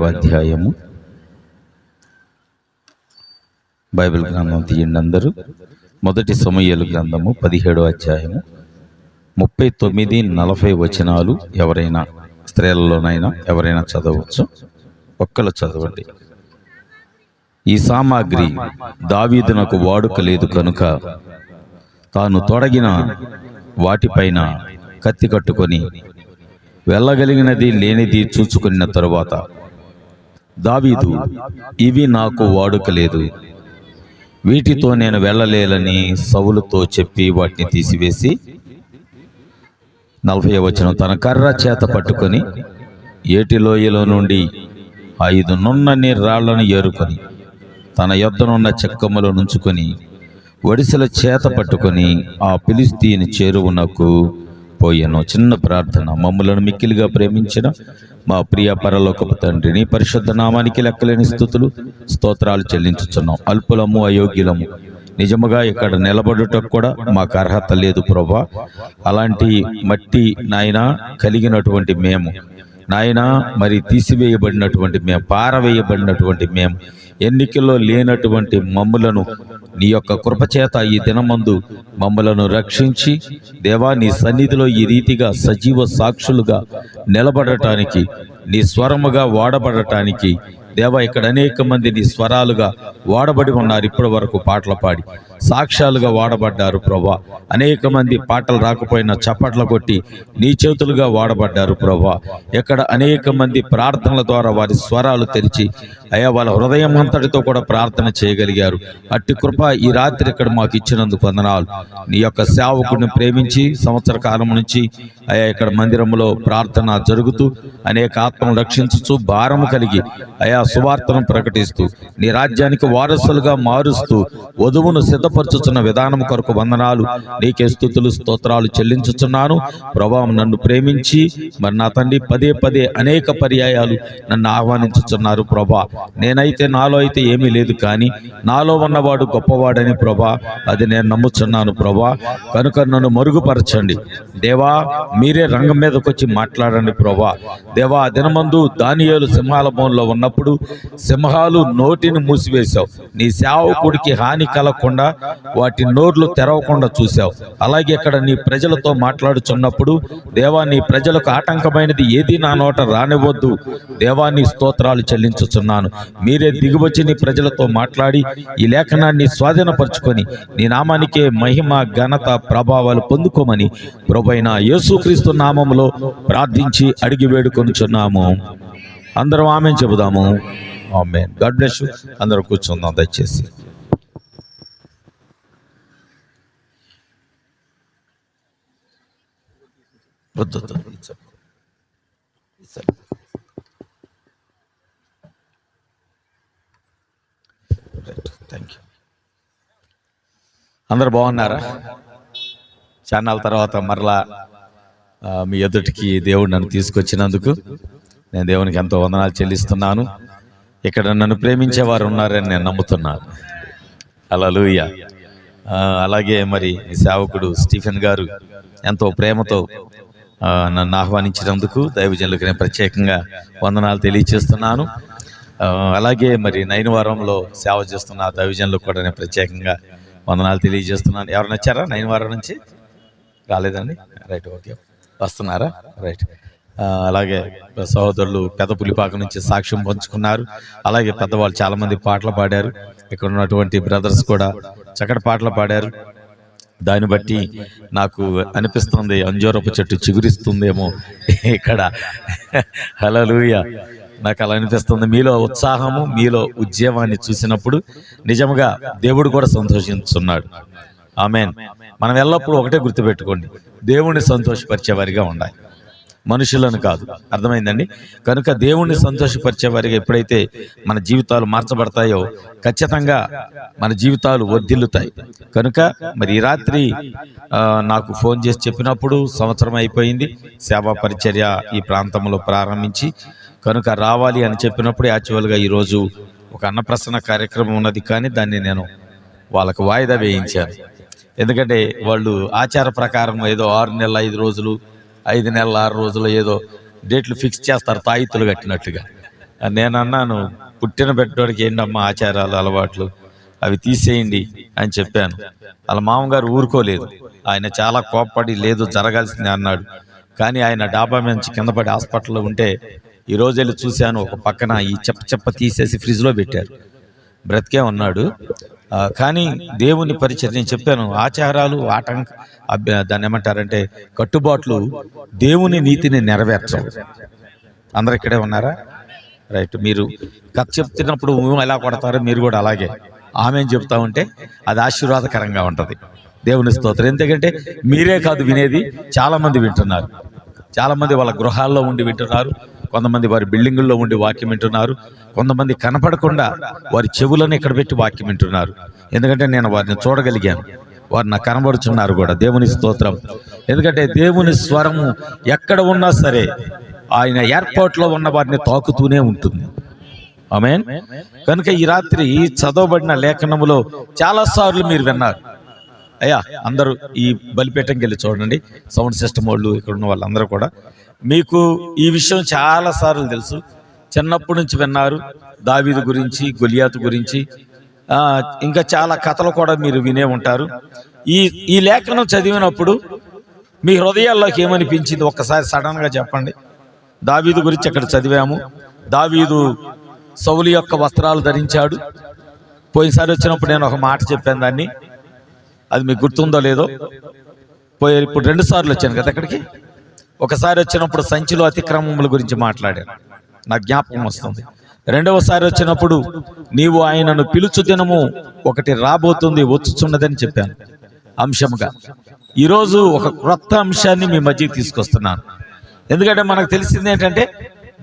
అధ్యాయము. బైబిల్ గ్రంథం తీయండి అందరూ. మొదటి సమూయేలు గ్రంథము 17వ అధ్యాయము 39-40 వచనాలు. ఎవరైనా స్త్రీలలోనైనా ఎవరైనా చదవచ్చు. ఒక్కరు చదవండి. ఈ సామాగ్రి దావీదునకు వాడుక లేదు కనుక తాను తొడగిన వాటిపైన కత్తి కట్టుకొని వెళ్ళగలిగినది లేనిది చూచుకున్న తరువాత దావీదు, ఇవి నాకు వాడుక లేదు, వీటితో నేను వెళ్ళలేలని సౌలుతో చెప్పి వాటిని తీసివేసి 40వ వచనం, తన కర్ర చేత పట్టుకొని ఏటి లోయలో నుండి 5 నున్నని రాళ్లను ఏరుకొని తన యొద్దనున్న చెక్కములో నుంచుకొని ఒడిసెల చేత పట్టుకొని ఆ ఫిలిష్తీయుని చేరువునకు పోయాను. చిన్న ప్రార్థన. మమ్ములను మిక్కిలిగా ప్రేమించిన మా ప్రియ పరలోకపు తండ్రి, నీ పరిశుద్ధ నామానికి లెక్కలేని స్తుతులు స్తోత్రాలు చెల్లించుచున్నాం. అల్పులము, అయోగ్యులము, నిజముగా ఇక్కడ నిలబడుటకు కూడా మాకు అర్హత లేదు ప్రభా. అలాంటి మట్టి నాయన కలిగినటువంటి మేము నాయన, మరి తీసివేయబడినటువంటి మేము, పారవేయబడినటువంటి మేము, ఎన్నికల్లో లేనటువంటి మమ్ములను నీ యొక్క కృపచేత ఈ దినమందు మమ్మలను రక్షించి దేవా, నీ సన్నిధిలో ఈ రీతిగా సజీవ సాక్షులుగా నిలబడటానికి, నీ స్వరముగా వాడబడటానికి దేవా, ఇక్కడ అనేక మంది నీ స్వరాలుగా వాడబడి ఉన్నారు. ఇప్పటి వరకు పాటలు పాడి సాక్ష్యాలుగా వాడబడ్డారు ప్రభా. అనేక మంది పాటలు రాకపోయినా చప్పట్లు కొట్టి నీ చేతులుగా వాడబడ్డారు ప్రభా. ఇక్కడ అనేక మంది ప్రార్థనల ద్వారా వారి స్వరాలు తెరిచి అయ్యా వాళ్ళ హృదయం అంతటితో కూడా ప్రార్థన చేయగలిగారు. అట్టి కృప ఈ రాత్రి ఇక్కడ మాకు ఇచ్చినందుకు వందనాలు. నీ యొక్క సేవకుడిని ప్రేమించి సంవత్సర కాలం నుంచి అయ్యా ఇక్కడ మందిరంలో ప్రార్థన జరుగుతూ అనేక ఆత్మను రక్షించుచు భారము కలిగి అయా సువార్తను ప్రకటిస్తూ నీ రాజ్యానికి వారసులుగా మారుస్తూ వధువును సిద్ధపరచుచున్న విధానం కొరకు వందనాలు. నీకే స్తుతులు స్తోత్రాలు చెల్లించుచున్నాను ప్రభా. నన్ను ప్రేమించి మరి నా తండ్రి పదే పదే అనేక పర్యాయాలు నన్ను ఆహ్వానించుచున్నారు ప్రభా. నేనైతే నాలో అయితే ఏమీ లేదు, కానీ నాలో ఉన్నవాడు గొప్పవాడని ప్రభా, అది నేను నమ్ముచున్నాను ప్రభా. కనుక నన్ను మరుగుపరచండి దేవా, మీరే రంగం మీదకి వచ్చి మాట్లాడండి ప్రభా. దేవా, దినమందు దానియేలు సింహాల బోన్లో ఉన్నప్పుడు సింహాలు నోటిని మూసివేశావు, నీ సేవకుడికి హాని కలగకుండా వాటి నోర్లు తెరవకుండా చూశావు. అలాగే ఇక్కడ నీ ప్రజలతో మాట్లాడుచున్నప్పుడు దేవా, నీ ప్రజలకు ఆటంకమైనది ఏది నా నోట రానివద్దు దేవా. నీ స్తోత్రాలు చెల్లించుచున్నాను. మీరే దిగువచ్చి నీ ప్రజలతో మాట్లాడి ఈ లేఖనాన్ని స్వాధీనపరచుకొని నీ నామానికే మహిమ, ఘనత, ప్రభావాలు పొందుకోమని ప్రభువైన యేసుక్రీస్తు నామములో ప్రార్థించి అడిగి వేడుకొనుచున్నాము. అందరం ఆమేన్ చెబుదాము. ఆమేన్. God bless you. అందరూ కూర్చుందాం దయచేసి. Thank you. అందరు బాగున్నారా? చాన్నాళ్ళ తర్వాత మరలా మీ ఎదుటికి దేవుడు నన్ను తీసుకొచ్చినందుకు నేను దేవునికి ఎంతో వందనాలు చెల్లిస్తున్నాను. ఇక్కడ నన్ను ప్రేమించేవారు ఉన్నారని నేను నమ్ముతున్నాను. హల్లెలూయా. అలాగే మరి సేవకుడు స్టీఫెన్ గారు ఎంతో ప్రేమతో నన్ను ఆహ్వానించినందుకు దైవజనులకు నేను ప్రత్యేకంగా వందనాలు తెలియజేస్తున్నాను. అలాగే మరి నైనవరంలో సేవ చేస్తున్న దైవజనులకు కూడా నేను ప్రత్యేకంగా వందనాలు తెలియజేస్తున్నాను. ఎవరు నచ్చారా? నైనవరం నుంచి రాలేదండి? రైట్, ఓకే, వస్తున్నారా? రైట్. అలాగే సహోదరులు పెద్ద పులిపాక నుంచి సాక్ష్యం పంచుకున్నారు. అలాగే పెద్దవాళ్ళు చాలామంది పాటలు పాడారు. ఇక్కడ ఉన్నటువంటి బ్రదర్స్ కూడా చక్కటి పాటలు పాడారు. దాన్ని బట్టి నాకు అనిపిస్తుంది అంజూరపు చెట్టు చిగురిస్తుందేమో ఇక్కడ. హల్లెలూయా. నాకు అలా అనిపిస్తుంది. మీలో ఉత్సాహము, మీలో ఉద్యమాన్ని చూసినప్పుడు నిజంగా దేవుడు కూడా సంతోషిస్తున్నాడు. ఆమేన్. మనం ఎల్లప్పుడూ ఒకటే గుర్తుపెట్టుకోండి, దేవుణ్ణి సంతోషపరిచేవారిగా ఉండాలి, మనుషులను కాదు. అర్థమైందండి? కనుక దేవుణ్ణి సంతోషపరిచేవారిగా ఎప్పుడైతే మన జీవితాలు మార్చబడతాయో ఖచ్చితంగా మన జీవితాలు వర్ధిల్లుతాయి. కనుక మరి ఈ రాత్రి నాకు ఫోన్ చేసి చెప్పినప్పుడు సంవత్సరం అయిపోయింది సేవా పరిచర్య ఈ ప్రాంతంలో ప్రారంభించి, కనుక రావాలి అని చెప్పినప్పుడు యాక్చువల్గా ఈరోజు ఒక అన్నప్రసన్న కార్యక్రమం ఉన్నది, కానీ దాన్ని నేను వాళ్ళకు వాయిదా వేయించాను. ఎందుకంటే వాళ్ళు ఆచార ప్రకారం ఏదో 6 నెలల 5 రోజులు 5 నెలల 6 రోజులు ఏదో డేట్లు ఫిక్స్ చేస్తారు తాయితులు కట్టినట్టుగా. నేను అన్నాను, పుట్టిన పెట్టడానికి ఏంటమ్మా ఆచారాలు అలవాట్లు, అవి తీసేయండి అని చెప్పాను. వాళ్ళ మామగారు ఊరుకోలేదు. ఆయన చాలా కోప్పడి లేదు జరగాల్సిందే అన్నాడు. కానీ ఆయన డాబా నుంచి కింద పడి హాస్పిటల్లో ఉంటే ఈరోజు వెళ్ళి చూశాను, ఒక పక్కన ఈ చెప్ప తీసేసి ఫ్రిడ్జ్లో పెట్టారు, బ్రతికే ఉన్నాడు. కానీ దేవుని పరిచయం నేను చెప్పాను, ఆచారాలు దాన్ని ఏమంటారంటే కట్టుబాట్లు దేవుని నీతిని నెరవేర్చవు. అందరు ఇక్కడే ఉన్నారా? రైట్. మీరు కథ చెప్తున్నప్పుడు ఎలా కొడతారో మీరు కూడా అలాగే ఆమె చెప్తా ఉంటే అది ఆశీర్వాదకరంగా ఉంటుంది. దేవుని స్తోత్రం. ఎందుకంటే మీరే కాదు వినేది, చాలామంది వింటున్నారు. చాలామంది వాళ్ళ గృహాల్లో ఉండి వింటున్నారు, కొంతమంది వారి బిల్డింగుల్లో ఉండి వాక్యం వింటున్నారు, కొంతమంది కనపడకుండా వారి చెవులను ఇక్కడ పెట్టి వాక్యం వింటున్నారు. ఎందుకంటే నేను వారిని చూడగలిగాను, వారు నాకు కనబడుచున్నారు కూడా. దేవుని స్తోత్రం. ఎందుకంటే దేవుని స్వరము ఎక్కడ ఉన్నా సరే ఆయన ఏర్పాట్లో ఉన్న వారిని తాకుతూనే ఉంటుంది. ఆమేన్. కనుక ఈ రాత్రి చదవబడిన లేఖనములో చాలాసార్లు మీరు విన్నారు. అయ్యా అందరూ ఈ బలిపీఠంకి వెళ్ళి చూడండి, సౌండ్ సిస్టమ్ వాళ్ళు ఇక్కడ ఉన్న వాళ్ళందరూ కూడా మీకు ఈ విషయం చాలాసార్లు తెలుసు. చిన్నప్పటి నుంచి విన్నారు, దావీదు గురించి, గొలియాతు గురించి, ఇంకా చాలా కథలు కూడా మీరు వినే ఉంటారు. ఈ లేఖనం చదివినప్పుడు మీ హృదయాల్లోకి ఏమనిపించింది ఒక్కసారి సడన్గా చెప్పండి. దావీదు గురించి అక్కడ చదివాము. దావీదు సౌలు యొక్క వస్త్రాలు ధరించాడు. పోయినసారి వచ్చినప్పుడు నేను ఒక మాట చెప్పాను, దాన్ని అది మీకు గుర్తుందో లేదో. ఇప్పుడు 2 సార్లు వచ్చాను కదా అక్కడికి. ఒకసారి వచ్చినప్పుడు సంచిలో అతిక్రమముల గురించి మాట్లాడాను, నాకు జ్ఞాపకం వస్తుంది. 2వసారి వచ్చినప్పుడు నీవు ఆయనను పిలుచు దినము ఒకటి రాబోతుంది, వచ్చుచున్నదని చెప్పాను అంశంగా. ఈరోజు ఒక క్రొత్త అంశాన్ని మీ మధ్యకి తీసుకొస్తున్నాను. ఎందుకంటే మనకు తెలిసింది ఏంటంటే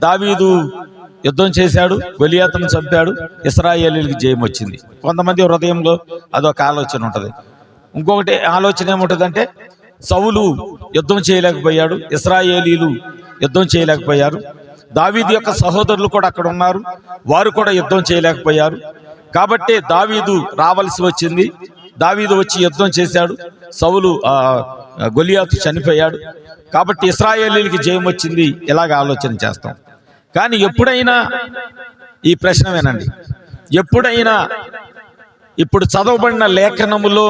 దావీదు యుద్ధం చేశాడు, గొలియాతును చంపాడు, ఇశ్రాయేలీయులకు జయం వచ్చింది. కొంతమంది హృదయంలో అదొక ఆలోచన ఉంటుంది. ఇంకొకటి ఆలోచన ఏముంటుందంటే సౌలు యుద్ధం చేయలేకపోయాడు, ఇశ్రాయేలీయులు యుద్ధం చేయలేకపోయారు, దావీదు యొక్క సహోదరులు కూడా అక్కడ ఉన్నారు, వారు కూడా యుద్ధం చేయలేకపోయారు. కాబట్టి దావీదు రావాల్సి వచ్చింది. దావీదు వచ్చి యుద్ధం చేశాడు, సౌలు గొలియాతు చనిపోయాడు. కాబట్టి ఇశ్రాయేలీయులకి జయం వచ్చింది. ఇలాగ ఆలోచన చేస్తాం. కానీ ఎప్పుడైనా ఈ ప్రశ్న వినండి, ఎప్పుడైనా ఇప్పుడు చదవబడిన లేఖనములో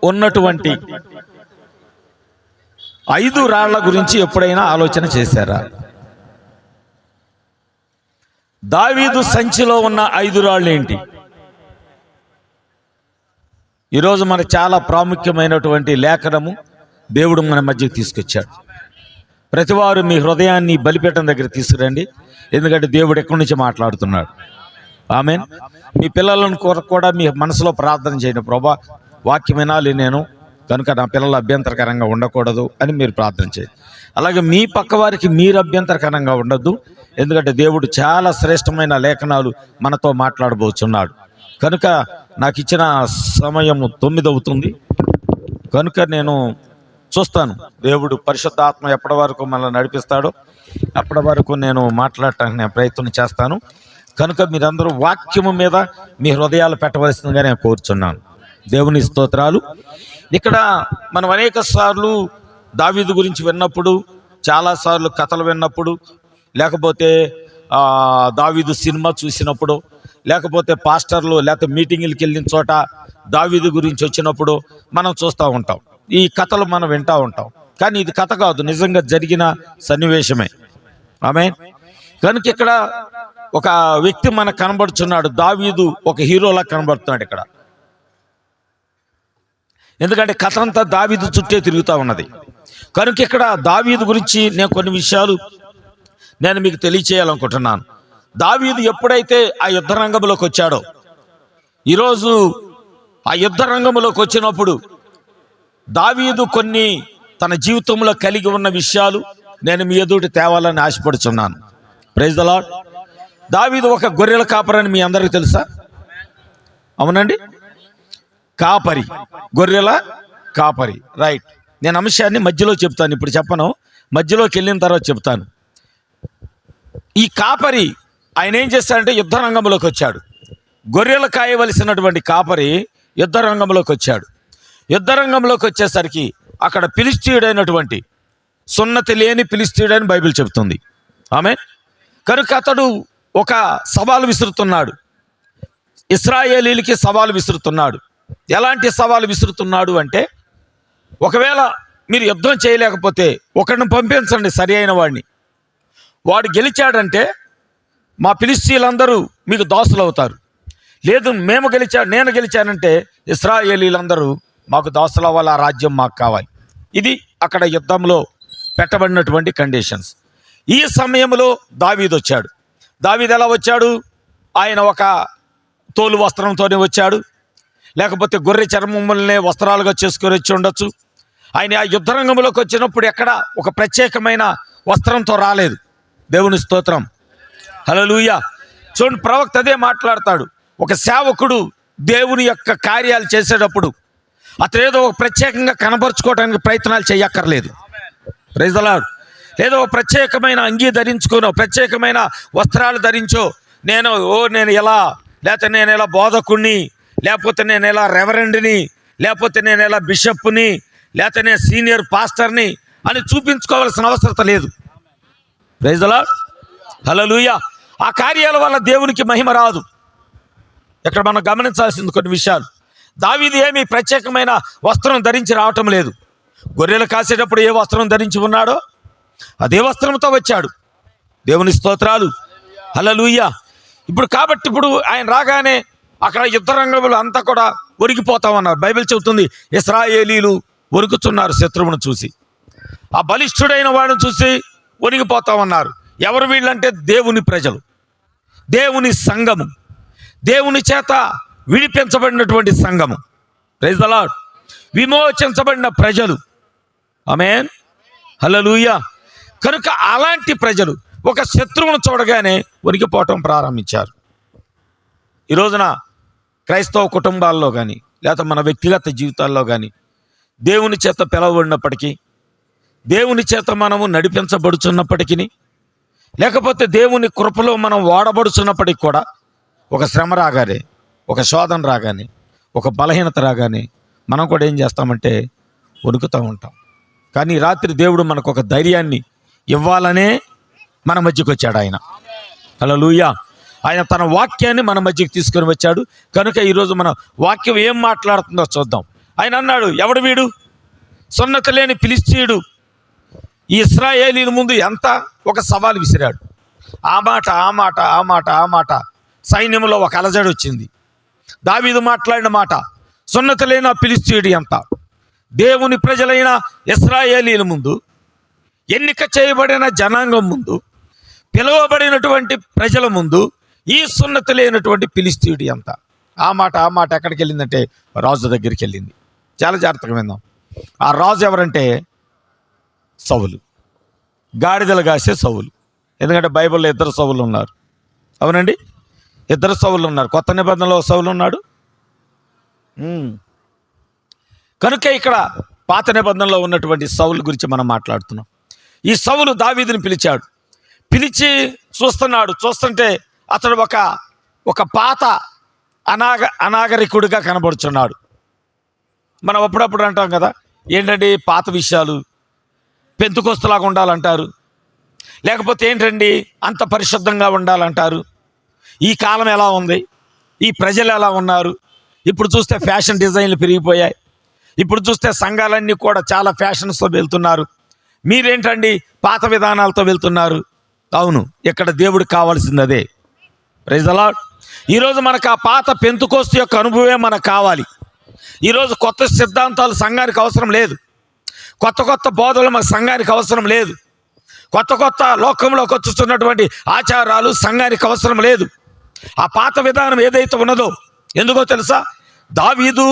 ఉన్నటువంటి 5 రాళ్ల గురించి ఎప్పుడైనా ఆలోచన చేశారా? దావీదు సంచిలో ఉన్న 5 రాళ్ళు ఏంటి? ఈరోజు మనకు చాలా ప్రాముఖ్యమైనటువంటి లేఖనము దేవుడు మన మధ్యకి తీసుకొచ్చాడు. ప్రతివారు మీ హృదయాన్ని బలిపీఠం దగ్గర తీసుకురండి, ఎందుకంటే దేవుడు ఎక్కడి నుంచి మాట్లాడుతున్నాడు. ఆమేన్. మీ పిల్లలను కూడా మీ మనసులో ప్రార్థన చేయండి, ప్రభా వాక్యం వినాలి నేను, కనుక నా పిల్లలు అభ్యంతరకరంగా ఉండకూడదు అని మీరు ప్రార్థన చేయండి. అలాగే మీ పక్క వారికి మీరు అభ్యంతరకరంగా ఉండొద్దు, ఎందుకంటే దేవుడు చాలా శ్రేష్టమైన లేఖనాలు మనతో మాట్లాడబోతున్నాడు. కనుక నాకు ఇచ్చిన సమయం 9 అవుతుంది. కనుక నేను చూస్తాను దేవుడు పరిశుద్ధాత్మ ఎప్పటి వరకు మనల్ని నడిపిస్తాడో అప్పటి వరకు నేను మాట్లాడటానికి నేను ప్రయత్నం చేస్తాను. కనుక మీరందరూ వాక్యము మీద మీ హృదయాలు పెట్టవలసిందిగా నేను కోరుచున్నాను. దేవుని స్తోత్రాలు. ఇక్కడ మనం అనేక సార్లు దావీదు గురించి విన్నప్పుడు, చాలాసార్లు కథలు విన్నప్పుడు, లేకపోతే దావీదు సినిమా చూసినప్పుడు, లేకపోతే పాస్టర్లు లేకపోతే మీటింగులకి వెళ్ళిన చోట దావీదు గురించి వచ్చినప్పుడు మనం చూస్తూ ఉంటాం. ఈ కథలు మనం వింటూ ఉంటాం. కానీ ఇది కథ కాదు, నిజంగా జరిగిన సన్నివేశమే. ఆమేన్. కనుక ఇక్కడ ఒక వ్యక్తి మనకు కనబడుచున్నాడు. దావీదు ఒక హీరోలా కనబడుతున్నాడు ఇక్కడ. ఎందుకంటే కథ అంతా దావీదు చుట్టే తిరుగుతూ ఉన్నది. కనుక ఇక్కడ దావీదు గురించి నేను కొన్ని విషయాలు నేను మీకు తెలియచేయాలనుకుంటున్నాను. దావీదు ఎప్పుడైతే ఆ యుద్ధ రంగంలోకి వచ్చాడో, ఈరోజు ఆ యుద్ధ రంగంలోకి వచ్చినప్పుడు దావీదు కొన్ని తన జీవితంలో కలిగి ఉన్న విషయాలు నేను మీ ఎదుటి తేవాలని ఆశపడుచున్నాను. Praise the Lord. దావీదు ఒక గొర్రెల కాపరని మీ అందరికీ తెలుసా? అవునండి, కాపరి, గొర్రెల కాపరి. రైట్. నేను అంశాన్ని మధ్యలో చెప్తాను, ఇప్పుడు చెప్పను, మధ్యలోకి వెళ్ళిన తర్వాత చెప్తాను. ఈ కాపరి ఆయన ఏం చేస్తాడంటే యుద్ధ రంగంలోకి వచ్చాడు. గొర్రెలు కాయవలసినటువంటి కాపరి యుద్ధ రంగంలోకి వచ్చాడు. యుద్ధ రంగంలోకి వచ్చేసరికి అక్కడ ఫిలిష్తీయుడైనటువంటి సున్నతి లేని ఫిలిష్తీయుడని బైబిల్ చెబుతుంది. ఆమేన్. కనుక అతడు ఒక సవాలు విసురుతున్నాడు. ఇశ్రాయేలీలకి సవాలు విసురుతున్నాడు. ఎలాంటి సవాలు విసురుతున్నాడు అంటే, ఒకవేళ మీరు యుద్ధం చేయలేకపోతే ఒకరిని పంపించండి, సరి అయిన వాడిని. వాడు గెలిచాడంటే మా ఫిలిష్తీయులందరూ మీకు దాసులు అవుతారు. లేదు నేను గెలిచానంటే ఇశ్రాయేలీలందరూ మాకు దాసులు అవ్వాలి, ఆ రాజ్యం మాకు కావాలి. ఇది అక్కడ యుద్ధంలో పెట్టబడినటువంటి కండిషన్స్. ఈ సమయంలో దావీదు వచ్చాడు. దావీదు ఎలా వచ్చాడు? ఆయన ఒక తోలు వస్త్రంతోనే వచ్చాడు, లేకపోతే గొర్రె చర్మములనే వస్త్రాలుగా చేసుకొని వచ్చి ఉండొచ్చు. ఆయన ఆ యుద్ధ రంగంలోకి వచ్చినప్పుడు ఎక్కడ ఒక ప్రత్యేకమైన వస్త్రంతో రాలేదు. దేవుని స్తోత్రం, హల్లెలూయా. చూడండి, ప్రవక్త అదే మాట్లాడతాడు. ఒక సేవకుడు దేవుని యొక్క కార్యాలు చేసేటప్పుడు అతను ఏదో ఒక ప్రత్యేకంగా కనబరుచుకోవడానికి ప్రయత్నాలు చేయక్కర్లేదు. Praise the Lord. ఏదో ప్రత్యేకమైన అంగీ ధరించుకోనో, ప్రత్యేకమైన వస్త్రాలు ధరించో, నేను ఎలా, లేకపోతే నేను ఎలా బోధకుణ్ణి, లేకపోతే నేను ఎలా రెవరెండ్ని, లేకపోతే నేను ఎలా బిషప్ని, లేకపోతే నేను సీనియర్ పాస్టర్ని అని చూపించుకోవాల్సిన అవసరం లేదు. Praise the Lord, hallelujah. ఆ కార్యాల వల్ల దేవునికి మహిమ రాదు. ఇక్కడ మనం గమనించాల్సింది కొన్ని విషయాలు. దావీదు ఏమీ ప్రత్యేకమైన వస్త్రం ధరించి రావటం లేదు. గొర్రెలు కాసేటప్పుడు ఏ వస్త్రం ధరించి ఉన్నాడో అదే వస్త్రంతో వచ్చాడు. దేవుని స్తోత్రాలు, హల్లెలూయా. ఇప్పుడు ఆయన రాగానే అక్కడ యుద్ధ రంగంలో అంతా కూడా ఒరిగిపోతామన్నారు. బైబిల్ చెబుతుంది, ఇశ్రాయేలీలు ఒరుగుతున్నారు శత్రువును చూసి. ఆ బలిష్ఠుడైన వాడిని చూసి ఒరిగిపోతామన్నారు. ఎవరు వీళ్ళంటే దేవుని ప్రజలు, దేవుని సంఘము, దేవుని చేత విడిపించబడినటువంటి సంఘము. Praise the lord. విమోచించబడిన ప్రజలు. ఆమేన్, హల్లెలూయా. కనుక అలాంటి ప్రజలు ఒక శత్రువును చూడగానే వణికిపోవటం ప్రారంభించారు. ఈ రోజున క్రైస్తవ కుటుంబాల్లో కానీ, లేకపోతే మన వ్యక్తిగత జీవితాల్లో కానీ దేవుని చేత పిలవబడినప్పటికీ, దేవుని చేత మనము నడిపించబడుచున్నప్పటికీ, లేకపోతే దేవుని కృపలో మనం వాడబడుచున్నప్పటికీ కూడా ఒక శ్రమ రాగానే, ఒక శోధన రాగానే, ఒక బలహీనత రాగానే మనం కూడా ఏం చేస్తామంటే వణుకుతూ ఉంటాం. కానీ రాత్రి దేవుడు మనకు ఒక ధైర్యాన్ని ఇవ్వాలనే మన మధ్యకి వచ్చాడు ఆయన. హల్లెలూయా. ఆయన తన వాక్యాన్ని మన మధ్యకి తీసుకొని వచ్చాడు. కనుక ఈరోజు మన వాక్యం ఏం మాట్లాడుతుందో చూద్దాం. ఆయన అన్నాడు, ఎవడు వీడు? సున్నతి లేని ఫిలిష్తీయుడు ఈ ఇశ్రాయేలీల ముందు ఎంత ఒక సవాలు విసిరాడు. ఆ మాట సైన్యంలో ఒక అలజడి వచ్చింది. దావీదు మాట్లాడిన మాట, సున్నతి లేని ఫిలిష్తీయుడు ఎంత, దేవుని ప్రజలైన ఇశ్రాయేలీల ముందు, ఎన్నిక చేయబడిన జనాంగం ముందు, పిలువబడినటువంటి ప్రజల ముందు ఈ సున్నతి లేనటువంటి ఫిలిష్తీయుడు ఎంత. ఆ మాట ఎక్కడికి వెళ్ళిందంటే రాజు దగ్గరికి వెళ్ళింది. చాలా జాగ్రత్తగా విందాం. ఆ రాజు ఎవరంటే సౌలు, గాడిదలు కాసే సౌలు. ఎందుకంటే బైబిల్లో 2 సౌలు ఉన్నారు. అవునండి, 2 సౌలు ఉన్నారు. కొత్త నిబంధనలో సౌలు ఉన్నాడు. కనుక ఇక్కడ పాత నిబంధనలో ఉన్నటువంటి సౌలు గురించి మనం మాట్లాడుతున్నాం. ఈ సౌలు దావీదుని పిలిచాడు. పిలిచి చూస్తుంటే అతడు ఒక పాత అనాగరికుడిగా కనబడుచున్నాడు. మనం అప్పుడప్పుడు అంటాం కదా, ఏంటండి పాత విషయాలు, పెంతుకొస్తులాగా ఉండాలంటారు, లేకపోతే ఏంటండి అంత పరిశుద్ధంగా ఉండాలంటారు. ఈ కాలం ఎలా ఉంది, ఈ ప్రజలు ఎలా ఉన్నారు, ఇప్పుడు చూస్తే ఫ్యాషన్ డిజైన్లు పెరిగిపోయాయి, ఇప్పుడు చూస్తే సంఘాలన్నీ కూడా చాలా ఫ్యాషన్స్తో వెళ్తున్నారు, మీరేంటండి పాత విధానాలతో వెళ్తున్నారు. అవును, ఇక్కడ దేవుడికి కావాల్సింది అదే. Praise the Lord. ఈరోజు మనకు ఆ పాత పెంతుకోస్తు యొక్క అనుభవమే మనకు కావాలి. ఈరోజు కొత్త సిద్ధాంతాలు సంఘానికి అవసరం లేదు, కొత్త బోధలు మన సంఘానికి అవసరం లేదు, కొత్త లోకంలోకి వచ్చుతున్నటువంటి ఆచారాలు సంఘానికి అవసరం లేదు. ఆ పాత విధానం ఏదైతే ఉన్నదో, ఎందుకో తెలుసా, దావీదు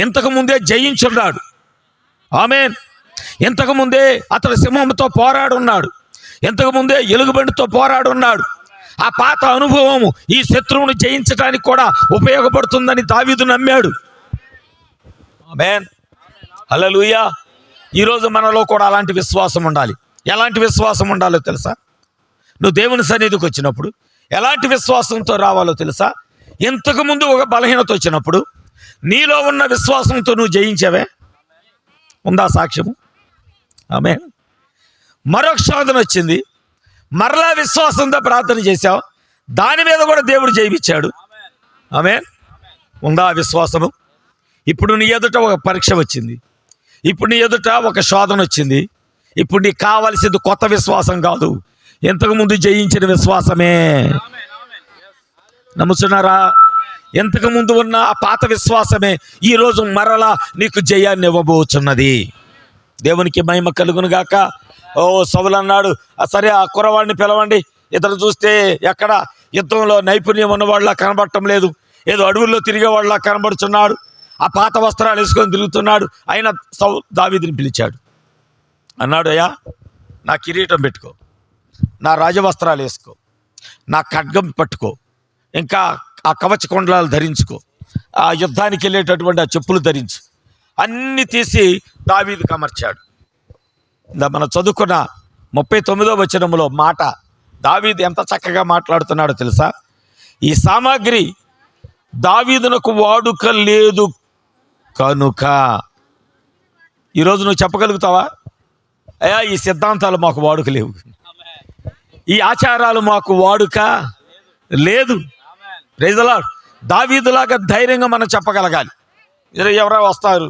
ఇంతకుముందే జయించున్నాడు. ఆమేన్. ఇంతకుముందే అతడు సింహంతో పోరాడున్నాడు, ఇంతకుముందే ఎలుగుబంటితో పోరాడున్నాడు. ఆ పాత అనుభవము ఈ శత్రువును జయించడానికి కూడా ఉపయోగపడుతుందని దావీదు నమ్మాడు. ఆమేన్, హల్లెలూయా. ఈరోజు మనలో కూడా అలాంటి విశ్వాసం ఉండాలి. ఎలాంటి విశ్వాసం ఉండాలో తెలుసా? నువ్వు దేవుని సన్నిధికి వచ్చినప్పుడు ఎలాంటి విశ్వాసంతో రావాలో తెలుసా? ఇంతకుముందు ఒక బలహీనత వచ్చినప్పుడు నీలో ఉన్న విశ్వాసంతో నువ్వు జయించావే, ఉందా సాక్ష్యము? ఆమేన్. మరొక శోధన వచ్చింది, మరలా విశ్వాసంతో ప్రార్థన చేశావు, దాని మీద కూడా దేవుడు జయమిచ్చాడు. ఆమేన్. ఉందా విశ్వాసము? ఇప్పుడు నీ ఎదుట ఒక పరీక్ష వచ్చింది, ఇప్పుడు నీ ఎదుట ఒక శోధన వచ్చింది. ఇప్పుడు నీకు కావాల్సింది కొత్త విశ్వాసం కాదు, ఇంతకుముందు జయించిన విశ్వాసమే. నమ్ముతున్నారా? ఇంతకు ముందు ఉన్న ఆ పాత విశ్వాసమే ఈరోజు మరలా నీకు జయాన్ని ఇవ్వబోతున్నది. దేవునికి మహిమ కలుగును గాక. ఓ సౌలు అన్నాడు, సరే ఆ కుర్రవాడిని పిలవండి, ఇతను చూస్తే ఎక్కడ యుద్ధంలో నైపుణ్యం ఉన్నవాళ్ళ కనబడటం లేదు, ఏదో అడవుల్లో తిరిగేవాళ్ళ కనబడుతున్నాడు, ఆ పాత వస్త్రాలు వేసుకొని తిరుగుతున్నాడు. అయినా దావీదుని పిలిచాడు. అన్నాడు, అయ్యా నా కిరీటం పెట్టుకో, నా రాజవస్త్రాలు వేసుకో, నా ఖడ్గం పట్టుకో, ఇంకా ఆ కవచ కుండలాలు ధరించుకో, ఆ యుద్ధానికి వెళ్ళేటటువంటి ఆ చెప్పులు ధరించు, అన్నీ తీసి దావీదుకు అమర్చాడు. మనం చదువుకున్న 39వ వచనంలో మాట దావీదు ఎంత చక్కగా మాట్లాడుతున్నాడో తెలుసా? ఈ సామాగ్రి దావీదునకు వాడుక లేదు కనుక. ఈరోజు నువ్వు చెప్పగలుగుతావా? అయ్యా ఈ సిద్ధాంతాలు మాకు వాడుక లేవు, ఈ ఆచారాలు మాకు వాడుక లేదు. Praise the lord. దావీదులాగా ధైర్యంగా మనం చెప్పగలగాలి. ఎవరో వస్తారు,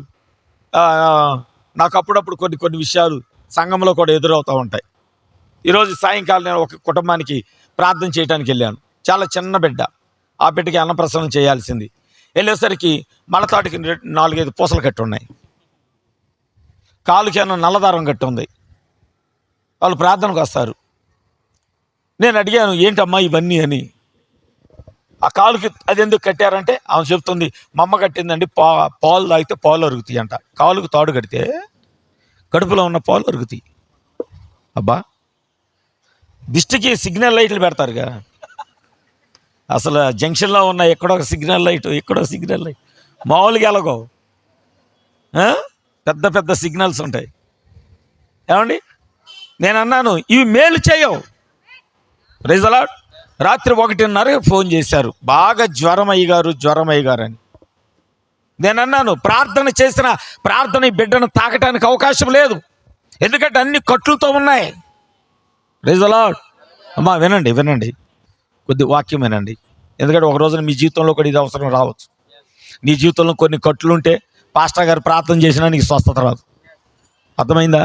నాకు అప్పుడప్పుడు కొన్ని విషయాలు సంఘంలో కూడా ఎదురవుతూ ఉంటాయి. ఈరోజు సాయంకాలం నేను ఒక కుటుంబానికి ప్రార్థన చేయడానికి వెళ్ళాను. చాలా చిన్న బిడ్డ, ఆ బిడ్డకి అన్నప్రసన్నం చేయాల్సింది. వెళ్ళేసరికి మలతాటికి 4-5 పూసలు కట్టి ఉన్నాయి, కాలుకి ఏమన్నా నల్లదారం కట్టి ఉంది. వాళ్ళు ప్రార్థనకు వస్తారు. నేను అడిగాను, ఏంటమ్మా ఇవన్నీ అని. ఆ కాలుకి అది ఎందుకు కట్టారంటే ఆమె చెప్తుంది, మా అమ్మ కట్టిందండి, పాలు తాగితే పాలు అరుగుతాయి అంట. కాలుకు తాడు కడితే కడుపులో ఉన్న పాలు అరుగుతాయి. అబ్బా, దిష్టికి సిగ్నల్ లైట్లు పెడతారుగా, అసలు జంక్షన్లో ఉన్న ఎక్కడో ఒక సిగ్నల్ లైట్, ఎక్కడో సిగ్నల్ లైట్, మామూలుగా ఎలాగో పెద్ద పెద్ద సిగ్నల్స్ ఉంటాయి. ఏమండి, నేను అన్నాను, ఇవి మేలు చేయవు. Praise the Lord. రాత్రి 1:30 ఫోన్ చేశారు, బాగా జ్వరం అయ్యగారు అని. నేను అన్నాను, ప్రార్థన చేసిన ప్రార్థన ఈ బిడ్డను తాకటానికి అవకాశం లేదు, ఎందుకంటే అన్ని కట్లతో ఉన్నాయి. Praise the Lord. అమ్మా వినండి, కొద్ది వాక్యం వినండి, ఎందుకంటే ఒక రోజున మీ జీవితంలో కూడా ఇది అవసరం రావచ్చు. నీ జీవితంలో కొన్ని కట్లు ఉంటే పాస్టర్ గారు ప్రార్థన చేసినా నీకు స్వస్థత రాదు. అర్థమైందా?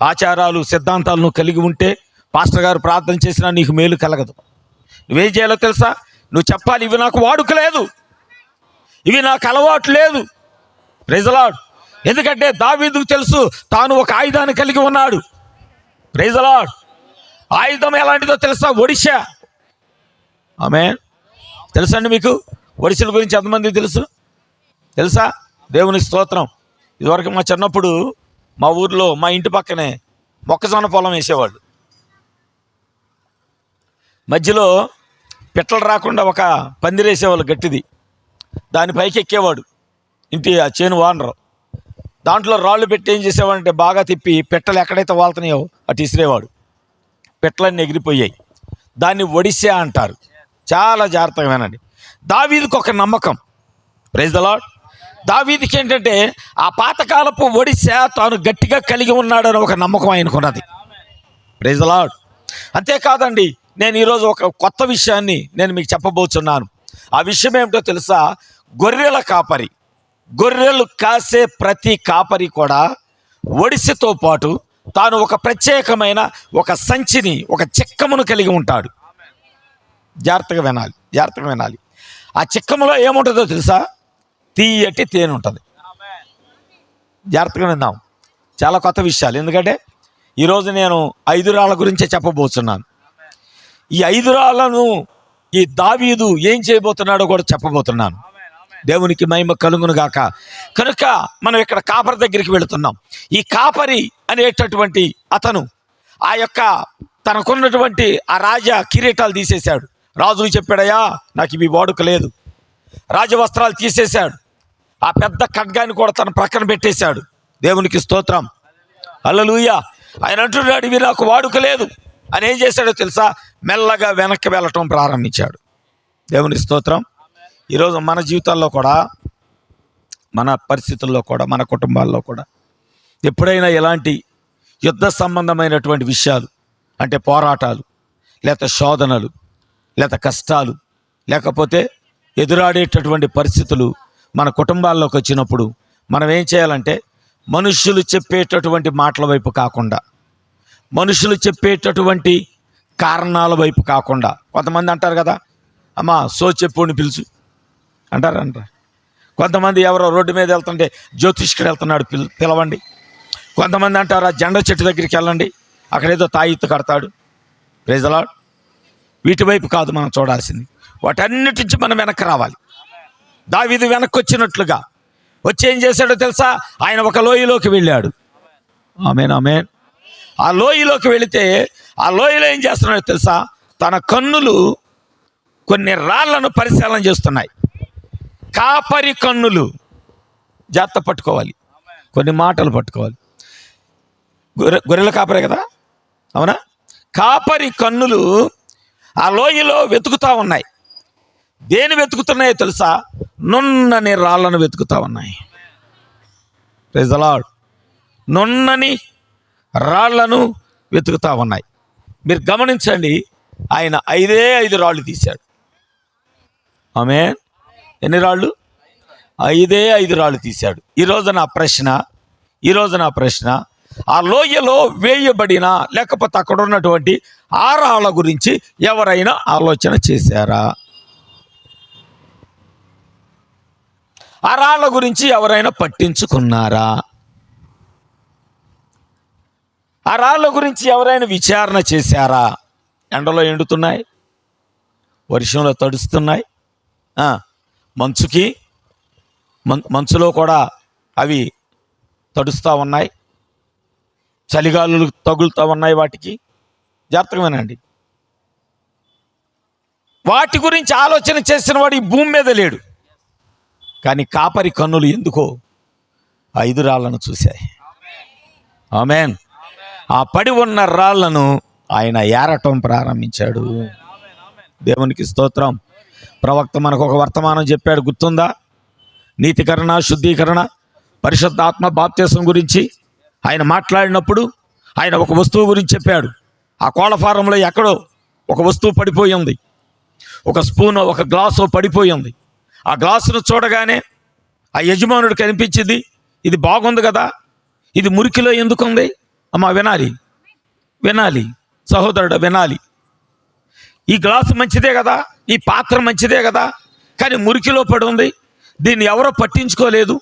ఆచారాలు సిద్ధాంతాలు నువ్వు కలిగి ఉంటే పాస్టర్ గారు ప్రార్థన చేసినా నీకు మేలు కలగదు. నువ్వేం చేయాలో తెలుసా? నువ్వు చెప్పాలి, ఇవి నాకు వాడుక లేదు, ఇవి నాకు అలవాటు లేదు. Praise the Lord. ఎందుకంటే దావీదుకు తెలుసు తాను ఒక ఆయుధాన్ని కలిగి ఉన్నాడు. Praise the Lord. ఆయుధం ఎలాంటిదో తెలుసా? ఒడిశా. ఆమేన్. తెలుసా అండి మీకు? ఒడిశల గురించి ఎంతమందికి తెలుసా? దేవుని స్తోత్రం. ఇదివరకు మా చిన్నప్పుడు మా ఊర్లో మా ఇంటి పక్కనే మొక్కజొన్న పొలం వేసేవాళ్ళు. మధ్యలో పిట్టలు రాకుండా ఒక పందిరేసేవాళ్ళు గట్టిది, దాని పైకి ఎక్కేవాడు ఇంటి ఆ చేను ఓనరు. దాంట్లో రాళ్ళు పెట్టి ఏం చేసేవాడంటే బాగా తిప్పి పిట్టలు ఎక్కడైతే వాళ్తున్నాయో అటు ఇసిరేవాడు. పిట్టలన్నీ ఎగిరిపోయాయి. దాన్ని ఒడిశా అంటారు. చాలా జాగ్రత్తగా వినండి. దావీదుకు ఒక నమ్మకం. Praise the lord. దావీదుకి ఏంటంటే ఆ పాతకాలపు ఒడిశా తాను గట్టిగా కలిగి ఉన్నాడని ఒక నమ్మకం ఆయనకున్నది. Praise the lord. అంతేకాదండి, నేను ఈరోజు ఒక కొత్త విషయాన్ని నేను మీకు చెప్పబోతున్నాను. ఆ విషయం ఏమిటో తెలుసా? గొర్రెల కాపరి, గొర్రెలు కాసే ప్రతి కాపరి కూడా ఒడిశతో పాటు తాను ఒక ప్రత్యేకమైన ఒక సంచిని, ఒక చిక్కమును కలిగి ఉంటాడు. జాగ్రత్తగా వినాలి. ఆ చిక్కములో ఏముంటుందో తెలుసా? తీయటి తేనె ఉంటుంది. జాగ్రత్తగా విందాం. చాలా కొత్త విషయాలు, ఎందుకంటే ఈరోజు నేను 5 రాళ్ళ గురించే చెప్పబోతున్నాను. ఈ 5 రాళ్ళను ఈ దావీదు ఏం చేయబోతున్నాడో కూడా చెప్పబోతున్నాను. దేవునికి మహిమ కలుగును గాక. కనుక మనం ఇక్కడ కాపరి దగ్గరికి వెళుతున్నాం. ఈ కాపరి అనేటటువంటి అతను ఆ యొక్క తనకున్నటువంటి ఆ రాజా కిరీటాలు తీసేశాడు. రాజుకు చెప్పాడయ్యా నాకు ఇవి వాడుక లేదు. రాజవస్త్రాలు తీసేశాడు. ఆ పెద్ద ఖడ్గాన్ని కూడా తన ప్రక్కన పెట్టేశాడు. దేవునికి స్తోత్రం, హల్లెలూయా. ఆయన అంటున్నాడు, ఇవి నాకు వాడుక లేదు అని. ఏం చేశాడో తెలుసా? మెల్లగా వెనక్కి వెళ్ళటం ప్రారంభించాడు. దేవునికి స్తోత్రం. ఈరోజు మన జీవితాల్లో కూడా, మన పరిస్థితుల్లో కూడా, మన కుటుంబాల్లో కూడా ఎప్పుడైనా ఎలాంటి యుద్ధ సంబంధమైనటువంటి విషయాలు అంటే పోరాటాలు, లేకపోతే శోధనలు, లేక కష్టాలు, లేకపోతే ఎదురాడేటటువంటి పరిస్థితులు మన కుటుంబాల్లోకి వచ్చినప్పుడు మనం ఏం చేయాలంటే మనుషులు చెప్పేటటువంటి మాటల వైపు కాకుండా, మనుషులు చెప్పేటటువంటి కారణాల వైపు కాకుండా, కొంతమంది అంటారు కదా, అమ్మా సో చెప్పుని పిలుచు అంటారు. కొంతమంది ఎవరో రోడ్డు మీద వెళ్తుంటే జ్యోతిష్కుడు వెళ్తున్నాడు పిలవండి. కొంతమంది అంటారు ఆ జెండా చెట్టు దగ్గరికి వెళ్ళండి, అక్కడేదో తాయిత్తు కడతాడు. Praise the Lord. వీటి వైపు కాదు మనం చూడాల్సింది, వాటన్నిటి నుంచి మనం వెనక్కి రావాలి. దావీదు వెనక్కి వచ్చినట్లుగా వచ్చి ఏం చేశాడో తెలుసా? ఆయన ఒక లోయలోకి వెళ్ళాడు. ఆమేన్, ఆమేన్. ఆ లోయలోకి వెళితే ఆ లోయలో ఏం చేస్తున్నాడో తెలుసా? తన కన్నులు కొన్ని రాళ్లను పరిశీలన చేస్తున్నాయి. కాపరి కన్నులు జాగ్రత్త పట్టుకోవాలి, కొన్ని మాటలు పట్టుకోవాలి. గొర్రెల కాపరే కదా, అవునా? కాపరి కన్నులు ఆ లోయలో వెతుకుతూ ఉన్నాయి. దేని వెతుకుతున్నాయో తెలుసా? నున్నని రాళ్లను వెతుకుతూ ఉన్నాయి. Praise the lord. నున్నని రాళ్లను వెతుకుతూ ఉన్నాయి. మీరు గమనించండి, ఆయన 5 రాళ్ళు తీశాడు. ఆమేన్. ఎన్ని రాళ్ళు? 5 రాళ్ళు తీశాడు. ఈరోజు నా ప్రశ్న, ఆ లోయలో వేయబడిన లేకపోతే అక్కడ ఉన్నటువంటి ఆ రాళ్ళ గురించి ఎవరైనా ఆలోచన చేశారా? ఆ రాళ్ళ గురించి ఎవరైనా పట్టించుకున్నారా? ఆ రాళ్ళ గురించి ఎవరైనా విచారణ చేశారా? ఎండలో ఎండుతున్నాయి, వర్షంలో తడుస్తున్నాయి, మంచులో కూడా అవి తడుస్తూ ఉన్నాయి, చలిగాలులు తగులుతూ ఉన్నాయి. వాటికి జాగ్రత్తగా వినండి. వాటి గురించి ఆలోచన చేసిన వాడు ఈ భూమి మీద లేడు. కానీ కాపరి కన్నులు ఎందుకో 5 రాళ్లను చూశాయి. ఆమేన్. ఆ పడి ఉన్న రాళ్లను ఆయన ఏరటం ప్రారంభించాడు. దేవునికి స్తోత్రం. ప్రవక్త మనకు ఒక వర్తమానం చెప్పాడు, గుర్తుందా? నీతికరణ, శుద్ధీకరణ, పరిశుద్ధాత్మ బాప్తిసం గురించి ఆయన మాట్లాడినప్పుడు ఆయన ఒక వస్తువు గురించి చెప్పాడు. ఆ కోళ్ళ ఫారంలో ఎక్కడో ఒక వస్తువు పడిపోయి ఉంది. ఒక స్పూను, ఒక గ్లాసు పడిపోయి ఉంది. ఆ గ్లాసును చూడగానే ఆ యజమానుడు కనిపించింది, ఇది బాగుంది కదా, ఇది మురికిలో ఎందుకుంది? అమ్మా వినాలి సహోదరుడు, వినాలి. ఈ గ్లాసు మంచిదే కదా, ఈ పాత్ర మంచిదే కదా, కానీ మురికిలో పడి ఉంది. దీన్ని ఎవరో పట్టించుకోలేదు.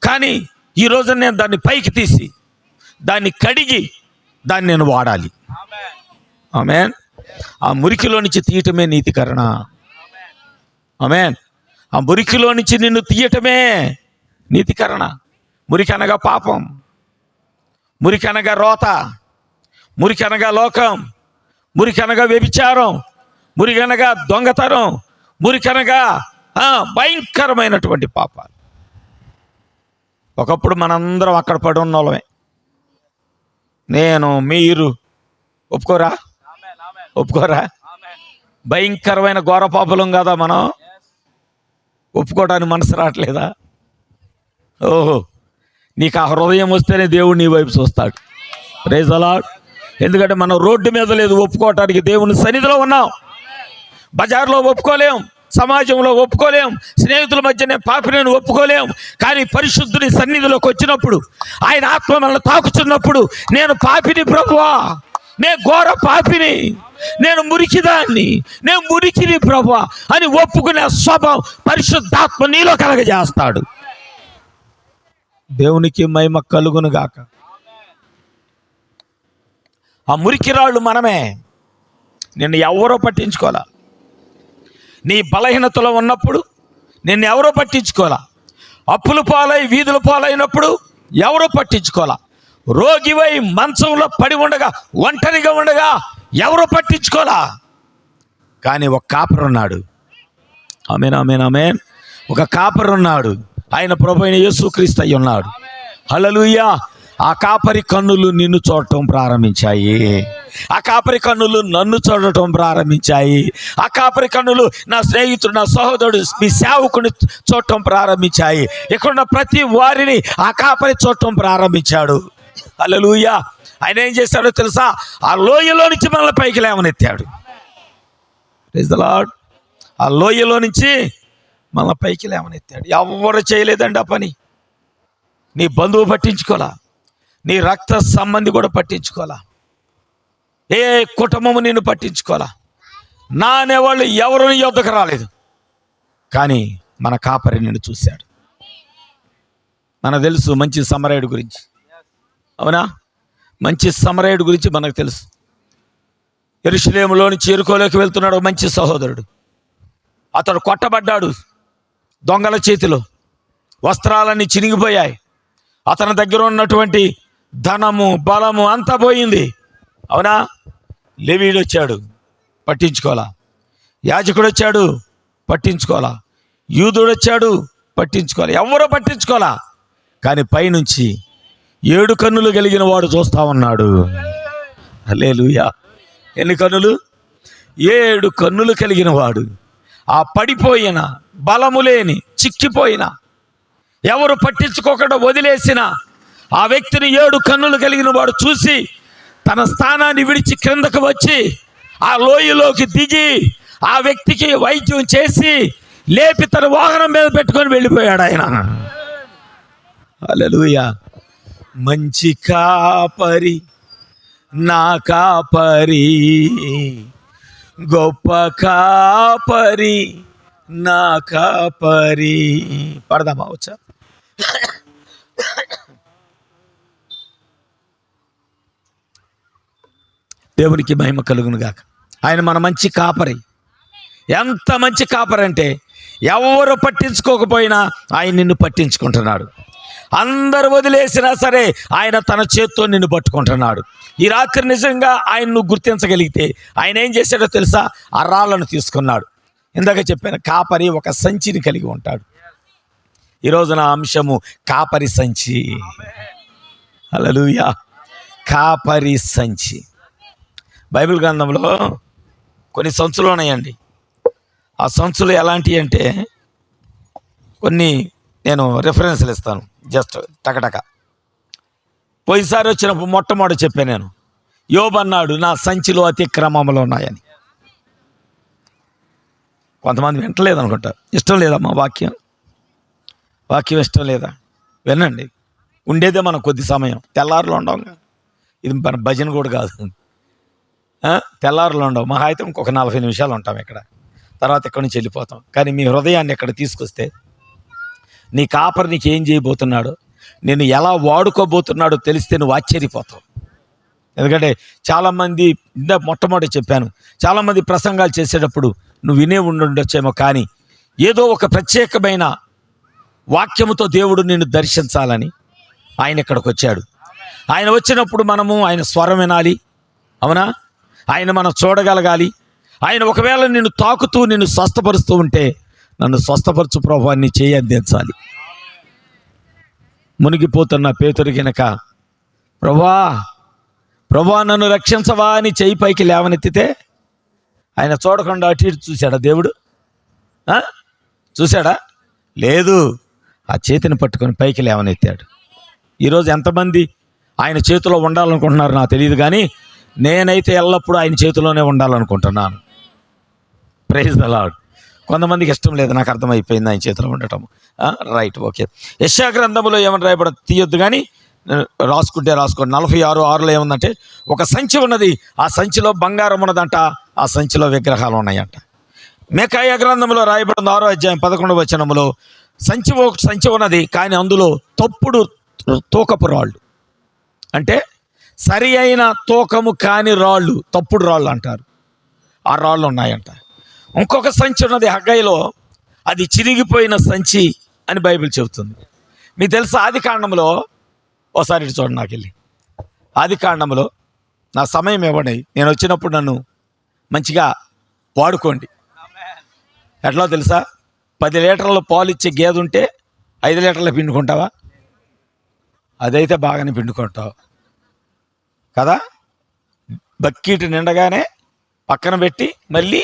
కానీ ఈరోజు నేను దాన్ని పైకి తీసి దాన్ని కడిగి దాన్ని నేను వాడాలి. ఆమేన్. ఆ మురికిలో నుంచి తీయటమే నీతికరణ. ఆమేన్. ఆ మురికిలో నుంచి నిన్ను తీయటమే నీతికరణ. మురికి అనగా పాపం, మురికి అనగా రోత, మురికి అనగా లోకం, మురికి అనగా వ్యభిచారం, మురికి అనగా దొంగతనం, మురికి అనగా భయంకరమైనటువంటి పాపాలు. ఒకప్పుడు మనందరం అక్కడ పడి ఉన్న వాళ్ళమే. నేను, మీరు ఒప్పుకోరా? భయంకరమైన ఘోర పాపలం కదా మనం. ఒప్పుకోవడానికి మనసు రావట్లేదా? ఓహో, నీకు ఆ హృదయం వస్తేనే దేవుడు నీ వైపు చూస్తాడు. Praise the Lord. ఎందుకంటే మనం రోడ్డు మీద లేదు ఒప్పుకోవటానికి, దేవుని సన్నిధిలో ఉన్నాం. బజార్లో ఒప్పుకోలేం, సమాజంలో ఒప్పుకోలేం, స్నేహితుల మధ్య నేను పాపిని ఒప్పుకోలేం. కానీ పరిశుద్ధుని సన్నిధిలోకి వచ్చినప్పుడు, ఆయన ఆత్మ మనల్ని తాకుతున్నప్పుడు, నేను పాపిని ప్రభువా, నేను ఘోర పాపిని, నేను మురికిదాన్ని, నేను మురికిని ప్రభువా అని ఒప్పుకునే స్వభావం పరిశుద్ధాత్మ నీలో కలగజేస్తాడు. దేవునికి మహిమ కలుగును గాక. ఆ మురికి రాళ్ళు మనమే. నిన్ను ఎవరో పట్టించుకోవాలా. నీ బలహీనతలో ఉన్నప్పుడు నిన్ను ఎవరో పట్టించుకోవాలా. అప్పుల పాలై వీధుల పాలైనప్పుడు ఎవరో పట్టించుకోవాలా. రోగివై మంచంలో పడి ఉండగా, ఒంటరిగా ఉండగా ఎవరో పట్టించుకోవాలా. కానీ ఒక కాపరి ఉన్నాడు. ఆమేన్, ఆమేన్, ఆమేన్. ఒక కాపరి ఉన్నాడు. ఆయన ప్రభువైన యేసుక్రీస్తు అయి ఉన్నాడు. హల్లెలూయా. ఆ కాపరి కన్నులు నిన్ను చూడటం ప్రారంభించాయి. ఆ కాపరి కన్నులు నన్ను చూడటం ప్రారంభించాయి. ఆ కాపరి కన్నులు నా స్నేహితుడు, నా సహోదరుడు, మీ సేవకుని చూడటం ప్రారంభించాయి. ఇక్కడున్న ప్రతి వారిని ఆ కాపరి చూడటం ప్రారంభించాడు. హల్లెలూయా. ఆయన ఏం చేశాడో తెలుసా? ఆ లోయలో నుంచి మనల్ని పైకి లేవనెత్తాడు. Praise the Lord. ఆ లోయలో నుంచి మళ్ళీ పైకి లేవనెత్తాడు. ఎవరు చేయలేదండి ఆ పని. నీ బంధువు పట్టించుకోలా, నీ రక్త సంబంధి కూడా పట్టించుకోలా, ఏ కుటుంబము నిన్ను పట్టించుకోలా, నా అనేవాళ్ళు ఎవరు నీ యొద్దకు రాలేదు. కానీ మన కాపరి నిన్ను చూశాడు. మనకు తెలుసు మంచి సమరయుడు గురించి, అవునా? మంచి సమరయుడు గురించి మనకు తెలుసు. యెరూషలేములో నుంచి యెరికోలోకి వెళ్తున్నాడు ఒక మంచి సహోదరుడు. అతడు కొట్టబడ్డాడు దొంగల చేతిలో, వస్త్రాలన్నీ చినిగిపోయాయి, అతని దగ్గర ఉన్నటువంటి ధనము బలము అంతా పోయింది, అవునా? లేవీయుడు వచ్చాడు, పట్టించుకోవాలా. యాజకుడు వచ్చాడు, పట్టించుకోవాలా. యూదుడు వచ్చాడు, పట్టించుకోవాలి. ఎవరో పట్టించుకోవాలా. కానీ పైనుంచి 7 కన్నులు కలిగిన వాడు చూస్తా ఉన్నాడు. హల్లెలూయా. ఎన్ని కన్నులు? 7 కన్నులు కలిగిన వాడు. ఆ పడిపోయిన, బలము లేని, చిక్కిపోయిన, ఎవరు పట్టించుకోకుండా వదిలేసిన ఆ వ్యక్తిని 7 కన్నులు కలిగిన వాడు చూసి తన స్థానాన్ని విడిచి క్రిందకు వచ్చి ఆ లోయలోకి దిగి ఆ వ్యక్తికి వైద్యం చేసి లేపి తన వాహనం మీద పెట్టుకొని వెళ్ళిపోయాడు ఆయన. హల్లెలూయా. మంచి కాపరి నా కాపరి, గొప్ప కాపరి నా కాపరి. పడదామా? వచ్చా? దేవునికి మహిమ కలుగును గాక. ఆయన మన మంచి కాపరి. ఎంత మంచి కాపరి అంటే ఎవరు పట్టించుకోకపోయినా ఆయన నిన్ను పట్టించుకుంటున్నాడు. అందరు వదిలేసినా సరే ఆయన తన చేత్తో నిన్ను పట్టుకుంటున్నాడు. ఈ రాత్రి నిజంగా ఆయన నువ్వు గుర్తించగలిగితే ఆయన ఏం చేశాడో తెలుసా? ఆ రాళ్ళను తీసుకున్నాడు. ఇందాక చెప్పాను, కాపరి ఒక సంచిని కలిగి ఉంటాడు. ఈరోజు నా అంశము కాపరి సంచి. హల్లెలూయా. కాపరి సంచి. బైబిల్ గ్రంథంలో కొన్ని సంచులు ఉన్నాయండి. ఆ సంచులు ఎలాంటివి అంటే కొన్ని నేను రెఫరెన్స్లు ఇస్తాను, జస్ట్ టకటక. పోయినసారి వచ్చినప్పుడు మొట్టమొదటి చెప్పాను నేను, యోబు అన్నాడు నా సంచిలో అతిక్రమములు ఉన్నాయని. కొంతమంది వింటలేదు అనుకుంటా. ఇష్టం లేదమ్మా వాక్యం ఇష్టం లేదా? వినండి. ఉండేదే మనం కొద్ది సమయం, తెల్లారులో ఉండవు. ఇది మన భజన కూడా కాదు. తెల్లారులో ఉండవు, మహా అయితే ఇంకొక 40 నిమిషాలు ఉంటాం ఇక్కడ, తర్వాత ఇక్కడి నుంచి వెళ్ళిపోతాం. కానీ మీ హృదయాన్ని ఇక్కడ తీసుకొస్తే నీ కాపరి నీకు ఏం చేయబోతున్నాడో, నేను ఎలా వాడుకోబోతున్నాడో తెలిస్తే నువ్వు ఆశ్చర్యపోతావు. ఎందుకంటే చాలామంది, మొట్టమొదటి చెప్పాను, చాలామంది ప్రసంగాలు చేసేటప్పుడు నువ్వు వినే ఉండొచ్చేమో, కానీ ఏదో ఒక ప్రత్యేకమైన వాక్యముతో దేవుడు నిన్ను దర్శించాలని ఆయన ఇక్కడికి వచ్చాడు. ఆయన వచ్చినప్పుడు మనము ఆయన స్వరం వినాలి, అవునా? ఆయన మనం చూడగలగాలి. ఆయన ఒకవేళ నిన్ను తాకుతూ నిన్ను స్వస్థపరుస్తూ ఉంటే నన్ను స్వస్థపరచు ప్రభువా నీ చేయి అందించాలి. మునిగిపోతున్న పేతురు గినక ప్రభువా నన్ను రక్షించవా అని చేయి పైకి లేవనెత్తితే ఆయన చూడకుండా అటు ఇటు చూశాడా దేవుడు? చూశాడా? లేదు. ఆ చేతిని పట్టుకొని పైకి లేవనెత్తాడు. ఈరోజు ఎంతమంది ఆయన చేతిలో ఉండాలనుకుంటున్నారు నాకు తెలియదు, కానీ నేనైతే ఎల్లప్పుడూ ఆయన చేతిలోనే ఉండాలనుకుంటున్నాను. Praise the Lord. కొంతమందికి ఇష్టం లేదు, నాకు అర్థమైపోయింది ఆయన చేతిలో ఉండటం. Right, okay. యెషయా గ్రంథంలో ఏమని రాయబడ తీయొద్దు, కానీ రాసుకోండి. 46:6లో ఏముందంటే, ఒక సంచి ఉన్నది, ఆ సంచిలో బంగారం ఉన్నదంట, ఆ సంచిలో విగ్రహాలు ఉన్నాయంట. మీకాయా గ్రంథంలో రాయబడింది 6వ అధ్యాయం 11వ వచనంలో, సంచి ఉన్నది, కానీ అందులో తప్పుడు తూకపు రాళ్ళు, అంటే సరి అయిన తూకము కాని రాళ్ళు, తప్పుడు రాళ్ళు అంటారు, ఆ రాళ్ళు ఉన్నాయంట. ఇంకొక సంచి ఉన్నది హగ్గయిలో, అది చిరిగిపోయిన సంచి అని బైబిల్ చెబుతుంది. మీకు తెలుసా, ఆదికాండంలో ఓసారి ఇటు చూడండి, నాకు వెళ్ళి ఆదికాండంలో నా సమయం ఇవ్వండి, నేను వచ్చినప్పుడు నన్ను మంచిగా వాడుకోండి. ఎట్లా తెలుసా, 10 లీటర్ల పాలు ఇచ్చే గేదె ఉంటే 5 లీటర్లు పిండుకుంటావా? అదైతే బాగానే పిండుకుంటావు కదా. బక్కీటు నిండగానే పక్కన పెట్టి మళ్ళీ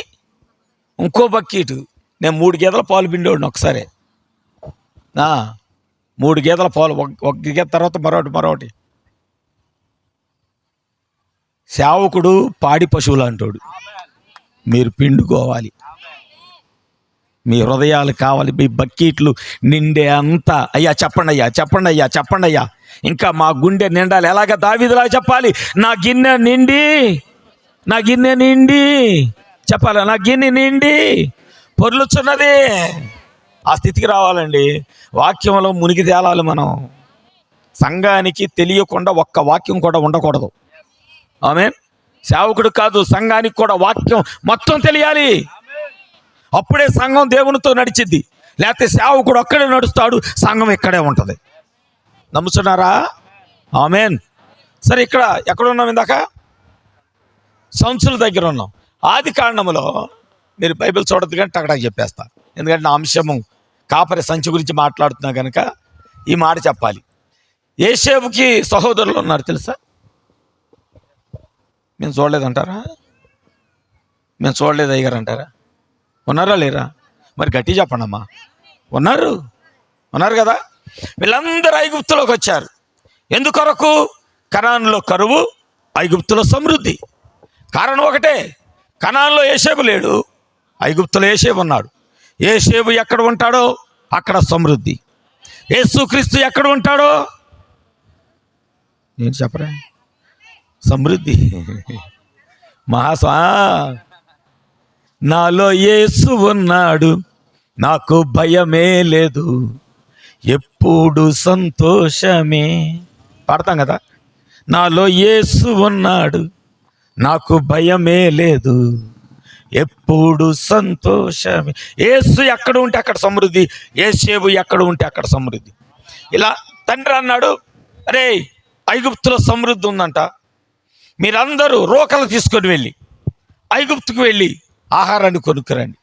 ఇంకో బక్కీటు. నేను 3 గేదెల పాలు పిండేవాడిని ఒకసారి. 3 గేదెల పాలు, ఒక గేదె తర్వాత మరొకటి. సేవకుడు పాడి పశువులు అంటాడు. మీరు పిండుకోవాలి. మీ హృదయాలు కావాలి, మీ బకెట్లు నిండే అంతా. అయ్యా చెప్పండి, అయ్యా చెప్పండి, అయ్యా చెప్పండి, అయ్యా ఇంకా మా గుండె నిండాలి. ఎలాగ దావీదులా చెప్పాలి, నా గిన్నె నిండి, నా గిన్నె నిండి చెప్పాలి, నా గిన్నె నిండి పొర్లుచున్నది. ఆ స్థితికి రావాలండి. వాక్యంలో మునిగి తేలాలి మనం. సంఘానికి తెలియకుండా ఒక్క వాక్యం కూడా ఉండకూడదు. ఆమేన్. సేవకుడు కాదు, సంఘానికి కూడా వాక్యం మొత్తం తెలియాలి. అప్పుడే సంఘం దేవునితో నడిచిద్ది. లేకపోతే సేవకుడు ఒక్కడే నడుస్తాడు, సంఘం ఇక్కడే ఉంటుంది. నమ్ముతున్నారా? ఆమేన్. సరే, ఇక్కడ ఎక్కడ ఉన్నాం? ఇందాక సంచుల దగ్గర ఉన్నాం. ఆది కాండములో మీరు బైబిల్ చూడద్దు కానీ అక్కడ చెప్పేస్తా, ఎందుకంటే నా అంశము కాపరి సంచి గురించి మాట్లాడుతున్నా కనుక ఈ మాట చెప్పాలి. యోసేపుకి సహోదరులు ఉన్నారు తెలుసా? మేము చూడలేదంటారా? మేము చూడలేదు అయ్యారు అంటారా? ఉన్నారా లేరా? మరి గట్టి చెప్పండి అమ్మా. ఉన్నారు కదా. వీళ్ళందరూ ఐగుప్తులోకి వచ్చారు. ఎందుకొరకు? కనానులో కరువు, ఐగుప్తులో సమృద్ధి. కారణం ఒకటే, కనానులో యోసేపు లేడు, ఐగుప్తులో యోసేపు ఉన్నాడు. యోసేపు ఎక్కడ ఉంటాడో అక్కడ సమృద్ధి. యేసుక్రీస్తు ఎక్కడ ఉంటాడో నేను చెప్పరా? సమృద్ధి. నాలో యేసు ఉన్నాడు, నాకు భయమే లేదు, ఎప్పుడు సంతోషమే. పాడతాం కదా, నాలో యేసు ఉన్నాడు, నాకు భయమే లేదు, ఎప్పుడు సంతోషమే. యేసు ఎక్కడ ఉంటే అక్కడ సమృద్ధి, యోసేపు ఎక్కడ ఉంటే అక్కడ సమృద్ధి. ఇలా తండ్రి అన్నాడు, అరే ఐగుప్తులో సమృద్ధి ఉందంట, మీరందరూ రోకలు తీసుకొని వెళ్ళి ఐగుప్తుకు వెళ్ళి ఆహారాన్ని కొనుక్కురండి.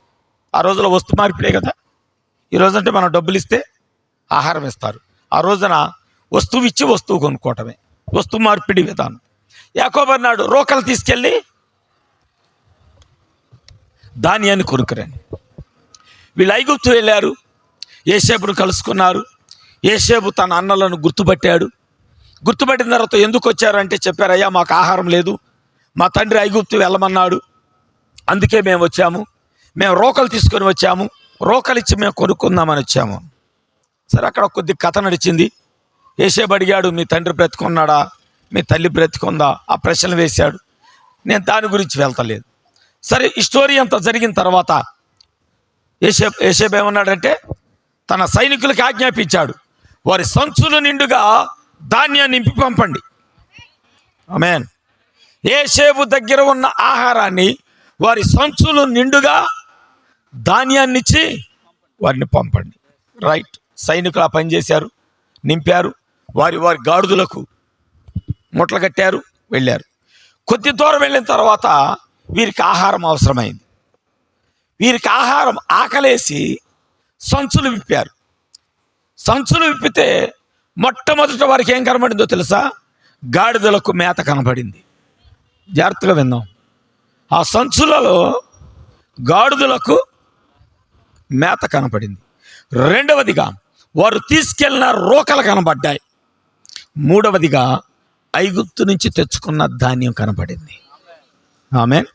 ఆ రోజులో వస్తు మార్పిడే కదా. ఈ రోజంటే మనం డబ్బులు ఇస్తే ఆహారం ఇస్తారు. ఆ రోజున వస్తువు ఇచ్చి వస్తువు కొనుక్కోవటమే వస్తు మార్పిడి విధానం. యాకోబు అన్నాడు, రోకలు తీసుకెళ్ళి ధాన్యాన్ని కొనుక్కురండి. వీళ్ళు ఐగుప్తు వెళ్ళారు, యోసేపును కలుసుకున్నారు. యోసేపు తన అన్నలను గుర్తుపట్టాడు. గుర్తుపట్టిన తర్వాత ఎందుకు వచ్చారంటే చెప్పారు, అయ్యా మాకు ఆహారం లేదు, మా తండ్రి ఐగుప్తు వెళ్ళమన్నాడు, అందుకే మేము వచ్చాము, మేము రోకలు తీసుకొని వచ్చాము, రోకలు ఇచ్చి మేము కొనుక్కుందామని వచ్చాము. సరే, అక్కడ కొద్ది కథ నడిచింది. యోసేపు అడిగాడు, మీ తండ్రి బ్రతికున్నాడా, మీ తల్లి బ్రతికుందా? ఆ ప్రశ్నలు వేశాడు. నేను దాని గురించి వెళ్తలేదు. సరే, ఈ స్టోరీ అంతా జరిగిన తర్వాత యోసేపు ఏమన్నాడంటే తన సైనికులకు ఆజ్ఞాపించాడు, వారి సంచులు నిండుగా ధాన్యాన్ని నింపి పంపండి. ఆమేన్. యోసేపు దగ్గర ఉన్న ఆహారాన్ని వారి సంచులు నిండుగా ధాన్యాన్ని ఇచ్చి వారిని పంపండి. రైట్. సైనికులు ఆ పని చేశారు, నింపారు. వారి గాడిదలకు మూటలు కట్టారు, వెళ్ళారు. కొద్ది దూరం వెళ్ళిన తర్వాత వీరికి ఆహారం అవసరమైంది. వీరికి ఆహారం ఆకలేసి సంచులు విప్పారు. సంచులు విప్పితే మొట్టమొదట వారికి ఏం కనబడిందో తెలుసా? గాడిదలకు మేత కనబడింది. జాగ్రత్తగా విందాం. ఆ సంచులలో గాడిదలకు మేత కనబడింది. రెండవదిగా వారు తీసుకెళ్ళిన రోకలు కనబడ్డాయి. మూడవదిగా ఐగుప్తు నుంచి తెచ్చుకున్న ధాన్యం కనబడింది. ఆమేన్.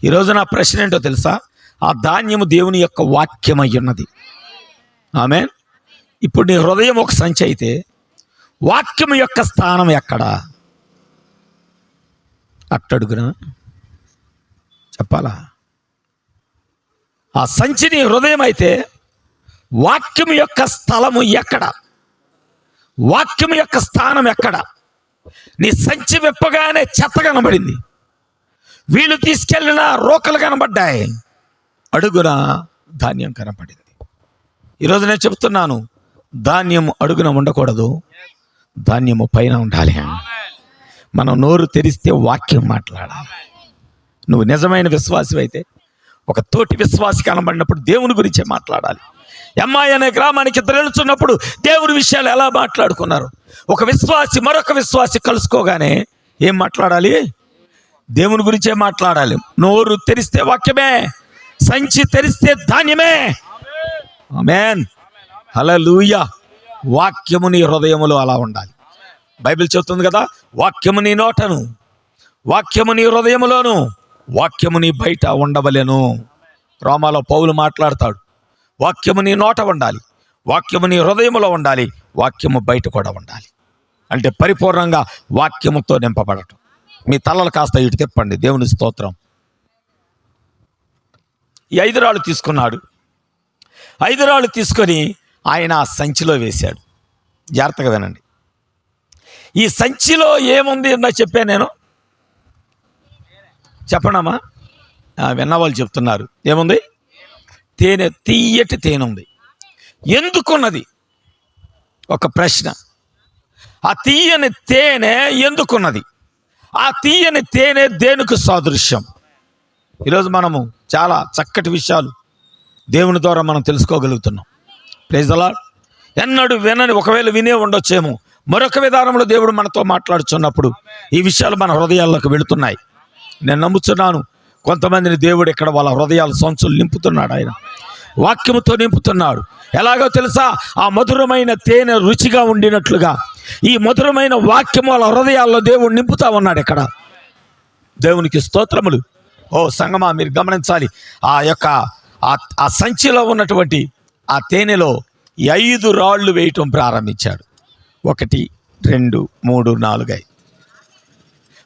ఈరోజు నా ప్రశ్న ఏంటో తెలుసా? ఆ ధాన్యము దేవుని యొక్క వాక్యం అయి ఉన్నది. ఆమేన్. ఇప్పుడు నీ హృదయం ఒక సంచి అయితే వాక్యం యొక్క స్థానం ఎక్కడా? అట్టడుగునా? చెప్పాలా? ఆ సంచి నీ హృదయం అయితే వాక్యం యొక్క స్థలము ఎక్కడ? వాక్యం యొక్క స్థానం ఎక్కడ? నీ సంచి విప్పగానే చెత్త కనబడింది, వీళ్ళు తీసుకెళ్ళిన రోకలు కనబడ్డాయి, అడుగున ధాన్యం కనబడింది. ఈరోజు నేను చెప్తున్నాను, ధాన్యం అడుగున ఉండకూడదు, ధాన్యము పైన ఉండాలి. మనం నోరు తెరిస్తే వాక్యం మాట్లాడాలి. నువ్వు నిజమైన విశ్వాసి అయితే ఒక తోటి విశ్వాసి కనబడినప్పుడు దేవుని గురించే మాట్లాడాలి. అమ్మాయి అనే గ్రామానికి ఇద్దరు వెళ్తున్నప్పుడు దేవుని విషయాలు ఎలా మాట్లాడుకున్నారు? ఒక విశ్వాసి మరొక విశ్వాసి కలుసుకోగానే ఏం మాట్లాడాలి? దేవుని గురించే మాట్లాడాలి. నోరు తెరిస్తే వాక్యమే, సంచి తెరిస్తే ధాన్యమే. ఆమేన్. హల్లెలూయా. వాక్యము నీ హృదయములో అలా ఉండాలి. బైబిల్ చెప్తుంది కదా, వాక్యము నీ నోటను, వాక్యము నీ హృదయములోను వాక్యము నీ బయట ఉండవలెను. రోమాలో పౌలు మాట్లాడతాడు, వాక్యము నీ నోట ఉండాలి, వాక్యము నీ హృదయములో ఉండాలి, వాక్యము బయట కూడా ఉండాలి. అంటే పరిపూర్ణంగా వాక్యముతో నింపబడటం. మీ తలలు కాస్త ఇటు తిప్పండి. దేవుని స్తోత్రం. ఈ 5 రాళ్ళు తీసుకున్నాడు. 5 రాళ్ళు తీసుకొని ఆయన ఆ సంచిలో వేశాడు. జాగ్రత్తగా వినండి. ఈ సంచిలో ఏముంది అన్నా చెప్పాను నేను, చెప్పండమ్మా. విన్నవాళ్ళు చెప్తున్నారు ఏముంది? తేనె, తీయటి తేనె ఉంది. ఎందుకున్నది? ఒక ప్రశ్న. ఆ తీయని తేనె ఎందుకున్నది? ఆ తీయని తేనె దేనికి సాదృశ్యం? ఈరోజు మనము చాలా చక్కటి విషయాలు దేవుని ద్వారా మనం తెలుసుకోగలుగుతున్నాం. Praise the lord. ఎన్నడూ వినని, ఒకవేళ వినే ఉండొచ్చేమో, మరొక విధానంలో దేవుడు మనతో మాట్లాడుచున్నప్పుడు ఈ విషయాలు మన హృదయాల్లోకి వెళుతున్నాయి. నేను నమ్ముతున్నాను కొంతమందిని దేవుడు ఇక్కడ వాళ్ళ హృదయాల సంచులు నింపుతున్నాడు. ఆయన వాక్యముతో నింపుతున్నాడు. ఎలాగో తెలుసా? ఆ మధురమైన తేనె రుచిగా ఉండినట్లుగా ఈ మధురమైన వాక్యము వాళ్ళ హృదయాల్లో దేవుడు నింపుతా ఉన్నాడు ఇక్కడ. దేవునికి స్తోత్రములు. ఓ సంగమా, మీరు గమనించాలి. ఆ సంచిలో ఉన్నటువంటి ఆ తేనెలో 5 రాళ్ళు వేయటం ప్రారంభించాడు. 1, 2, 3, 4, 5.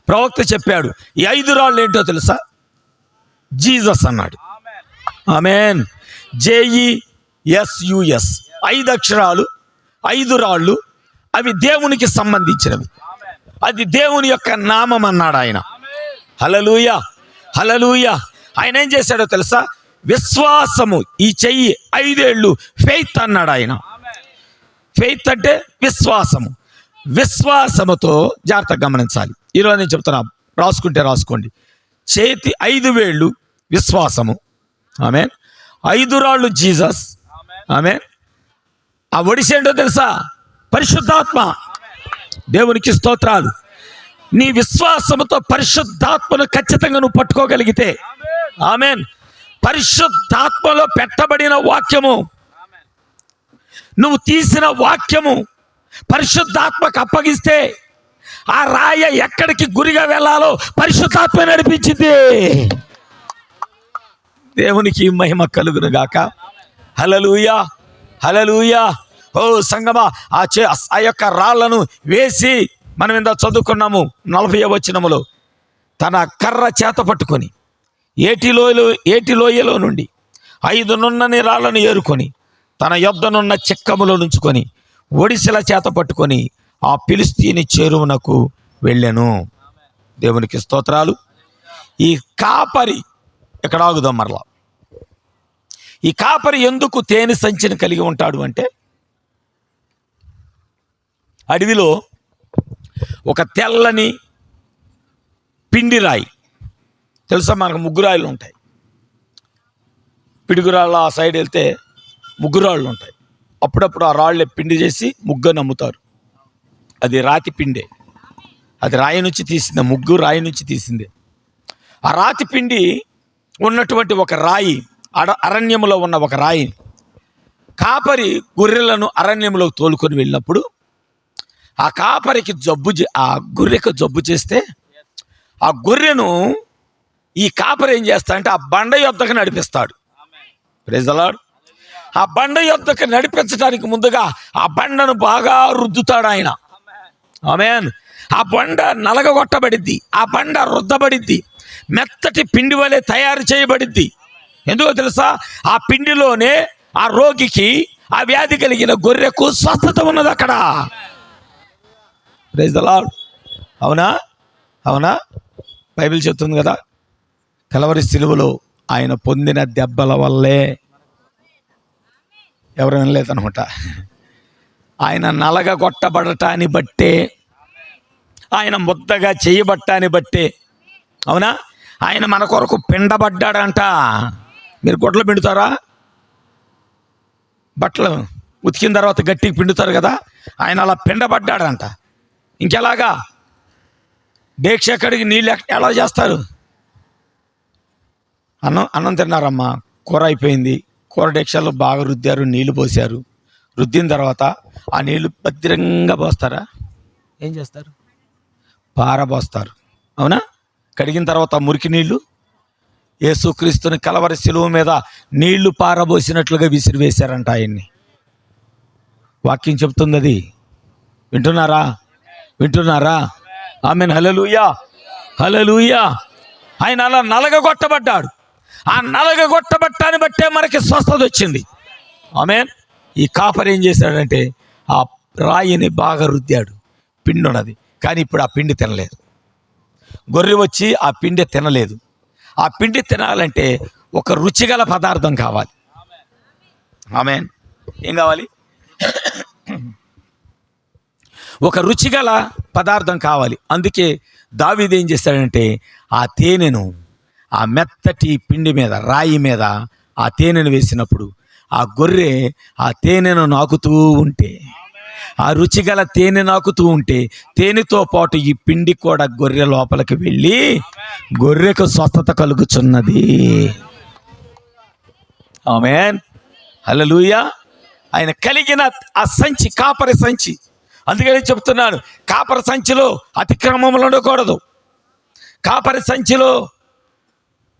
ప్రవక్త చెప్పాడు, ఈ 5 రాళ్ళు ఏంటో తెలుసా? జీసస్ అన్నాడు. ఆమేన్. JESUS. 5 అక్షరాలు, 5 రాళ్ళు. అవి దేవునికి సంబంధించినవి. అది దేవుని యొక్క నామం అన్నాడు ఆయన. హల్లెలూయా, హల్లెలూయా. ఆయన ఏం చేశాడో తెలుసా? విశ్వాసము. ఈ చెయ్యి 5 ఏళ్ళు ఫెయిత్ అన్నాడు ఆయన. ఫెయిత్ అంటే విశ్వాసము. విశ్వాసముతో జాగ్రత్తగా గమనించాలి. ఈరోజు నేను చెప్తున్నా, రాసుకుంటే రాసుకోండి. చేతి 5 వేళ్ళు విశ్వాసము. ఆమేన్. 5 రాళ్ళు జీసస్. ఆమేన్. ఆ ఒడిసేంటో తెలుసా? పరిశుద్ధాత్మ. దేవునికి స్తోత్రాలు. నీ విశ్వాసముతో పరిశుద్ధాత్మను ఖచ్చితంగా నువ్వు పట్టుకోగలిగితే, ఆమేన్, పరిశుద్ధాత్మలో పెట్టబడిన వాక్యము, నువ్వు తీసిన వాక్యము పరిశుద్ధాత్మకు అప్పగిస్తే ఆ రాయ ఎక్కడికి గురిగా వెళ్ళాలో పరిశుద్ధాత్మ నడిపించింది. దేవునికి మహిమ కలుగును గాక. హల్లెలూయా, హల్లెలూయా. ఓ సంగమా, ఆ యొక్క రాళ్లను వేసి మనం ఇందా చదువుకున్నాము 40వ వచనములో, తన కర్ర చేత పట్టుకొని ఏటి లోయలో నుండి 5 నున్నని రాళ్లను ఏరుకొని తన యొద్దనున్న చిక్కములో నుంచుకొని ఒడిసెల చేత పట్టుకొని ఆ ఫిలిష్తీయుని చేరువునకు వెళ్ళెను. దేవునికి స్తోత్రాలు. ఈ కాపరి, ఇక్కడ ఆగుదాం మరలా. ఈ కాపరి ఎందుకు తేనె సంచిని కలిగి ఉంటాడు అంటే, అడవిలో ఒక తెల్లని పిండి రాయి తెలుసా? మనకు ముగ్గురాయిలు ఉంటాయి. పిడుగురాళ్ళ ఆ సైడ్ వెళ్తే ముగ్గురాళ్ళు ఉంటాయి. అప్పుడప్పుడు ఆ రాళ్ళే పిండి చేసి ముగ్గుని అమ్ముతారు. అది రాతి పిండే. అది రాయి నుంచి తీసిందే, ముగ్గు రాయి నుంచి తీసిందే. ఆ రాతి పిండి ఉన్నటువంటి ఒక రాయి, అరణ్యములో ఉన్న ఒక రాయి, కాపరి గొర్రెలను అరణ్యంలో తోలుకొని వెళ్ళినప్పుడు ఆ కాపరికి ఆ గొర్రెకు జబ్బు చేస్తే ఆ గొర్రెను ఈ కాపరి ఏం చేస్తాడంటే ఆ బండ యొద్దకు నడిపిస్తాడు. Praise the Lord. ఆ బండ యొద్దకు నడిపించడానికి ముందుగా ఆ బండను బాగా రుద్దుతాడు ఆయన. ఆమేన్. ఆ బండ నలగగొట్టబడిద్ది, ఆ బండ రుద్దబడిద్ది, మెత్తటి పిండి వలె తయారు చేయబడిద్ది. ఎందుకో తెలుసా? ఆ పిండిలోనే ఆ రోగికి, ఆ వ్యాధి కలిగిన గొర్రెకు స్వస్థత ఉన్నది అక్కడ. Praise the Lord. అవునా? అవునా? బైబిల్ చెప్తుంది కదా, కలవరి సిలువలో ఆయన పొందిన దెబ్బల వల్లే, ఎవరు వినలేదనమాట, ఆయన నలగగొట్టబడటాన్ని బట్టే, ఆయన ముద్దగా చేయబట్టాన్ని బట్టే, అవునా, ఆయన మన కొరకు పిండబడ్డాడంట. మీరు గొడ్లు పిండుతారా? బట్టలు ఉతికిన తర్వాత గట్టిగా పిండుతారు కదా, ఆయన అలా పిండబడ్డాడంట. ఇంకెలాగా? డేక్ష కడిగి నీళ్ళు ఎలా చేస్తారు? అన్నం తిన్నారమ్మా, కూర అయిపోయింది, కూర డేక్షాల్లో బాగా రుద్దారు, నీళ్లు పోసారు. రుద్దిన తర్వాత ఆ నీళ్లు భద్రంగా పోస్తారా? ఏం చేస్తారు? పారబోస్తారు. అవునా? కడిగిన తర్వాత మురికి నీళ్లు యేసుక్రీస్తుని కలవరి శిలువ మీద నీళ్లు పారబోసినట్లుగా విసిరివేశారంట ఆయన్ని. వాక్యం చెప్తుంది అది. వింటున్నారా? ఆమేన్. హల్లెలూయా, హల్లెలూయా. ఆయన అలా నలగగొట్టబడ్డాడు. ఆ నలగగొట్టబట్టాన్ని బట్టే మనకి స్వస్థత వచ్చింది. ఆమేన్. ఈ కాపరి ఏం చేశాడంటే ఆ రాయిని బాగా రుద్దాడు, పిండి ఉన్నది, కానీ ఇప్పుడు ఆ పిండి తినలేదు. గొర్రె వచ్చి ఆ పిండి తినలేదు. ఆ పిండి తినాలంటే ఒక రుచిగల పదార్థం కావాలి. ఆమేన్. ఏం కావాలి? ఒక రుచిగల పదార్థం కావాలి. అందుకే దావీదు ఏం చేశాడంటే ఆ తేనెను ఆ మెత్తటి పిండి మీద, రాయి మీద ఆ తేనెను వేసినప్పుడు ఆ గొర్రె ఆ తేనెను నాకుతూ ఉంటే, ఆ రుచిగల తేనె నాకుతూ ఉంటే, తేనెతో పాటు ఈ పిండి కూడా గొర్రె లోపలికి వెళ్ళి గొర్రెకు స్వస్థత కలుగుచున్నది. ఆమేన్. హల్లెలూయా. ఆయన కలిగిన ఆ సంచి కాపరి సంచి. అందుకని చెప్తున్నాను, కాపరి సంచిలో అతిక్రమములు ఉండకూడదు. కాపరి సంచిలో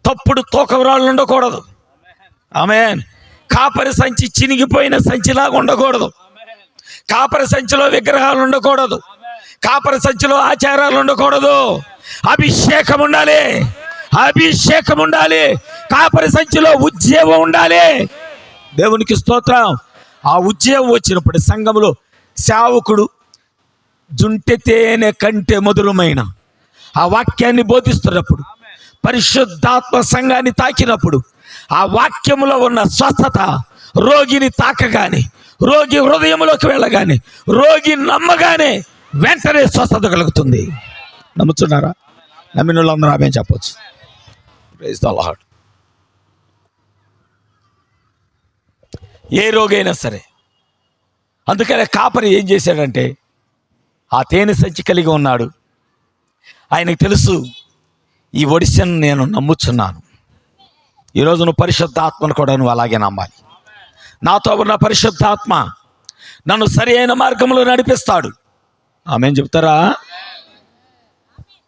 తప్పుడు తూకరాళ్ళు ఉండకూడదు. ఆమేన్. కాపరి సంచి చినిగిపోయిన సంచిలాగా ఉండకూడదు. కాపరి సంచిలో విగ్రహాలు ఉండకూడదు. కాపరి సంచిలో ఆచారాలు ఉండకూడదు. అభిషేకం ఉండాలి, అభిషేకం ఉండాలి. కాపరి సంచిలో ఉద్యోగం ఉండాలి. దేవునికి స్తోత్రం. ఆ ఉద్యోగం వచ్చినప్పుడు సంఘంలో సేవకుడు జుంటె తేనె కంటే మధురమైన ఆ వాక్యాన్ని బోధిస్తున్నప్పుడు, పరిశుద్ధాత్మ సంఘాన్ని తాకినప్పుడు, ఆ వాక్యములో ఉన్న స్వస్థత రోగిని తాకగానే, రోగి హృదయంలోకి వెళ్ళగానే, రోగి నమ్మగానే వెంటనే స్వస్థత కలుగుతుంది. నమ్ముతున్నారా? నమ్మిన వాళ్ళందరూ ఆమేన్ చెప్పొచ్చు. Praise the Lord. ఏ రోగైనా సరే. అందుకనే కాపరి ఏం చేశాడంటే ఆ తేనె సంచి కలిగి ఉన్నాడు. ఆయనకు తెలుసు, ఈ ఒడిశను నేను నమ్ముచున్నాను. ఈరోజు నువ్వు పరిశుద్ధాత్మను కూడా నువ్వు అలాగే నమ్మాలి. నాతో ఉన్న పరిశుద్ధాత్మ నన్ను సరి అయిన మార్గంలో నడిపిస్తాడు. ఆమేన్ చెప్తారా?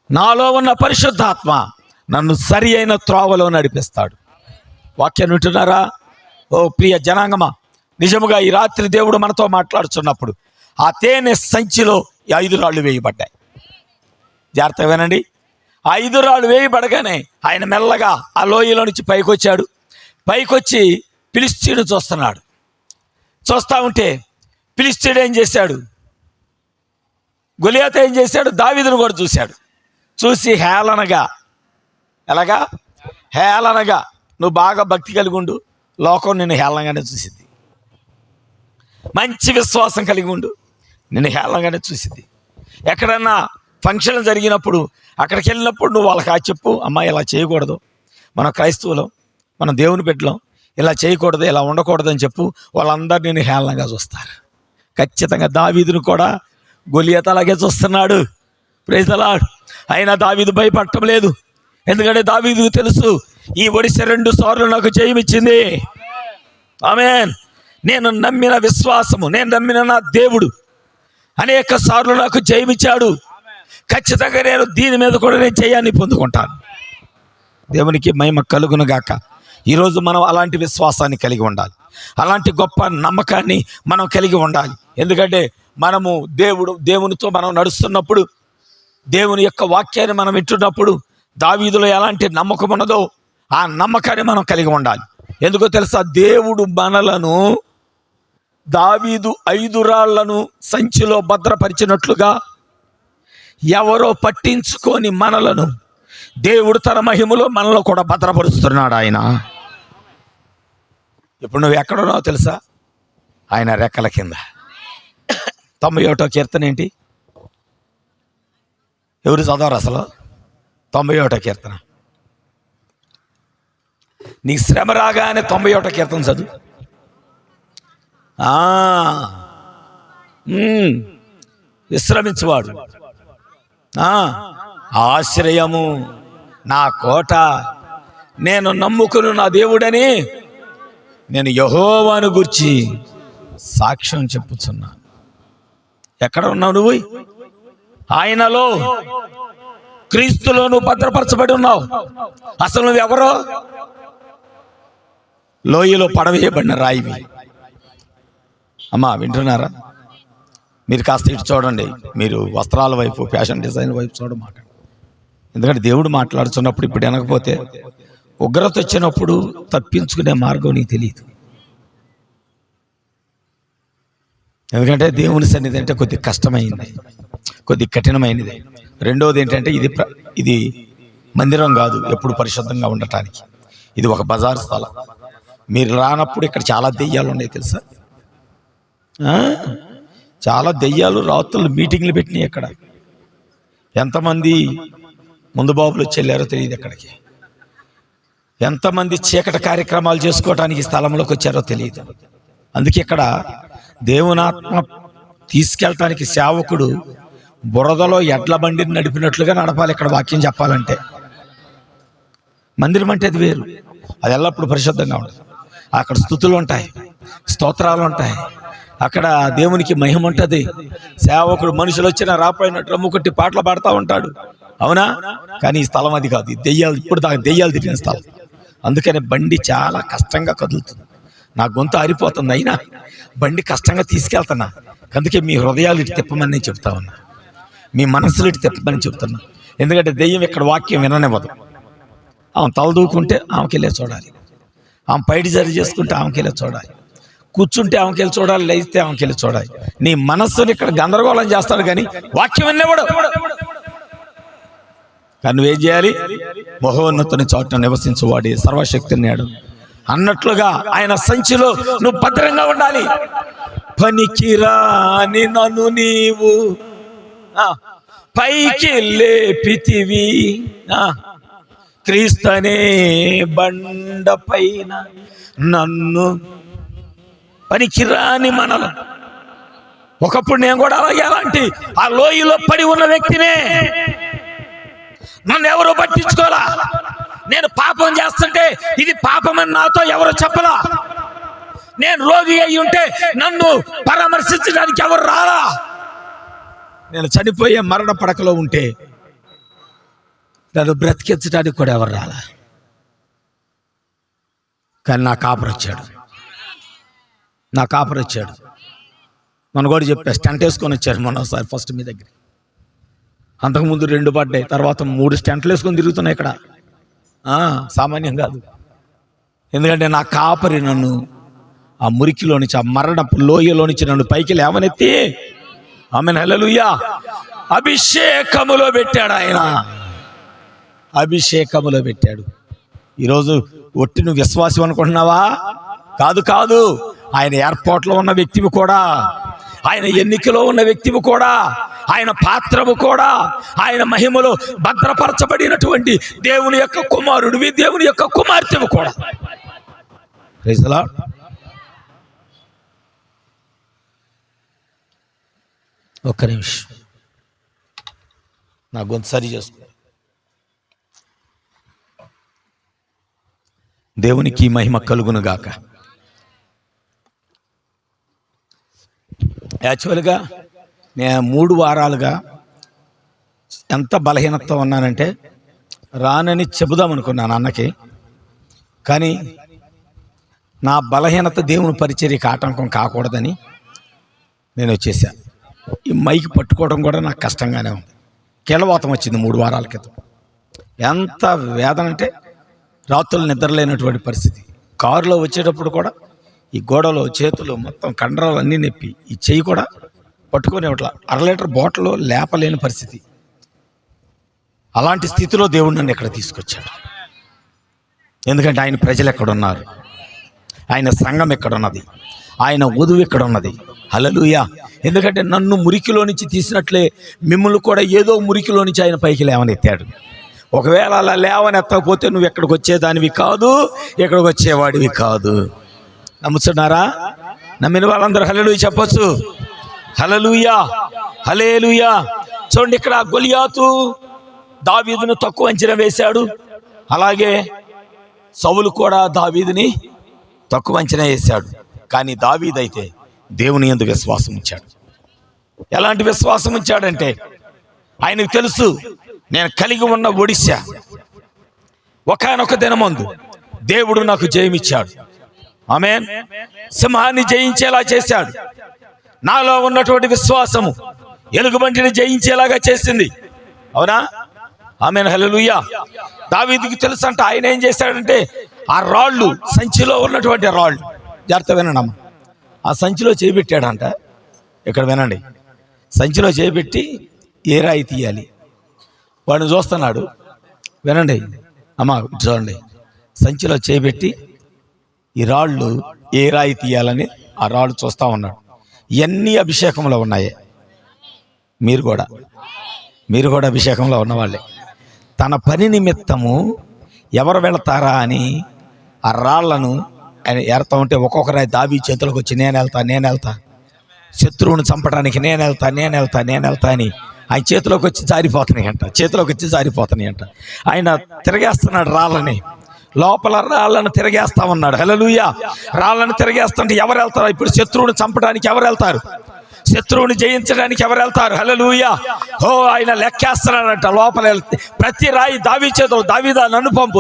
నాలో ఉన్న పరిశుద్ధాత్మ నన్ను సరి అయిన త్రోవలో నడిపిస్తాడు. వాక్యాన్ని వింటున్నారా? ఓ ప్రియ జనాంగమా, నిజముగా ఈ రాత్రి దేవుడు మనతో మాట్లాడుతున్నప్పుడు ఆ తేనె సంచిలో 5 రాళ్ళు వేయబడ్డాయి. జాగ్రత్తగా వినండి. 5 రాళ్ళు వేయబడగానే ఆయన మెల్లగా ఆ లోయలో నుంచి పైకొచ్చాడు. పైకొచ్చి ఫిలిష్తీయుడు చూస్తున్నాడు. చూస్తూ ఉంటే ఫిలిష్తీయుడు ఏం చేశాడు? గొలియాతు ఏం చేశాడు? దావీదును కూడా చూశాడు. చూసి హేళనగా, ఎలాగా? హేళనగా, నువ్వు బాగా భక్తి కలిగి ఉండు, లోకం నిన్ను హేళనగానే చూసింది. మంచి విశ్వాసం కలిగి ఉండు, నిన్ను హేళనగానే చూసింది. ఎక్కడన్నా ఫంక్షన్ జరిగినప్పుడు అక్కడికి వెళ్ళినప్పుడు నువ్వు వాళ్ళకి చెప్పు, అమ్మా ఇలా చేయకూడదు, మన క్రైస్తవులం, మన దేవుని బిడ్డలం, ఇలా చేయకూడదు, ఇలా ఉండకూడదు అని చెప్పు. వాళ్ళందరూ నేను హేళనగా చూస్తారు. ఖచ్చితంగా దావీదును కూడా గొలియాతు అలాగే చూస్తున్నాడు. Praise the Lord. అయినా దావీదు భయపడటం లేదు. ఎందుకంటే దావీదుకు తెలుసు, ఈ ఒడిశ 2 సార్లు నాకు జయమిచ్చింది. ఆమేన్. నేను నమ్మిన విశ్వాసము, నేను నమ్మిన నా దేవుడు అనేక సార్లు నాకు జయమిచ్చాడు. ఖచ్చితంగా నేను దీని మీద కూడా నేను జయాన్ని పొందుకుంటాను. దేవునికి మహిమ కలుగును గాక. ఈరోజు మనం అలాంటి విశ్వాసాన్ని కలిగి ఉండాలి. అలాంటి గొప్ప నమ్మకాన్ని మనం కలిగి ఉండాలి. ఎందుకంటే మనము దేవునితో మనం నడుస్తున్నప్పుడు, దేవుని యొక్క వాక్యాన్ని మనం వింటున్నప్పుడు దావీదులో ఎలాంటి నమ్మకం ఉన్నదో ఆ నమ్మకాన్ని మనం కలిగి ఉండాలి. ఎందుకో తెలుసా? దేవుడు మనలను దావీదు 5 రాళ్లను సంచిలో భద్రపరిచినట్లుగా ఎవరో పట్టించుకొని మనలను దేవుడు తన మహిమలో మనలో కూడా భద్రపరుస్తున్నాడు ఆయన. ఇప్పుడు నువ్వు ఎక్కడున్నావో తెలుసా? ఆయన రెక్కల కింద. 91వ కీర్తన ఏంటి? ఎవరు చదవరు అసలు? 91వ కీర్తన. నీకు శ్రమ రాగానే 91వ కీర్తన చదువు. విశ్రమించువాడు, ఆశ్రయము, నా కోట, నేను నమ్ముకుని నా దేవుడని నేను యెహోవాను గూర్చి సాక్ష్యం చెప్పుచున్నాను. ఎక్కడ ఉన్నావు నువ్వు? ఆయనలో క్రీస్తులో నువ్వు భద్రపరచబడి ఉన్నావు. అసలు నువ్వెవరో? లోయలో పడవేయబడిన రాయివి. అమ్మా వింటున్నారా? మీరు కాస్త ఇటు చూడండి. మీరు వస్త్రాల వైపు, ఫ్యాషన్ డిజైన్ వైపు చూడమాట. ఎందుకంటే దేవుడు మాట్లాడుతున్నప్పుడు ఇప్పుడు వినకపోతే ఉగ్రత వచ్చినప్పుడు తప్పించుకునే మార్గం నీకు తెలియదు. ఎందుకంటే దేవుని సన్నిధి అంటే కొద్ది కష్టమైంది, కొద్ది కఠినమైనది. రెండవది ఏంటంటే ఇది మందిరం కాదు ఎప్పుడు పరిశుద్ధంగా ఉండటానికి. ఇది ఒక బజార్ స్థలం. మీరు రానప్పుడు ఇక్కడ చాలా దెయ్యాలు ఉన్నాయి తెలుసా? చాలా దెయ్యాలు రాత్రులు మీటింగ్లు పెట్టినాయి. ఇక్కడ ఎంతమంది ముందు బాబులు వచ్చి వెళ్ళారో తెలియదు. ఎక్కడికి ఎంతమంది చీకటి కార్యక్రమాలు చేసుకోవటానికి స్థలంలోకి వచ్చారో తెలియదు. అందుకే ఇక్కడ దేవునాత్మ తీసుకెళ్ళటానికి సేవకుడు బురదలో ఎడ్ల బండిని నడిపినట్లుగా నడపాలి. ఇక్కడ వాక్యం చెప్పాలంటే మందిరం అంటే అది వేరు. అది ఎల్లప్పుడూ పరిశుద్ధంగా ఉంటుంది. అక్కడ స్తుతులు ఉంటాయి, స్తోత్రాలు ఉంటాయి, అక్కడ దేవునికి మహిమ ఉంటుంది. సేవకుడు మనుషులు వచ్చినా రాపోయినట్టు రమ్ము కొట్టి పాటలు పాడుతూ ఉంటాడు. అవునా? కానీ ఈ స్థలం అది కాదు. దెయ్యాలు ఇప్పుడు దాకా దెయ్యాలు తిరిగిన స్థలం. అందుకని బండి చాలా కష్టంగా కదులుతుంది. నా గొంతు ఆరిపోతుంది, అయినా బండి కష్టంగా తీసుకెళ్తున్నా. అందుకే మీ హృదయాలు ఇటు తిప్పమని చెప్తా ఉన్నా, మీ మనసులు ఇటు తిప్పమని చెప్తున్నా. ఎందుకంటే దెయ్యం ఇక్కడ వాక్యం విననివ్వదు. ఆమె తలదూకుంటే ఆమెకెళ్ళే చూడాలి, ఆమె పైడి జరి చేసుకుంటే ఆమెకెళ్ళే చూడాలి, కూర్చుంటే ఆమెకెళ్ళి చూడాలి, లేస్తే ఆమెకెళ్ళి చూడాలి. నీ మనస్సుని ఇక్కడ గందరగోళం చేస్తాడు కానీ వాక్యం వినేవాడు. కానీ నువ్వేం చేయాలి? మహోన్నతుని చోట నివసించువాడి సర్వశక్తి నాడు అన్నట్లుగా ఆయన సంచిలో నువ్వు భద్రంగా ఉండాలి. పనికిరాని నన్ను నీవు పైకి లేపితివి, క్రీస్తనే బండ పైన నన్ను. పనికిరాని మనలు. ఒకప్పుడు నేను కూడా అలాంటి ఆ లోయలో పడి ఉన్న వ్యక్తినే. నన్ను ఎవరు పట్టించుకోలా. నేను పాపం చేస్తుంటే ఇది పాపమని నాతో ఎవరు చెప్పలా. నేను రోగి అయి ఉంటే నన్ను పరామర్శించడానికి ఎవరు రాలా. నేను చనిపోయే మరణ పడకలో ఉంటే నన్ను బ్రతికించడానికి కూడా ఎవరు రాలా. కానీ నా కాపరొచ్చాడు, నా కాపరొచ్చాడు. మన కూడా చెప్పా, స్టంట్ వేసుకొని వచ్చారు మొన్నసారి ఫస్ట్ మీ దగ్గర. అంతకుముందు 2 పడ్డాయి, తర్వాత 3 స్టంట్లు వేసుకొని తిరుగుతున్నాయి ఇక్కడ. సామాన్యం కాదు. ఎందుకంటే నా కాపరి నన్ను ఆ మురికిలో నుంచి, ఆ మరణపు లోయలో నుంచి నన్ను పైకి లేవనెత్తి, ఆమేన్ హల్లెలూయా, అభిషేకములో పెట్టాడు. ఆయన అభిషేకములో పెట్టాడు. ఈరోజు ఒట్టి నువ్వు విశ్వాసం అనుకుంటున్నావా? కాదు కాదు. ఆయన ఏర్పాట్లో ఉన్న వ్యక్తివి కూడా, ఆయన ఎన్నికలో ఉన్న వ్యక్తివి కూడా, ఆయన పాత్రము కూడా, ఆయన మహిమలో భద్రపరచబడినటువంటి దేవుని యొక్క కుమారుడివి, దేవుని యొక్క కుమార్తెవు కూడా. Praise the Lord. ఒక్క నిమిషం నా గొంతు సరి చేసుకో. దేవునికి మహిమ కలుగును గాక. యాక్చువల్గా నేను 3 వారాలుగా ఎంత బలహీనతతో ఉన్నానంటే రానని చెబుదామనుకున్నాను అన్నకి. కానీ నా బలహీనత దేవుని పరిచర్యకి ఆటంకం కాకూడదని నేను వచ్చేసా. ఈ మైక్ పట్టుకోవడం కూడా నాకు కష్టంగానే ఉంది. కీళ్ళవాతం వచ్చింది 3 వారాల క్రితం. ఎంత వేదన అంటే రాత్రులు నిద్రలేనటువంటి పరిస్థితి. కారులో వచ్చేటప్పుడు కూడా ఈ గోడలో చేతులు మొత్తం కండరాలు అన్నీ నొప్పి, ఈ చెయ్యి కూడా పట్టుకొని ఇట్లా 1/2 లీటర్ బాటిల్ లేపలేని పరిస్థితి. అలాంటి స్థితిలో దేవుడు నన్ను ఇక్కడ తీసుకొచ్చాడు. ఎందుకంటే ఆయన ప్రజలు ఎక్కడున్నారు, ఆయన సంఘం ఎక్కడున్నది, ఆయన వధువు ఎక్కడున్నది. హల్లెలూయా. ఎందుకంటే నన్ను మురికిలో నుంచి తీసినట్లే మిమ్మల్ని కూడా ఏదో మురికిలో నుంచి ఆయన పైకి లేవనెత్తాడు. ఒకవేళ అలా లేవనెత్తకపోతే నువ్వు ఎక్కడికి వచ్చేదానివి కాదు, ఎక్కడికి వచ్చేవాడివి కాదు. నమ్ముతున్నారా? నమ్మిన వాళ్ళందరూ హల్లెలూయా చెప్పొచ్చు. హల్లెలూయా, హల్లెలూయా. చూడండి, ఇక్కడ గొలియాతు దావీదును తక్కువ అంచనా వేశాడు. అలాగే సౌలు కూడా దావీదుని తక్కువ అంచనా వేశాడు. కానీ దావీదైతే దేవుని యందు విశ్వాసం ఉంచాడు. ఎలాంటి విశ్వాసం ఉంచాడంటే ఆయనకు తెలుసు నేను కలిగి ఉన్న ఒడిశా ఒకానొక దినమందు దేవుడు నాకు జయమిచ్చాడు. ఆమేన్. సింహాన్ని జయించేలా చేశాడు. నాలో ఉన్నటువంటి విశ్వాసము ఎలుగుబంటిని జయించేలాగా చేసింది. అవునా? ఆమేన్. హల్లెలూయా. దావీదుకి తెలుసు అంట. ఆయన ఏం చేశాడంటే ఆ రాళ్ళు, సంచిలో ఉన్నటువంటి రాళ్ళు, జాగ్రత్త వినండి అమ్మ, ఆ సంచిలో చేపెట్టాడంట. ఇక్కడ వినండి, సంచిలో చేపెట్టి ఏ రాయి తీయాలి వాడిని చూస్తున్నాడు. వినండి అమ్మ, చూడండి, సంచిలో చేపెట్టి ఈ రాళ్ళు ఏ రాయి తీయాలని ఆ రాళ్ళు చూస్తూ ఉన్నాడు. ఇవన్నీ అభిషేకంలో ఉన్నాయి. మీరు కూడా అభిషేకంలో ఉన్నవాళ్ళే. తన పని నిమిత్తము ఎవరు వెళతారా అని ఆ రాళ్లను ఆయన ఏరుతా ఉంటే ఒక్కొక్కరాయి దావీదు చేతులకు వచ్చి నేను వెళ్తా, శత్రువుని చంపడానికి నేను వెళ్తా అని ఆయన చేతిలోకి వచ్చి జారిపోతున్నాయి అంట. ఆయన తిరగేస్తున్నాడు రాళ్ళని, లోపల రాళ్ళను తిరగేస్తా ఉన్నాడు. హల్లెలూయా. రాళ్ళను తిరగేస్తుంటే ఎవరు వెళ్తారు? ఇప్పుడు శత్రువుని చంపడానికి ఎవరు వెళ్తారు? శత్రువుని జయించడానికి ఎవరు వెళ్తారు? హల్లెలూయా. ఆయన లెక్కేస్తున్నాడంట. లోపల ప్రతి రాయి దావీదు చేతులు, దావీదా నన్ను పంపు,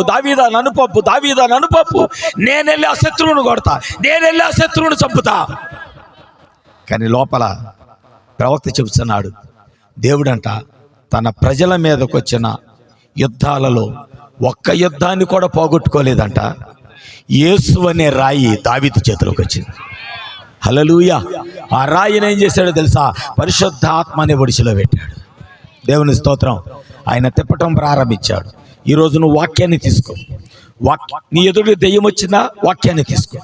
నేను వెళ్ళి ఆ శత్రువుని కొడతా, నేను వెళ్ళి ఆ శత్రువుని చంపుతా. కానీ లోపల ప్రవక్త చెబుతున్నాడు, దేవుడంట తన ప్రజల మీదకి వచ్చిన యుద్ధాలలో ఒక్క యుద్ధాన్ని కూడా పోగొట్టుకోలేదంట. యేసు అనే రాయి దావీదు చేతిలోకి వచ్చింది. హల్లెలూయా. ఆ రాయిని ఏం చేశాడో తెలుసా? పరిశుద్ధాత్మ అనే ఒడిసిలో పెట్టాడు. దేవుని స్తోత్రం. ఆయన తిప్పటం ప్రారంభించాడు. ఈరోజు నువ్వు వాక్యాన్ని తీసుకో. నీ ఎదురు దెయ్యం వచ్చిందా? వాక్యాన్ని తీసుకో.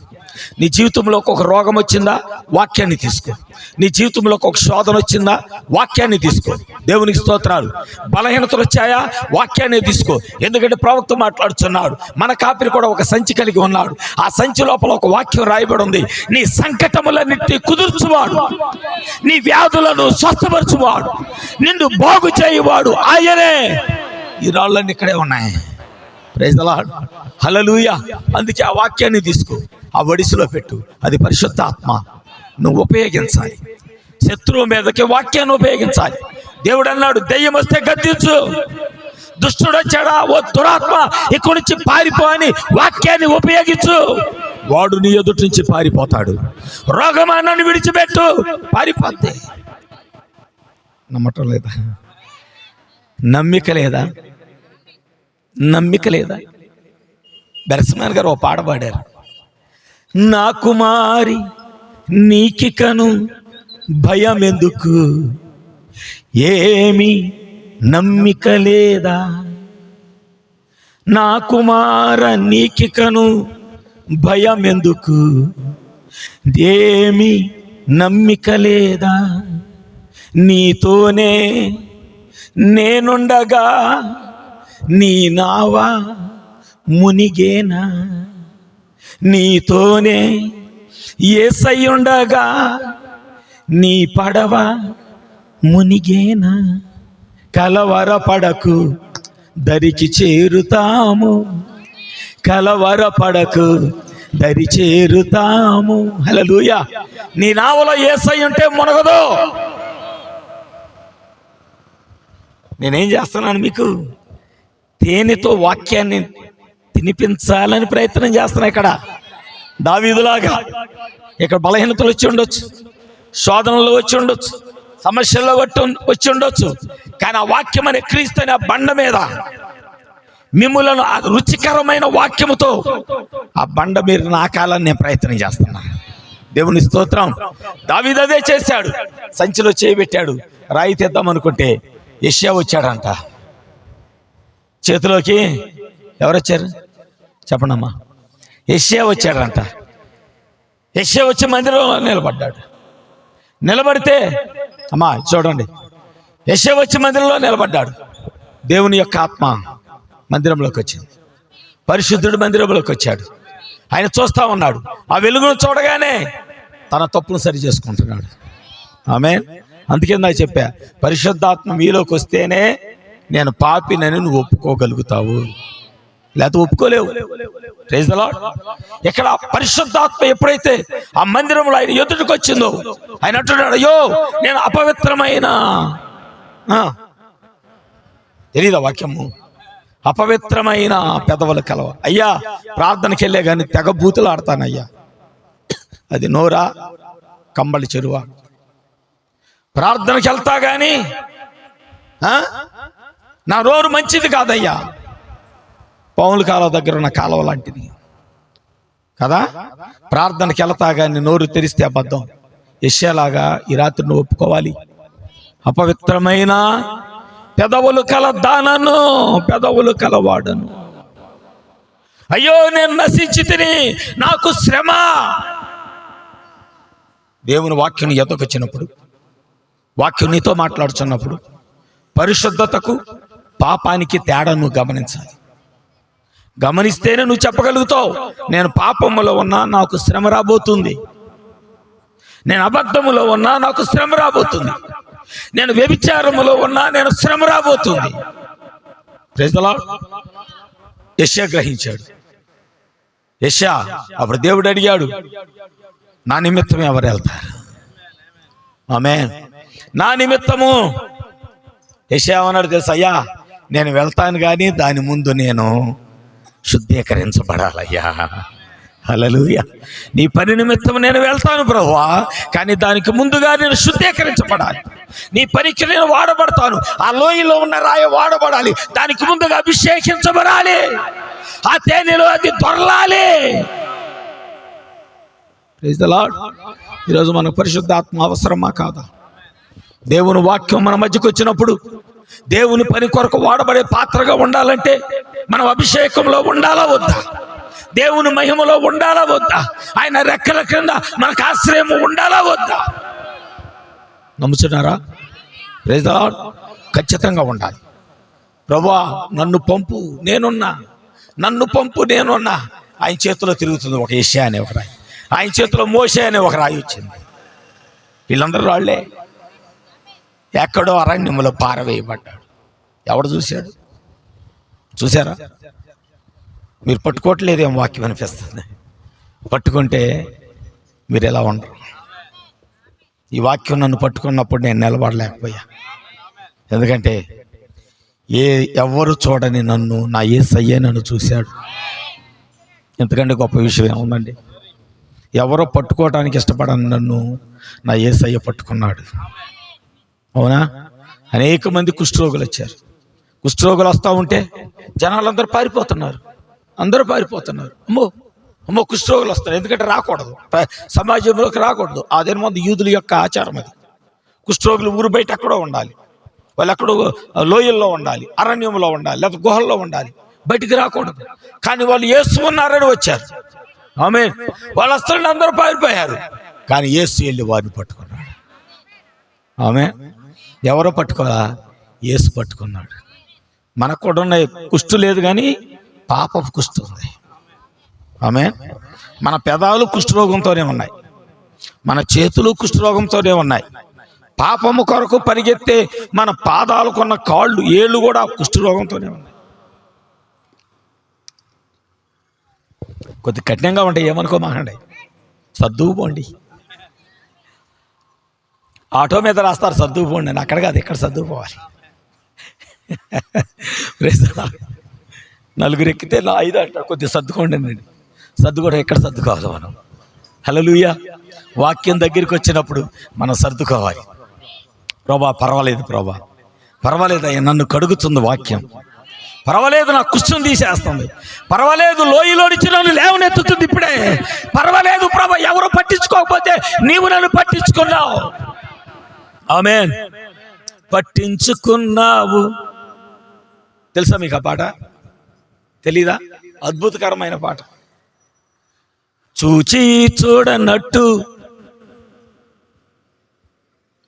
నీ జీవితంలోకి ఒక రోగం వచ్చిందా? వాక్యాన్ని తీసుకో. నీ జీవితంలోకి ఒక శోధన వచ్చిందా? వాక్యాన్ని తీసుకో. దేవునికి స్తోత్రాలు. బలహీనతలు వచ్చాయా? వాక్యాన్ని తీసుకో. ఎందుకంటే ప్రవక్త మాట్లాడుతున్నాడు. మన కాపరి కూడా ఒక సంచి కలిగి ఉన్నాడు. ఆ సంచి లోపల ఒక వాక్యం రాయబడి ఉంది. నీ సంకటములన్నిటినీ కుదుర్చువాడు, నీ వ్యాధులను స్వస్థపరచువాడు, నిన్ను బాగు చేయువాడు ఆయనే. ఈ రాళ్ళన్నీ ఇక్కడే ఉన్నాయి. Praise the Lord. హల్లెలూయా. అందుకే ఆ వాక్యాన్ని తీసుకో, ఆ ఒడిసిలో పెట్టు. అది పరిశుద్ధాత్మ నువ్వు ఉపయోగించాలి. శత్రువు మీదకి వాక్యాన్ని ఉపయోగించాలి. దేవుడు అన్నాడు, దెయ్యం వస్తే గద్దించు, దుష్టుడు వచ్చాడా, ఓ దురాత్మ ఇక్కడి నుంచి పారిపో అని వాక్యాన్ని ఉపయోగించు. వాడు నీ ఎదుటి నుంచి పారిపోతాడు. రోగమానాన్ని విడిచిపెట్టు, పారిపోద్ది. నమ్మటం లేదా? నమ్మిక లేదా? బెరస్మాన్ గారు ఓ పాట పాడారు, నా కుమారి నీకికను భయం ఎందుకు, ఏమి నమ్మిక లేదా, నా కుమార నీకికను భయం ఎందుకు, ఏమి నమ్మిక లేదా, నీతోనే నేనుండగా నీ నావా మునిగేనా, నీతోనే యేసయ్యుండగా నీ పడవ మునిగేనా, కలవరపడకు దరికి చేరుతాము, కలవరపడకు దరి చేరుతాము. హల్లెలూయా. నీ నావలో యేసయ్య ఉంటే మునగదు. నేనేం చేస్తున్నాను? మీకు తేనెతో వాక్యాన్ని తినిపించాలని ప్రయత్నం చేస్తున్నా. ఇక్కడ దావీదులాగా ఇక్కడ బలహీనతలు వచ్చి ఉండొచ్చు, శోధనలు వచ్చి ఉండొచ్చు, సమస్యల్లో వచ్చి ఉండొచ్చు. కానీ ఆ వాక్యం అనే క్రీస్తు అనే బండ మీద మిమ్ములను రుచికరమైన వాక్యముతో ఆ బండ మీరు నాకాలని నేను ప్రయత్నం చేస్తున్నా. దేవుని స్తోత్రం. దావీదు అదే చేశాడు. సంచిలో చేయబెట్టాడు. రాయి తీద్దాం అనుకుంటే యెషయా వచ్చాడంట. చేతిలోకి ఎవరు వచ్చారు చెప్పండి అమ్మా? యెషయా వచ్చాడంట. యెషయా వచ్చి మందిరంలో నిలబడ్డాడు. నిలబడితే అమ్మా చూడండి, యెషయా వచ్చి మందిరంలో నిలబడ్డాడు. దేవుని యొక్క ఆత్మ మందిరంలోకి వచ్చింది. పరిశుద్ధుడు మందిరంలోకి వచ్చాడు. ఆయన చూస్తూ ఉన్నాడు. ఆ వెలుగును చూడగానే తన తప్పును సరి చేసుకుంటున్నాడు. ఆమేన్. అందుకే నాకు చెప్పా, పరిశుద్ధాత్మ మీలోకి వస్తేనే నేను పాపినని నువ్వు ఒప్పుకోగలుగుతావు, లేకపోతే ఒప్పుకోలేవు. Praise the lord. ఇక్కడ పరిశుద్ధాత్మ ఎప్పుడైతే ఆ మందిరంలో ఆయన ఎదుటికి వచ్చిందో ఆయన అంటున్నాడు, అయ్యో నేను అపవిత్రమైన తెలీదా వాక్యము? అపవిత్రమైన పెదవులు కలవ. అయ్యా ప్రార్థనకి వెళ్ళే కానీ తెగ బూతులు ఆడతానయ్యా. అది నోరా, కంబళి చెరువా? ప్రార్థనకి వెళ్తా కానీ నా నోరు మంచిది కాదయ్యా. పాముల కాలువ దగ్గర ఉన్న కాలువ లాంటిది కదా. ప్రార్థనకి వెళ్తా కానీ నోరు తెరిస్తే అబద్ధం. యెషయాలాగా ఈ రాత్రి నువ్వు ఒప్పుకోవాలి. అపవిత్రమైన పెదవులు కల దానను, పెదవులు కలవాడను. అయ్యో నేను నశించి తిని, నాకు శ్రమ. దేవుని వాక్యం ఎదకొచ్చినప్పుడు, వాక్యం నీతో మాట్లాడుతున్నప్పుడు పరిశుద్ధతకు పాపానికి తేడా నువ్వు గమనించాలి. గమనిస్తేనే నువ్వు చెప్పగలుగుతావు, నేను పాపములో ఉన్నా నాకు శ్రమ రాబోతుంది, నేను అబద్ధములో ఉన్నా నాకు శ్రమ రాబోతుంది, నేను వ్యభిచారములో ఉన్నా నేను శ్రమ రాబోతుంది. Praise the Lord. యెషయా గ్రహించాడు. యెషయా అప్పుడు దేవుడు అడిగాడు, నా నిమిత్తం ఎవరు వెళ్తారు? ఆమేన్. నా నిమిత్తము యెషయా అన్నాడు తెలుసా, అయ్యా నేను వెళ్తాను కానీ దాని ముందు నేను శుద్ధీకరించబడాలయ్యా. హల్లెలూయా. నీ పని నిమిత్తం నేను వెళ్తాను ప్రభువా, కానీ దానికి ముందుగా నేను శుద్ధీకరించబడాలి. నీ పనికి నేను వాడబడతాను. ఆ లోయలో ఉన్న రాయి వాడబడాలి, దానికి ముందుగా అభిషేకించబడాలి, ఆ తేనెలో అది దొరలాలి. Praise the Lord. ఈరోజు మనకు పరిశుద్ధాత్మ అవసరమా కాదా? దేవుని వాక్యం మన మధ్యకు వచ్చినప్పుడు దేవుని పని కొరకు వాడబడే పాత్రగా ఉండాలంటే మనం అభిషేకంలో ఉండాలా వద్దా? దేవుని మహిమలో ఉండాలా వద్దా? ఆయన రెక్కల క్రింద మనకు ఆశ్రయం ఉండాలా వద్దా? నమ్ముతున్నారా? Praise the Lord. ఖచ్చితంగా ఉండాలి. ప్రభువా నన్ను పంపు, నేనున్నా, నన్ను పంపు, నేనున్నా. ఆయన చేతిలో తిరుగుతుంది ఒక యెషయా అనే ఒక రాయి, ఆయన చేతిలో మోషే అనే ఒక రాయి వచ్చింది. వీళ్ళందరూ రాళ్లే. ఎక్కడో అరణ్యములో పారవేయబడ్డాడు. ఎవడు చూశాడు? చూసారా? మీరు పట్టుకోవట్లేదేం వాక్యం అనిపిస్తుంది. పట్టుకుంటే మీరు ఎలా ఉండరు. ఈ వాక్యం నన్ను పట్టుకున్నప్పుడు నేను నిలబడలేకపోయా. ఎందుకంటే ఎవరు చూడని నన్ను నా యేసయ్యే నన్ను చూశాడు. ఎందుకంటే గొప్ప విషయం ఏముందండి? ఎవరో పట్టుకోవటానికి ఇష్టపడని నన్ను నా యేసయ్య పట్టుకున్నాడు. అవునా? అనేక మంది కుష్ఠరోగులు వచ్చారు. కుష్ఠరోగులు వస్తూ ఉంటే జనాలందరూ పారిపోతున్నారు. అందరూ పారిపోతున్నారు. అమ్మో అమ్మో కుష్ఠరోగులు వస్తారు. ఎందుకంటే రాకూడదు, సమాజంలోకి రాకూడదు. అదే ముందు యూదుల యొక్క ఆచారం అది. కుష్ఠరోగులు ఊరు బయట ఎక్కడో ఉండాలి, వాళ్ళు ఎక్కడో లోయల్లో ఉండాలి, అరణ్యంలో ఉండాలి, లేకపోతే గుహల్లో ఉండాలి, బయటికి రాకూడదు. కానీ వాళ్ళు యేసు ఉన్నారని వచ్చారు. ఆమేన్. వాళ్ళు వస్తుంటే అందరూ పారిపోయారు, కానీ యేసు వెళ్ళి వారిని పట్టుకున్నాడు. ఆమేన్. ఎవరో పట్టుకోరా? యేసు పట్టుకున్నాడు. మనకు కూడా ఉన్న కుష్టు లేదు, కానీ పాపపు కుష్టు ఉంది. ఆమేన్. మన పెదాలు కుష్ఠరోగంతోనే ఉన్నాయి, మన చేతులు కుష్ఠరోగంతోనే ఉన్నాయి. పాపము కొరకు పరిగెత్తే మన పాదాలకున్న కాళ్ళు, ఏళ్ళు కూడా కుష్ఠరోగంతోనే ఉన్నాయి. కొద్ది కఠినంగా ఉంటాయి, ఏమనుకోమాకండి, సర్దుకుపోండి. ఆటో మీద రాస్తారు సర్దుకుపోండి అని, అక్కడ కాదు ఇక్కడ సర్దుకుపోవాలి. నలుగురు ఎక్కితే నా 5 అంటారు, కొద్దిగా సర్దుకోండి అండి. సర్దుకోవడం ఎక్కడ సర్దుకోవాలి మనం? హల్లెలూయా. వాక్యం దగ్గరికి వచ్చినప్పుడు మనం సర్దుకోవాలి. ప్రభా పర్వాలేదు, ప్రభా పర్వాలేదు, అయ్యా నన్ను కడుగుతుంది వాక్యం, పర్వాలేదు నా కుష్ఠం తీసేస్తుంది, పర్వాలేదు లోయలో నుంచి నన్ను లేవనెత్తుతుంది ఇప్పుడే, పర్వాలేదు ప్రభా ఎవరు పట్టించుకోకపోతే నీవు నన్ను పట్టించుకున్నావు. ఆమేన్. పట్టించుకున్నావు. తెలుసా మీకు ఆ పాట? తెలీదా? అద్భుతకరమైన పాట. చూచి చూడనట్టు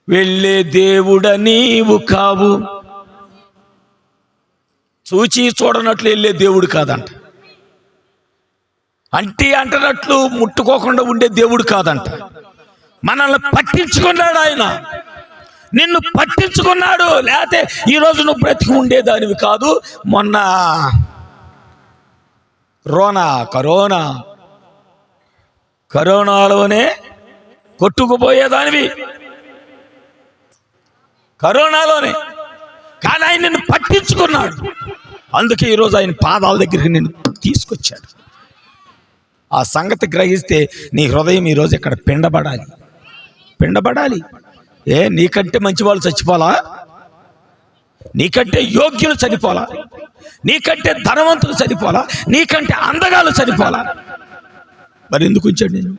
వెళ్ళే దేవుడ నీవు కావు. చూచి చూడనట్లు వెళ్ళే దేవుడు కాదంట. అంటనట్లు ముట్టుకోకుండా ఉండే దేవుడు కాదంట. మనల్ని పట్టించుకున్నాడు ఆయన, నిన్ను పట్టించుకున్నాడు. లేకపోతే ఈరోజు నువ్వు బ్రతికి ఉండేదానివి కాదు. మొన్న కరోనాలోనే కొట్టుకుపోయేదానివి. కరోనాలోనే కానీ ఆయన నిన్ను పట్టించుకున్నాడు. అందుకే ఈరోజు ఆయన పాదాల దగ్గరికి నిన్ను తీసుకొచ్చాడు. ఆ సంగతి గ్రహిస్తే నీ హృదయం ఈరోజు ఇక్కడ పిండబడాలి. నీకంటే మంచి వాళ్ళు చచ్చిపోలా? నీకంటే యోగ్యులు చనిపోలా? నీకంటే ధనవంతులు చనిపోలా? నీకంటే అందగాళ్ళు చనిపోలా? మరి ఎందుకు ఉంచాడు నేను?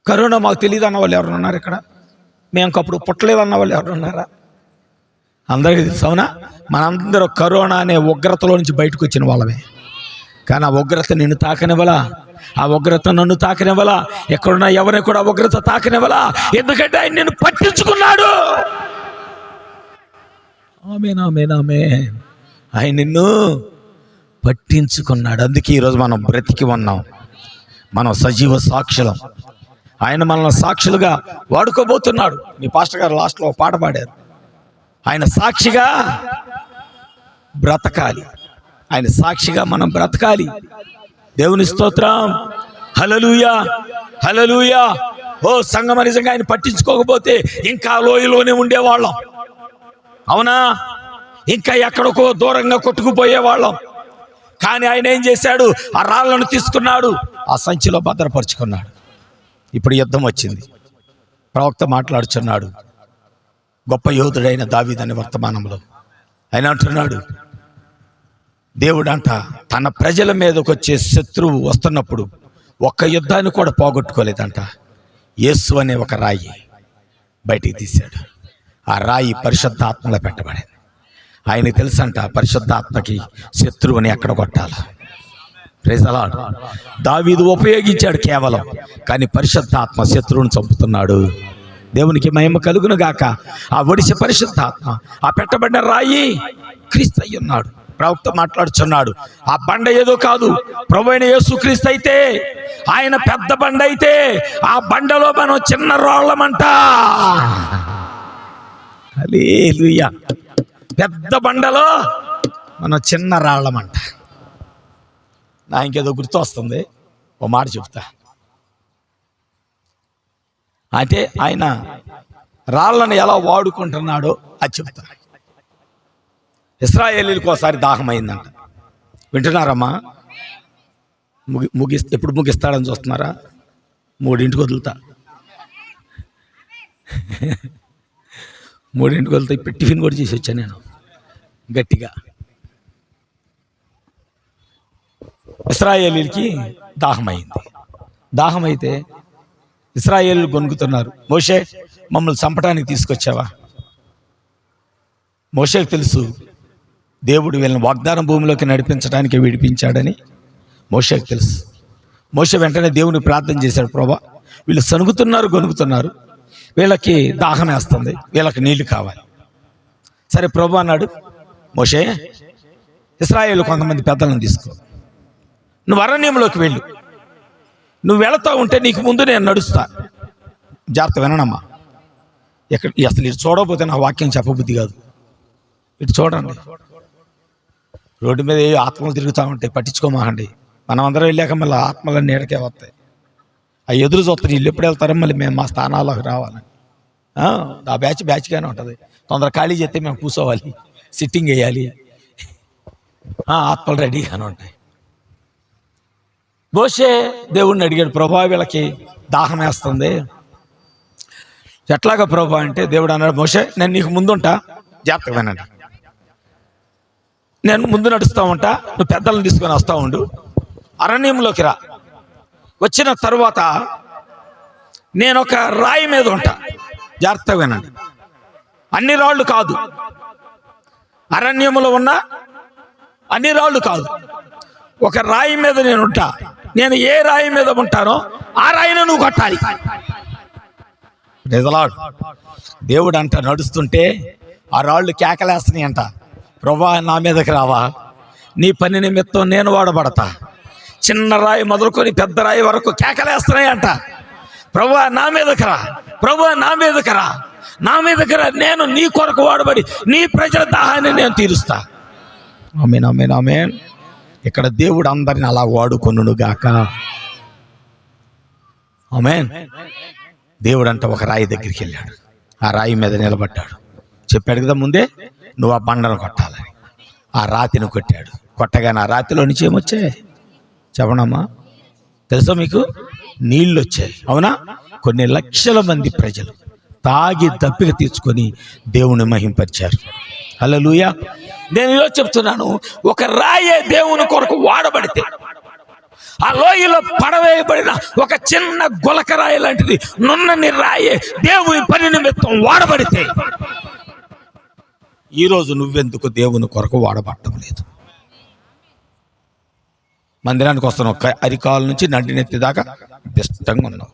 కరోనా మాకు తెలియదు అన్న వాళ్ళు ఎవరు ఉన్నారు ఇక్కడ? మేము అప్పుడు పుట్టలేదు అన్న వాళ్ళు ఎవరు ఉన్నారా? అందరికీ తెలుసు, అవునా? మనందరూ కరోనా అనే ఉగ్రతలో నుంచి బయటకు వచ్చిన వాళ్ళమే. కానీ ఆ ఉగ్రత నిన్ను తాకనివ్వలా, ఆ ఉగ్రత నన్ను తాకనివ్వలా, ఎక్కడున్నా ఎవరిని కూడా ఉగ్రత తాకనివ్వలా. ఎందుకంటే ఆయన నిన్ను పట్టించుకున్నాడు. ఆమేన్, ఆమేన్, ఆమేన్. ఆయన నిన్ను పట్టించుకున్నాడు. అందుకే ఈరోజు మనం బ్రతికి ఉన్నాం, మనం సజీవ సాక్షులం. ఆయన మనల్ని సాక్షులుగా వాడుకోబోతున్నాడు. మీ పాస్టర్ గారు లాస్ట్లో పాట పాడారు, ఆయన సాక్షిగా బ్రతకాలి. ఆయన సాక్షిగా మనం బ్రతకాలి. దేవుని స్తోత్రం, హల్లెలూయా, హల్లెలూయా. ఓ సంగమ, నిజంగా ఆయన పట్టించుకోకపోతే ఇంకా లోయలోనే ఉండేవాళ్ళం, అవునా? ఇంకా ఎక్కడికో దూరంగా కొట్టుకుపోయేవాళ్ళం. కానీ ఆయన ఏం చేశాడు? ఆ రాళ్ళను తీసుకున్నాడు, ఆ సంచిలో భద్రపరుచుకున్నాడు. ఇప్పుడు యుద్ధం వచ్చింది. ప్రవక్త మాట్లాడుచున్నాడు, గొప్ప యోధుడైన దావీదు అనే వర్తమానంలో ఆయన అంటున్నాడు, దేవుడంట తన ప్రజల మీదకి వచ్చే శత్రువు వస్తున్నప్పుడు ఒక్క యుద్ధాన్ని కూడా పోగొట్టుకోలేదంట. యేసు అనే ఒక రాయి బయటికి తీశాడు. ఆ రాయి పరిశుద్ధాత్మలో పెట్టబడింది. ఆయనకు తెలుసంట పరిశుద్ధాత్మకి శత్రువుని ఎక్కడ కొట్టాలి. Praise the Lord. దావీదు ఉపయోగించాడు కేవలం, కానీ పరిశుద్ధాత్మ శత్రువుని చంపుతున్నాడు. దేవునికి మహిమ కలుగును గాక. ఆ ఒడిసి పరిశుద్ధాత్మ, ఆ పెట్టబడిన రాయి క్రీస్తు అయి ఉన్నాడు. ప్రవక్త మాట్లాడుచున్నాడు, ఆ బండ ఏదో కాదు, ప్రభువైన యేసు క్రీస్తు అయితే, ఆయన పెద్ద బండ అయితే, ఆ బండలో మనం చిన్న రాళ్ళమంట. హల్లెలూయా. పెద్ద బండలో మనం చిన్న రాళ్ళమంట. నా ఇంకేదో గుర్తు వస్తుంది, ఓ మాట చెప్తా. అంటే ఆయన రాళ్ళను ఎలా వాడుకుంటున్నాడో అది చెప్తా. ఇశ్రాయేలీలకు ఒకసారి దాహమైందంట. వింటున్నారమ్మా? ఎప్పుడు ముగిస్తాడని చూస్తున్నారా? 3ంటికి వదులుతా, 3ంటికి వదులుతా. ఇప్పుడు టిఫిన్ కూడా చేసి వచ్చాను నేను గట్టిగా. ఇశ్రాయేలీలకి దాహమైంది. దాహమైతే ఇశ్రాయేలీలు గొనుగుతున్నారు, మోషే మమ్మల్ని చంపడానికి తీసుకొచ్చావా? మోషేకు తెలుసు దేవుడు వీళ్ళని వాగ్దాన భూమిలోకి నడిపించడానికి విడిపించాడని మోషేకు తెలుసు. మోషే వెంటనే దేవుని ప్రార్థన చేశాడు, ప్రభా వీళ్ళు సనుగుతున్నారు, గొనుగుతున్నారు, వీళ్ళకి దాహం వేస్తుంది, వీళ్ళకి నీళ్లు కావాలి. సరే ప్రభు అన్నాడు, మోషే ఇశ్రాయేలు కొంతమంది పెద్దలను తీసుకో, నువ్వు అరణ్యంలోకి వెళ్ళు, నువ్వు వెళతా ఉంటే నీకు ముందు నేను నడుస్తా. జాగ్రత్త విననమ్మా. అసలు ఇటు చూడకపోతే నా వాక్యం చెప్పబుద్ధి కాదు. ఇటు చూడండి, రోడ్డు మీద ఏ ఆత్మలు తిరుగుతూ ఉంటాయి, పట్టించుకోమాకండి. మనం అందరం వెళ్ళాక మళ్ళీ ఆత్మలన్నీ నీడకే వస్తాయి. ఆ ఎదురు చూస్తారు, వీళ్ళు ఎప్పుడు వెళ్తారో మళ్ళీ మేము మా స్థానాల్లోకి రావాలి. ఆ బ్యాచ్గానే ఉంటుంది. తొందర ఖాళీ చేస్తే మేము కూర్చోవాలి, సిట్టింగ్ వేయాలి, ఆత్మలు రెడీగానే ఉంటాయి. మోషే దేవుడిని అడిగాడు, ప్రభా వీళ్ళకి దాహం వేస్తుంది, ఎట్లాగా ప్రభా అంటే, దేవుడు అన్నాడు, మోషే నేను నీకు ముందుంటా, జాగ్రత్తగా వినండి, నేను ముందు నడుస్తూ ఉంటా, నువ్వు పెద్దలను తీసుకొని వస్తూ ఉండు, అరణ్యంలోకి రా, వచ్చిన తర్వాత నేను ఒక రాయి మీద ఉంటా, జాగ్రత్తగా వినండి, అన్ని రాళ్ళు కాదు, అరణ్యంలో ఉన్న అన్ని రాళ్ళు కాదు, ఒక రాయి మీద నేను ఉంటా, నేను ఏ రాయి మీద ఉంటానో ఆ రాయిని నువ్వు కొట్టాలి. దేవుడు అంట నడుస్తుంటే ఆ రాళ్ళు కేకలేస్తున్నాయి అంట, ప్రభా నా మీదకి రావా, నీ పని నిమిత్తం నేను వాడబడతా. చిన్న రాయి మొదలుకొని పెద్ద రాయి వరకు కేకలేస్తున్నాయి అంట, ప్రభా నా మీదకి రా, ప్రభా నా మీదకి రా, నా మీదకి రా, నేను నీ కొరకు వాడబడి నీ ప్రజల దాహాన్ని నేను తీరుస్తా. ఆమేన్, ఆమేన్, ఆమేన్. ఇక్కడ దేవుడు అందరిని అలా వాడుకొనును గాక. ఆమేన్. దేవుడు అంట ఒక రాయి దగ్గరికి వెళ్ళాడు, ఆ రాయి మీద నిలబడ్డాడు, చెప్పాడు కదా ముందే, నువ్వు ఆ బండను కొట్టాలని. ఆ రాతిని కొట్టాడు. కొట్టగానే ఆ రాతిలో నుంచి ఏమొచ్చాయి చెప్పనమ్మా? తెలుసా మీకు? నీళ్ళు వచ్చాయి. అవునా? కొన్ని లక్షల మంది ప్రజలు తాగి దప్పిక తీర్చుకొని దేవుని మహింపరిచారు. హల్లెలూయా. నేను ఈరోజు చెప్తున్నాను, ఒక రాయే దేవుని కొరకు వాడబడితే, ఆ లోయలో పడవేయబడిన ఒక చిన్న గులకరాయి లాంటిది నున్నని రాయే దేవుని పని నిమిత్తం వాడబడితే, ఈరోజు నువ్వెందుకు దేవుని కొరకు వాడబడటం లేదు? మందిరానికి వస్తున్నావు, అరికాల నుంచి నడినెత్తి దాకా దిష్టంగా ఉన్నావు.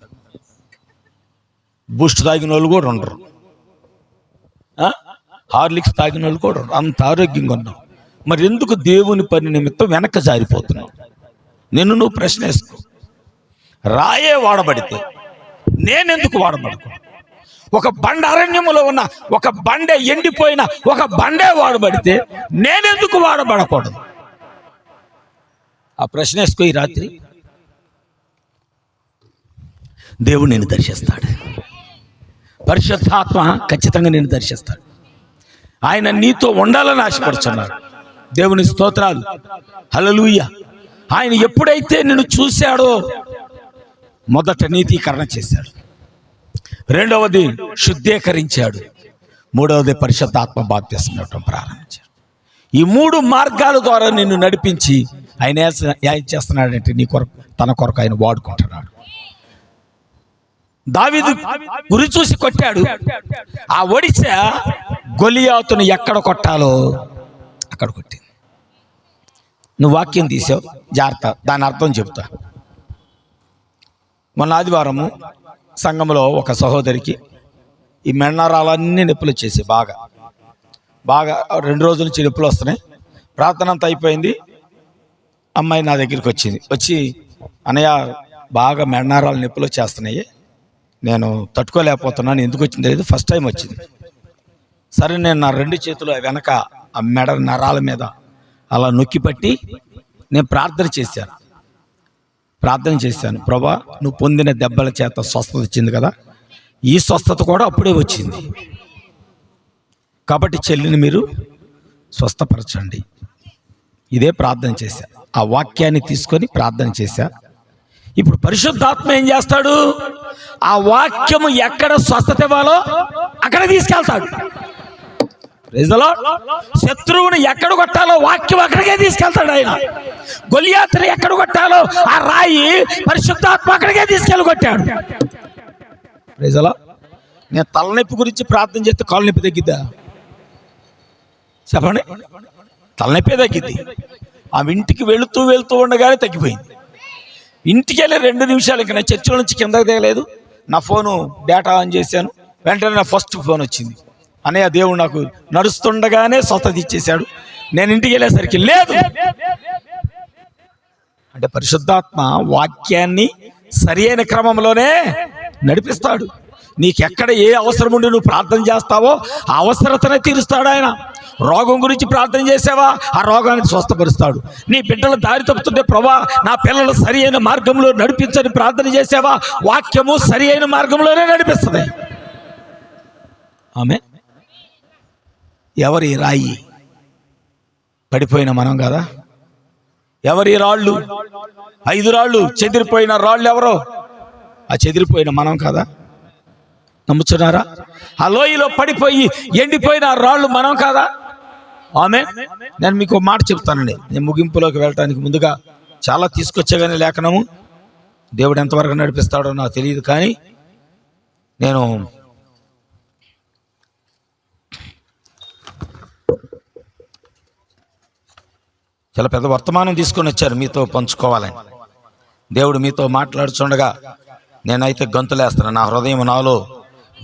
బూస్ట్ తాగిన వాళ్ళు కూడా ఉండరు, హార్లిక్స్ తాగిన వాళ్ళు కూడా ఉండరు, అంత ఆరోగ్యంగా ఉన్నావు. మరి ఎందుకు దేవుని పని నిమిత్తం వెనక్కి జారిపోతున్నావు? నిన్ను నువ్వు ప్రశ్న వేసుకో. రాయే వాడబడితే నేనెందుకు వాడబడకు? ఒక బండ అరణ్యములో ఉన్న ఒక బండే, ఎండిపోయిన ఒక బండే వాడబడితే నేనెందుకు వాడబడకూడదు? ఆ ప్రశ్న వేసుకో. ఈ రాత్రి దేవుడు నిన్ను దర్శిస్తాడు. పరిశుద్ధాత్మ ఖచ్చితంగా నిన్ను దర్శిస్తాడు. ఆయన నీతో ఉండాలని ఆశపడుతున్నాడు. దేవుని స్తోత్రాలు. హల్లెలూయా. ఆయన ఎప్పుడైతే నిన్ను చూశాడో, మొదట నీతీకరణ చేశాడు, రెండవది శుద్ధీకరించాడు, మూడవది పరిశుద్ధాత్మ బాప్తిస్మం ఇవ్వటం ప్రారంభించాడు. ఈ మూడు మార్గాల ద్వారా నిన్ను నడిపించి ఆయన ఏం చేస్తున్నాడంటే నీ కొరకు, తన కొరకు ఆయన వాడుకుంటున్నాడు. దావీదు గురి చూసి కొట్టాడు. ఆ ఒడిశ గొలియాతును ఎక్కడ కొట్టాలో అక్కడ కొట్టింది. నువ్వు వాక్యం తీసావు, జాగ్రత్త, దాని అర్థం చెప్తా. మొన్న ఆదివారము సంఘంలో ఒక సహోదరికి ఈ మెన్నరాలన్నీ నొప్పులు వచ్చేసి బాగా 2 రోజుల నుంచి నొప్పులు వస్తున్నాయి. ప్రార్థన అంతా అయిపోయింది. అమ్మాయి నా దగ్గరికి వచ్చి అన్నయ్య బాగా మెన్నరాలు నొప్పులు వచ్చేస్తున్నాయి, నేను తట్టుకోలేకపోతున్నాను. ఎందుకు వచ్చింది లేదు, ఫస్ట్ టైం వచ్చింది. సరే, నేను నా 2 చేతులు వెనక ఆ మెడ నరాల మీద అలా నొక్కి పట్టి నేను ప్రార్థన చేశాను. ప్రభా, నువ్వు పొందిన దెబ్బల చేత స్వస్థత వచ్చింది కదా, ఈ స్వస్థత కూడా అప్పుడే వచ్చింది కాబట్టి చెల్లిని మీరు స్వస్థపరచండి. ఇదే ప్రార్థన చేశా. ఆ వాక్యాన్ని తీసుకొని ప్రార్థన చేశా. ఇప్పుడు పరిశుద్ధాత్మ ఏం చేస్తాడు? ఆ వాక్యము ఎక్కడ స్వస్థత ఇవ్వాలో అక్కడ తీసుకెళ్తాడు. శత్రువుని ఎక్కడ కొట్టాలో వాక్యం అక్కడికే తీసుకెళ్తాడు ఆయన. గొలియాతుని ఎక్కడ కొట్టాలో ఆ రాయి పరిశుద్ధాత్మ అక్కడికే తీసుకెళ్ళి కొట్టాడు. నేను తలనొప్పి గురించి ప్రార్థన చేస్తే కాలు నొప్పి తగ్గిద్దా చెప్పండి? తలనొప్పే తగ్గిద్ది. ఆమె ఇంటికి వెళుతూ ఉండగానే తగ్గిపోయింది. ఇంటికి వెళ్ళి 2 నిమిషాలు ఇంకా నేను చర్చిలో నుంచి కిందకి దిగలేదు. నా ఫోను డేటా ఆన్ చేశాను, వెంటనే నా ఫస్ట్ ఫోన్ వచ్చింది. అన్నయ్య, దేవుడు నాకు నడుస్తుండగానే స్వస్థత ఇచ్చేశాడు. నేను ఇంటికి వెళ్ళేసరికి లేదు. అంటే పరిశుద్ధాత్మ వాక్యాన్ని సరి అయిన క్రమంలోనే నడిపిస్తాడు. నీకెక్కడ ఏ అవసరం ఉండి నువ్వు ప్రార్థన చేస్తావో ఆ అవసరతనే తీరుస్తాడు ఆయన. రోగం గురించి ప్రార్థన చేసావా, ఆ రోగాన్ని స్వస్థపరుస్తాడు. నీ బిడ్డలు దారి తప్పుతుంటే, ప్రభా నా పిల్లలు సరి అయిన మార్గంలో నడిపించని ప్రార్థన చేసావా, వాక్యము సరి అయిన మార్గంలోనే నడిపిస్తుంది. ఆమె ఎవరి రాయి? పడిపోయిన మనం కదా. ఎవరి రాళ్ళు? 5 రాళ్ళు చెదిరిపోయిన రాళ్ళు ఎవరో? ఆ చెదిరిపోయిన మనం కదా. నమ్ముచున్నారా? ఆ లోయలో పడిపోయి ఎండిపోయిన రాళ్ళు మనం కాదా? ఆమె. నేను మీకు మాట చెప్తానండి. నేను ముగింపులోకి వెళ్ళటానికి ముందుగా చాలా తీసుకొచ్చేగానే లేఖనము దేవుడు ఎంతవరకు నడిపిస్తాడో నాకు తెలియదు, కానీ నేను చాలా పెద్ద వర్తమానం తీసుకొని వచ్చారు మీతో పంచుకోవాలని. దేవుడు మీతో మాట్లాడుచుండగా నేనైతే గంతులేస్తున్నాను. నా హృదయం నాలో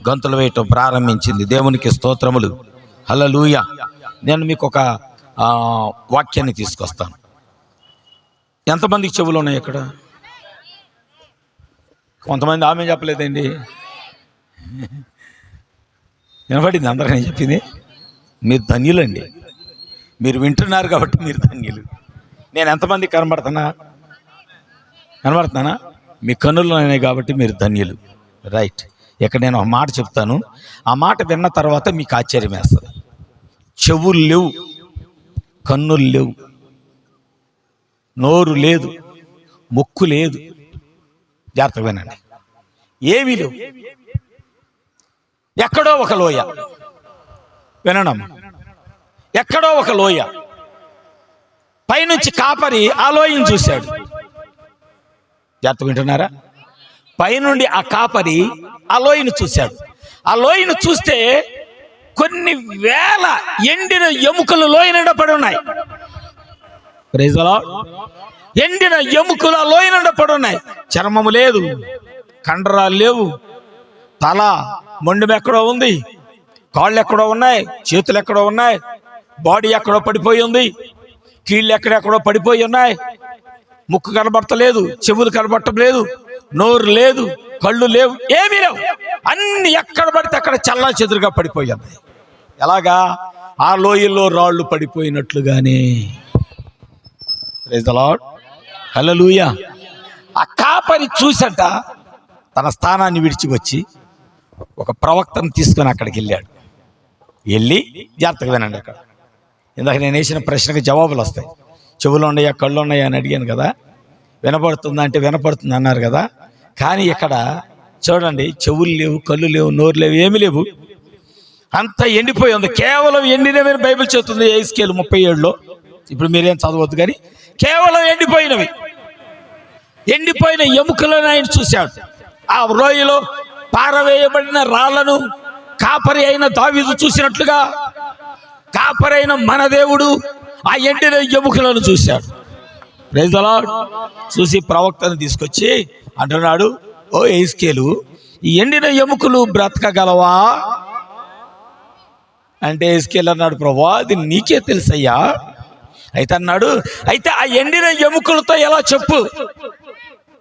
గంతులు వేయటం ప్రారంభించింది. దేవునికి స్తోత్రములు. హల్లెలూయా. నేను మీకు ఒక వాక్యాన్ని తీసుకొస్తాను. ఎంతమందికి చెవులు ఉన్నాయి ఇక్కడ? కొంతమంది ఆమె చెప్పలేదండి. వినపడింది అందరూ నేను చెప్పింది. మీరు ధన్యులండి, మీరు వింటున్నారు కాబట్టి మీరు ధన్యులు. నేను ఎంతమందికి కనబడుతున్నానా? మీ కన్నులు ఉన్నాయి కాబట్టి మీరు ధన్యులు. రైట్. ఇక్కడ నేను ఒక మాట చెప్తాను, ఆ మాట విన్న తర్వాత మీకు ఆశ్చర్యం వేస్తుంది. చెవులు లేవు, కన్నులు లేవు, నోరు లేదు, ముక్కు లేదు. జాగ్రత్తగా వినండి, ఏమీ లేవు. ఎక్కడో ఒక లోయ, వినడమ్మా, ఎక్కడో ఒక లోయ. పైనుంచి కాపరి ఆ లోయను చూశాడు. జాగ్రత్త వింటున్నారా? పైనుండి ఆ కాపరి ఆ లోయను చూశాడు. ఆ లోయను చూస్తే కొన్ని వేల ఎండిన ఎముకలు లోయ నిండా పడి ఉన్నాయి. Praise the Lord. ఎండిన ఎముకలు ఆ లోయ నిండా పడి ఉన్నాయి. చర్మము లేదు, కండరాలు లేవు, తల మొండెం ఎక్కడో ఉంది, కాళ్ళు ఎక్కడో ఉన్నాయి, చేతులు ఎక్కడో ఉన్నాయి, బాడీ ఎక్కడో పడిపోయి ఉంది, కీళ్ళు ఎక్కడెక్కడో పడిపోయి ఉన్నాయి, ముక్కు కనబడతలేదు, చెవులు కనబడటం లేదు, నోరు లేదు, కళ్ళు లేవు, ఏమీ లేవు. అన్ని ఎక్కడ పడితే అక్కడ చల్లా చెదురుగా పడిపోయి ఉన్నాయి. ఎలాగా? ఆ లోయల్లో రాళ్ళు పడిపోయినట్లుగానే. Praise the Lord. హల్లెలూయా. ఆ కాపరి చూసట తన స్థానాన్ని విడిచి వచ్చి ఒక ప్రవక్తను తీసుకొని అక్కడికి వెళ్ళాడు. వెళ్ళి, జాగ్రత్తగా వినండి, అక్కడ ఇందాక నేను వేసిన ప్రశ్నకు జవాబులు వస్తాయి. చెవులు ఉన్నాయా, కళ్ళు ఉన్నాయా అని అడిగాను కదా. వినపడుతుందా అంటే వినపడుతుంది అన్నారు కదా. కానీ ఇక్కడ చూడండి, చెవులు లేవు, కళ్ళు లేవు, నోరు లేవు, ఏమి లేవు, అంతా ఎండిపోయి ఉంది. కేవలం ఎండినవి బైబిల్ చెప్తుంది ఎహెజ్కేలు 37లో. ఇప్పుడు మీరేం చదవద్దు, కానీ కేవలం ఎండిపోయినవి, ఎండిపోయిన ఎముకలను ఆయన చూశాడు. ఆ రోయలో పారవేయబడిన రాళ్లను కాపరి అయిన దావీదు చూసినట్లుగా కాపరి అయిన మన దేవుడు ఆ ఎండిన ఎముకలను చూశాడు. Praise the Lord. చూసి ప్రవక్తను తీసుకొచ్చి అంటున్నాడు, ఓ ఎహెజ్కేలు, ఈ ఎండిన ఎముకలు బ్రతకగలవా అంటే ఎహెజ్కేలు అన్నాడు, ప్రభువా అది నీకే తెలుసయ్యా. అయితే అన్నాడు, అయితే ఆ ఎండిన ఎముకలతో ఎలా చెప్పు.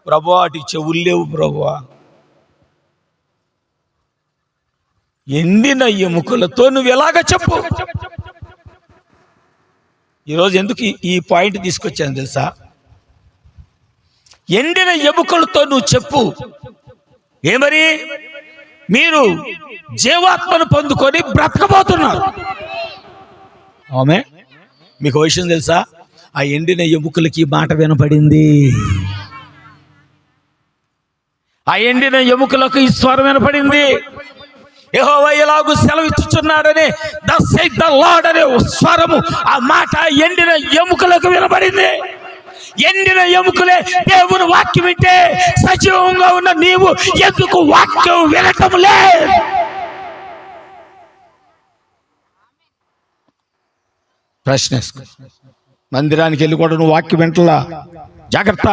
ప్రభువా అటు చెవులు లేవు ప్రభువా, ఎండిన ఎముకలతో నువ్వు ఎలాగ చెప్పు. ఈరోజు ఎందుకు ఈ పాయింట్ తీసుకొచ్చాను తెలుసా? ఎండిన ఎముకలతో నువ్వు చెప్పు. ఏమని? మీరు జీవాత్మను పొందుకొని బ్రతకబోతున్నారు. ఆమె మీకు విషయం తెలుసా? ఆ ఎండిన ఎముకలకి మాట వినపడింది. ఆ ఎండిన ఎముకలకు ఈ స్వరం వినపడింది. యెహోవా ఎలాగూ సెలవిచ్చుచున్నాడని thus saith the Lord అనే స్వరము, ఆ మాట ఎండిన ఎముకలకు వినబడింది. ఎండిన ఎముకలే దేవుని వాక్యం వింటే సజీవంగా ఉన్న నీవు ఎందుకు వాక్యం వినటం లేదు? ప్రశ్న మందిరానికి వెళ్ళి కూడా నువ్వు వాక్యం వింటలా? జాగ్రత్త.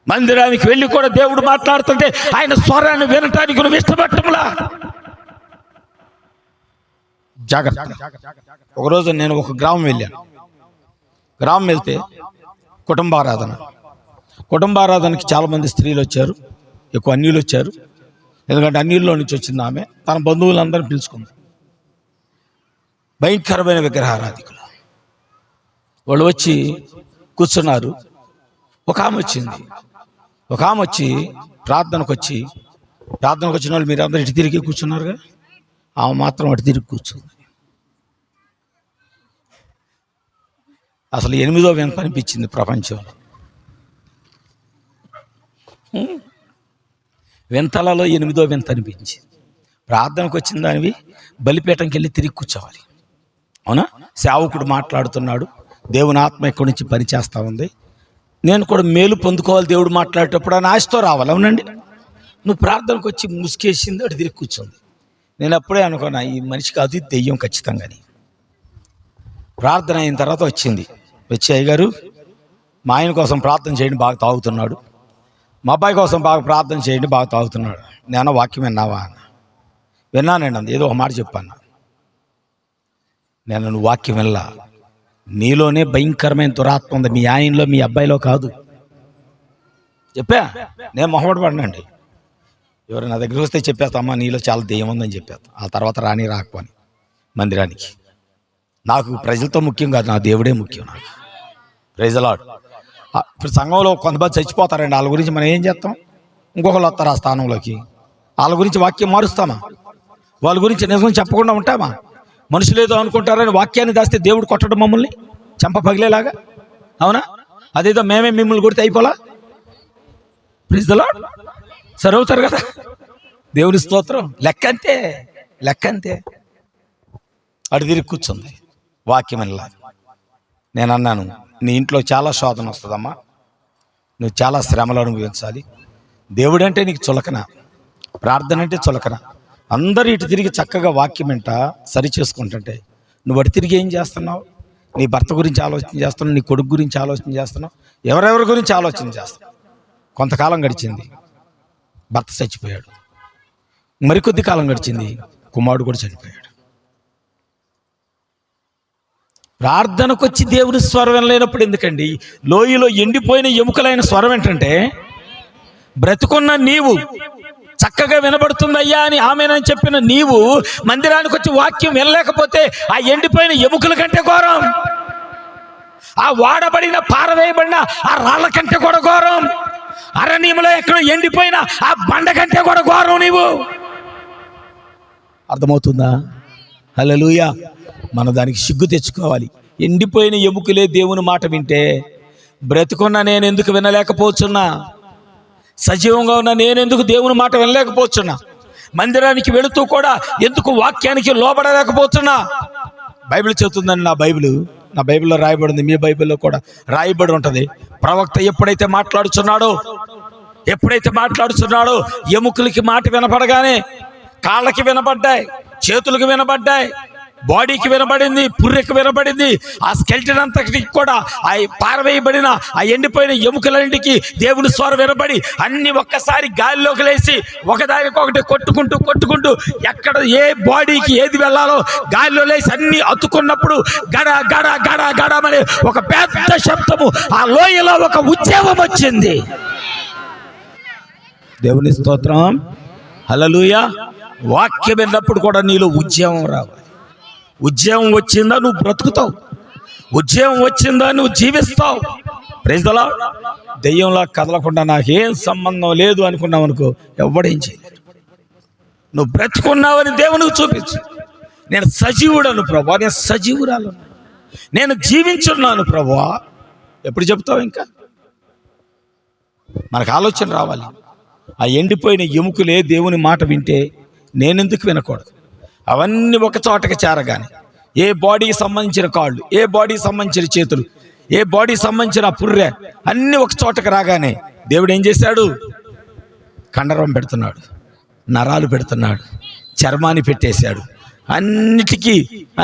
మందిరానికి వెళ్ళి కూడా దేవుడు మాట్లాడుతుంటే ఆయన స్వరాన్ని వినటానికి నువ్వు ఇష్టపడటంలా? జాగ్రత్త. ఒకరోజు నేను ఒక గ్రామం వెళ్ళాను. గ్రామం వెళ్తే కుటుంబారాధనకి చాలా మంది స్త్రీలు వచ్చారు, ఎక్కువ అన్యులు వచ్చారు. ఎందుకంటే అన్యుల్లో నుంచి వచ్చింది ఆమె. తన బంధువులందరినీ పిలుచుకుంది. భయంకరమైన విగ్రహారాధికులు వాళ్ళు వచ్చి కూర్చున్నారు. ఒక ఆమె వచ్చింది. ఒక ఆమె వచ్చి ప్రార్థనకు వచ్చిన వాళ్ళు మీరు అందరూ ఇటు తిరిగి కూర్చున్నారుగా, ఆమె మాత్రం అటు తిరిగి కూర్చుంది. అసలు 8వ వింత అనిపించింది ప్రపంచంలో. వింతలలో 8వ వింత అనిపించింది. ప్రార్థనకు వచ్చిన దానివి బలిపీఠంకి వెళ్ళి తిరిగి కూర్చోవాలి. అవునా? సేవకుడు మాట్లాడుతున్నాడు, దేవుని ఆత్మ ఇక్కడి నుంచి పనిచేస్తూ ఉంది. నేను కూడా మేలు పొందుకోవాలి దేవుడు మాట్లాడేటప్పుడు అని ఆశతో రావాలి. అవునండి. నువ్వు ప్రార్థనకు వచ్చి ముసుకేసింది, అటు తిరిగి కూర్చుంది. నేను అప్పుడే అనుకున్నా, ఈ మనిషి కాదు, ఇది దెయ్యం ఖచ్చితంగా. ప్రార్థన అయిన తర్వాత వచ్చింది. వచ్చి, అయ్యగారు మా ఆయన కోసం ప్రార్థన చేయండి, బాగా తాగుతున్నాడు. మా అబ్బాయి కోసం బాగా ప్రార్థన చేయండి, బాగా తాగుతున్నాడు. నేను వాక్యం విన్నావా అన్న. విన్నానండి అంది. ఏదో ఒక మాట చెప్పాను. నువ్వు వాక్యం వినలా. నీలోనే భయంకరమైన దురాత్మ ఉంది, మీ ఆయనలో మీ అబ్బాయిలో కాదు. చెప్పా. నేను మొహమాట పడినండి. ఎవరు నా దగ్గరికి వస్తే చెప్పేస్తామా నీలో చాలా దెయ్యం ఉందని చెప్పేస్తా. ఆ తర్వాత రాకపోని మందిరానికి. నాకు ప్రజలతో ముఖ్యం కాదు, నా దేవుడే ముఖ్యం నాకు. Praise the Lord. ఇప్పుడు సంఘంలో కొంతమంది చచ్చిపోతారండి, వాళ్ళ గురించి మనం ఏం చేస్తాం? ఇంకొకరు వస్తారు ఆ స్థానంలోకి. వాళ్ళ గురించి వాక్యం మారుస్తామా? వాళ్ళ గురించి నిజం చెప్పకుండా ఉంటామా? మనుషులు ఏదో అనుకుంటారని వాక్యాన్ని దాస్తే దేవుడు కొట్టడం మమ్మల్ని చెంప పగిలేలాగా, అవునా? అదేదో మేమే మిమ్మల్ని కొడితే అయిపోలా? Praise the lord. సరే అవుతారు కదా, దేవుని స్తోత్రం. లెక్క అంతే. అటు తిరిగి కూర్చుంది వాక్యం వెళ్ళాలి. నేను అన్నాను, నీ ఇంట్లో చాలా శోధన వస్తుందమ్మా, నువ్వు చాలా శ్రమలు అనుభవించాలి. దేవుడు అంటే నీకు చులకన, ప్రార్థన అంటే చులకన. అందరూ ఇటు తిరిగి చక్కగా వాక్యం వెంట సరి చేసుకుంటుంటే నువ్వు అటు తిరిగి ఏం చేస్తున్నావు? నీ భర్త గురించి ఆలోచన చేస్తున్నావు, నీ కొడుకు గురించి ఆలోచన చేస్తున్నావు, ఎవరెవరి గురించి ఆలోచన చేస్తున్నావు. కొంతకాలం గడిచింది, భర్త చచ్చిపోయాడు. మరికొద్ది కాలం గడిచింది, కుమారుడు కూడా చనిపోయాడు. ప్రార్థనకు వచ్చి దేవుని స్వరం వినలేనప్పుడు ఎందుకండి? లోయలో ఎండిపోయిన ఎముకలైన స్వరం ఏంటంటే, బ్రతుకున్న నీవు చక్కగా వినబడుతుందయ్యా అని ఆమెనని చెప్పిన నీవు మందిరానికి వచ్చి వాక్యం వినలేకపోతే ఆ ఎండిపోయిన ఎముకల కంటే ఘోరం, ఆ వాడబడిన పారవేయబడిన ఆ రాళ్ళ కంటే కూడా ఘోరం, అరణ్యంలో ఎక్కడ ఎండిపోయిన ఆ బండ కంటే కూడా ఘోరం నీవు. అర్థమవుతుందా? హల్లెలూయా. మన దానికి సిగ్గు తెచ్చుకోవాలి. ఎండిపోయిన ఎముకలే దేవుని మాట వింటే, బ్రతుకున్న నేను ఎందుకు వినలేకపోతున్నా? సజీవంగా ఉన్న నేను ఎందుకు దేవుని మాట వినలేకపోతున్నా? మందిరానికి వెళుతూ కూడా ఎందుకు వాక్యానికి లోబడలేకపోతున్నా? బైబిల్ చెబుతుందండి. నా బైబిల్లో రాయబడింది, మీ బైబిల్లో కూడా రాయబడి ఉంటుంది. ప్రవక్త ఎప్పుడైతే మాట్లాడుతున్నాడో ఎముకలకి మాట వినపడగానే కాళ్ళకి వినపడ్డాయి, చేతులకు వినపడ్డాయి, బాడీకి వినబడింది, పుర్రెకి వినబడింది. ఆ స్కెల్టన్ అంతటికి కూడా ఆ పారవేయబడిన ఆ ఎండిపోయిన ఎముకలన్నింటికి దేవుని స్వరం వినబడి అన్ని ఒక్కసారి గాలిలోకి లేచి ఒకదానికొకటి కొట్టుకుంటూ ఎక్కడ ఏ బాడీకి ఏది వెళ్ళాలో గాలిలో లేచి అన్ని అతుకున్నప్పుడు గడ గడ గడ గడమని ఒక పెద్ద శబ్దము, ఆ లోయలో ఒక ఉద్యమం వచ్చింది. దేవుని స్తోత్రం. హల్లెలూయా. వాక్యం విన్నప్పుడు కూడా నీలో ఉద్యమం రావాలి. ఉద్యమం వచ్చిందా నువ్వు బ్రతుకుతావు, ఉద్యమం వచ్చిందా నువ్వు జీవిస్తావు. Praise the Lord. దెయ్యంలా కదలకుండా నాకేం సంబంధం లేదు అనుకున్నావు అనుకో, ఎవడేం చేయలేడు. నువ్వు బ్రతుకున్నావని దేవునికి చూపించు. నేను సజీవుడను ప్రభువా, నేను సజీవురాలు, నేను జీవించున్నాను ప్రభువా. ఎప్పుడు చెప్తావు? ఇంకా మనకు ఆలోచన రావాలి. ఆ ఎండిపోయిన ఎముకలే దేవుని మాట వింటే నేనెందుకు వినకూడదు? అవన్నీ ఒక చోటకి చేరగానే, ఏ బాడీకి సంబంధించిన కాళ్ళు, ఏ బాడీకి సంబంధించిన చేతులు, ఏ బాడీకి సంబంధించిన పుర్రె అన్నీ ఒక చోటకి రాగానే దేవుడు ఏం చేశాడు? కండరం పెడుతున్నాడు, నరాలు పెడుతున్నాడు, చర్మాన్ని పెట్టేశాడు.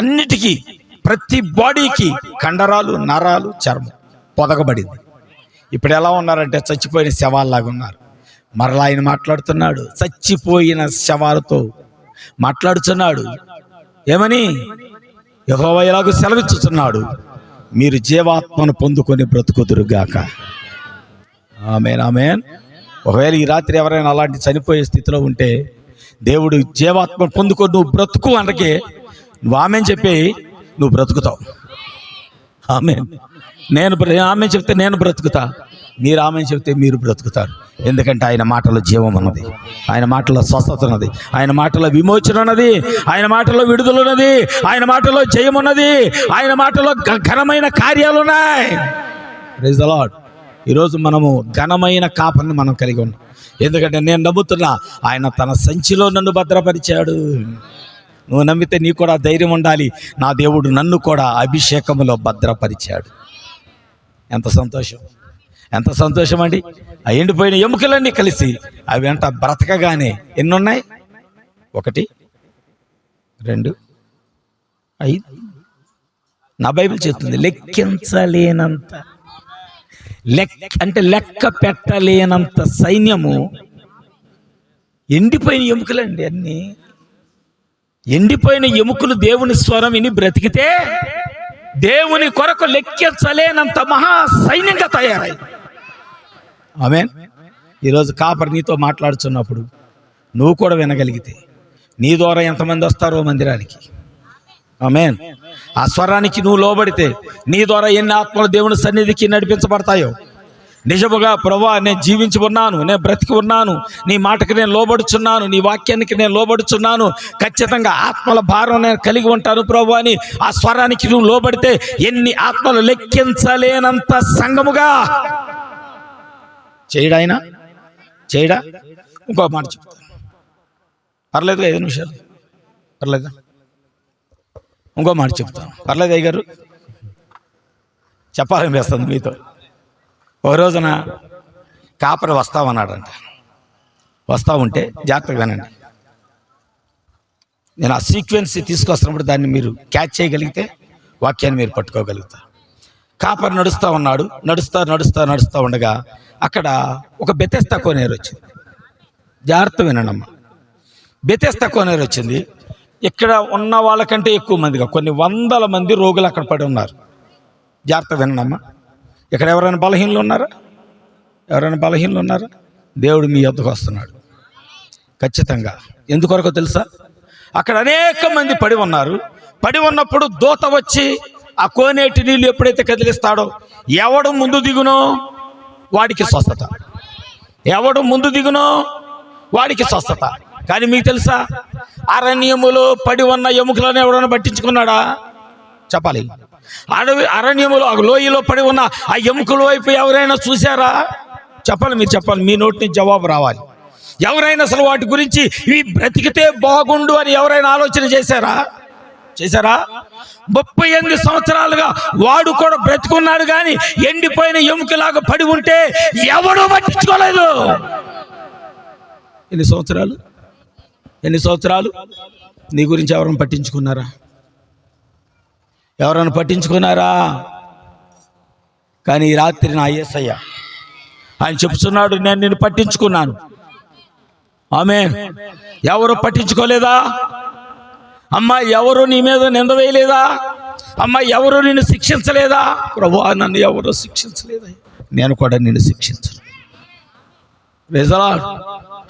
అన్నిటికీ ప్రతి బాడీకి కండరాలు, నరాలు, చర్మం పొదగబడింది. ఇప్పుడు ఎలా ఉన్నారంటే చచ్చిపోయిన శవాల్లాగా ఉన్నారు. మరలా ఆయన మాట్లాడుతున్నాడు, చచ్చిపోయిన శవాలతో మాట్లాడుతున్నాడు. ఏమని? యెహోవా ఇలాగూ సెలవిచ్చుచున్నాడు, మీరు జీవాత్మను పొందుకొని బ్రతుకుదురుగాక. ఆమేన్, ఆమేన్. ఒకవేళ ఈ రాత్రి ఎవరైనా అలాంటి చనిపోయే స్థితిలో ఉంటే, దేవుడు జీవాత్మను పొందుకొని నువ్వు బ్రతుకు అనకే, నువ్వు ఆమెన్ చెప్పి నువ్వు బ్రతుకుతావు. ఆమేన్. ఆమె చెప్తే నేను బ్రతుకుతా, మీరు ఆమె చెప్తే మీరు బ్రతుకుతారు. ఎందుకంటే ఆయన మాటలో జీవం ఉన్నది, ఆయన మాటలో స్వస్థత ఉన్నది, ఆయన మాటలో విమోచన ఉన్నది, ఆయన మాటలో విడుదల ఉన్నది, ఆయన మాటలో జయం ఉన్నది, ఆయన మాటలో ఘనమైన కార్యాలు ఉన్నాయి. Praise the Lord. ఈరోజు మనము ఘనమైన కాపరిని మనం కలిగి ఉన్నాం. ఎందుకంటే నేను నమ్ముతున్నా, ఆయన తన సంచిలో నన్ను భద్రపరిచాడు. నువ్వు నమ్మితే నీకు కూడా ధైర్యం ఉండాలి. నా దేవుడు నన్ను కూడా అభిషేకములో భద్రపరిచాడు. ఎంత సంతోషం, ఎంత సంతోషం అండి. ఆ ఎండిపోయిన ఎముకలన్నీ కలిసి అవి వెంట బ్రతకగానే ఎన్నున్నాయి? 1, 2, 5. నా బైబిల్ చెప్తుంది లెక్కించలేనంత, లెక్క పెట్టలేనంత సైన్యము. ఎండిపోయిన ఎముకలండి అన్నీ. ఎండిపోయిన ఎముకలు దేవుని స్వరం విని బ్రతికితే దేవుని కొరకు లెక్కించలేనంత మహా సైన్యంగా తయారై. ఆమేన్. ఈరోజు కాపరి నీతో మాట్లాడుతున్నప్పుడు నువ్వు కూడా వినగలిగితే నీ ద్వారా ఎంతమంది వస్తారో మందిరానికి. ఆమేన్. ఆ స్వరానికి నువ్వు లోబడితే నీ ద్వారా ఎన్ని ఆత్మలు దేవుని సన్నిధికి నడిపించబడతాయో. నిజముగా ప్రభువా, నేను జీవించి ఉన్నాను, నేను బ్రతికి ఉన్నాను, నీ మాటకి నేను లోబడుచున్నాను, నీ వాక్యానికి నేను లోబడుచున్నాను, ఖచ్చితంగా ఆత్మల భారం నేను కలిగి ఉంటాను ప్రభువా అని ఆ స్వరానికి నువ్వు లోబడితే ఎన్ని ఆత్మలు లెక్కించలేనంత సంఘముగా చేయడాయన చేయడా. ఇంకో మాట చెప్తాను, పర్లేదు 5 నిమిషాలు, పర్లేదా? ఇంకో మాట చెప్తాను, పర్లేదు అయ్య గారు, చెప్పాలనిపిస్తుంది మీతో. ఓ రోజున కాపరి వస్తామన్నాడంట. వస్తా ఉంటే జాగ్రత్తగా వినండి, నేను ఆ సీక్వెన్స్ తీసుకొస్తున్నప్పుడు దాన్ని మీరు క్యాచ్ చేయగలిగితే వాక్యాన్ని మీరు పట్టుకోగలుగుతారు. కాపరి నడుస్తూ ఉన్నాడు, నడుస్తూ ఉండగా అక్కడ ఒక బెతెస్దా కోనేరు వచ్చింది. జాగ్రత్త వినండమ్మా, బెతెస్దా కోనేరు వచ్చింది. ఇక్కడ ఉన్న వాళ్ళకంటే ఎక్కువ మందిగా కొన్ని వందల మంది రోగులు అక్కడ పడి ఉన్నారు. జాగ్రత్త వినండమ్మా. ఇక్కడ ఎవరైనా బలహీనలు ఉన్నారా? ఎవరైనా బలహీనలు ఉన్నారా? దేవుడు మీ యొద్దకు వస్తున్నాడు ఖచ్చితంగా. ఎందుకొరకో తెలుసా? అక్కడ అనేక మంది పడి ఉన్నారు. పడి ఉన్నప్పుడు దూత వచ్చి ఆ కోనేటి నీళ్ళు ఎప్పుడైతే కదిలిస్తాడో, ఎవడు ముందు దిగునో వాడికి స్వస్థత, ఎవడు ముందు దిగునో వాడికి స్వస్థత. కానీ మీకు తెలుసా, అరణ్యములో పడి ఉన్న ఎముకలను ఎవడన్నా పట్టించుకున్నాడా? చెప్పాలి. అరణ్యములో లోయలో పడి ఉన్న ఆ ఎముకల వైపు ఎవరైనా చూశారా? చెప్పాలి, మీరు చెప్పాలి, మీ నోటి నుంచి జవాబు రావాలి. ఎవరైనా అసలు వాటి గురించి ఇవి బ్రతికితే బాగుండు అని ఎవరైనా ఆలోచన చేశారా? 38 సంవత్సరాలుగా వాడు కూడా బ్రతికున్నాడు, కానీ ఎండిపోయిన ఎముకలాగా పడి ఉంటే ఎవడూ పట్టించుకోలేదు. ఎన్ని సంవత్సరాలు నీ గురించి ఎవరైనా పట్టించుకున్నారా? ఎవరైనా పట్టించుకున్నారా? కానీ ఈ రాత్రి నా యేసయ్య ఆయన చెప్తున్నాడు, నేను నిన్ను పట్టించుకున్నాను. ఆమేన్. ఎవరు పట్టించుకోలేదా? అమ్మా, ఎవరు నీ మీద నింద వేయలేదా? అమ్మా, ఎవరు నిన్ను శిక్షించలేదా? ప్రభువా, నన్ను ఎవరు శిక్షించలేదా, నేను కూడా నిన్ను శిక్షించను. ప్రైజ్ ది లార్డ్,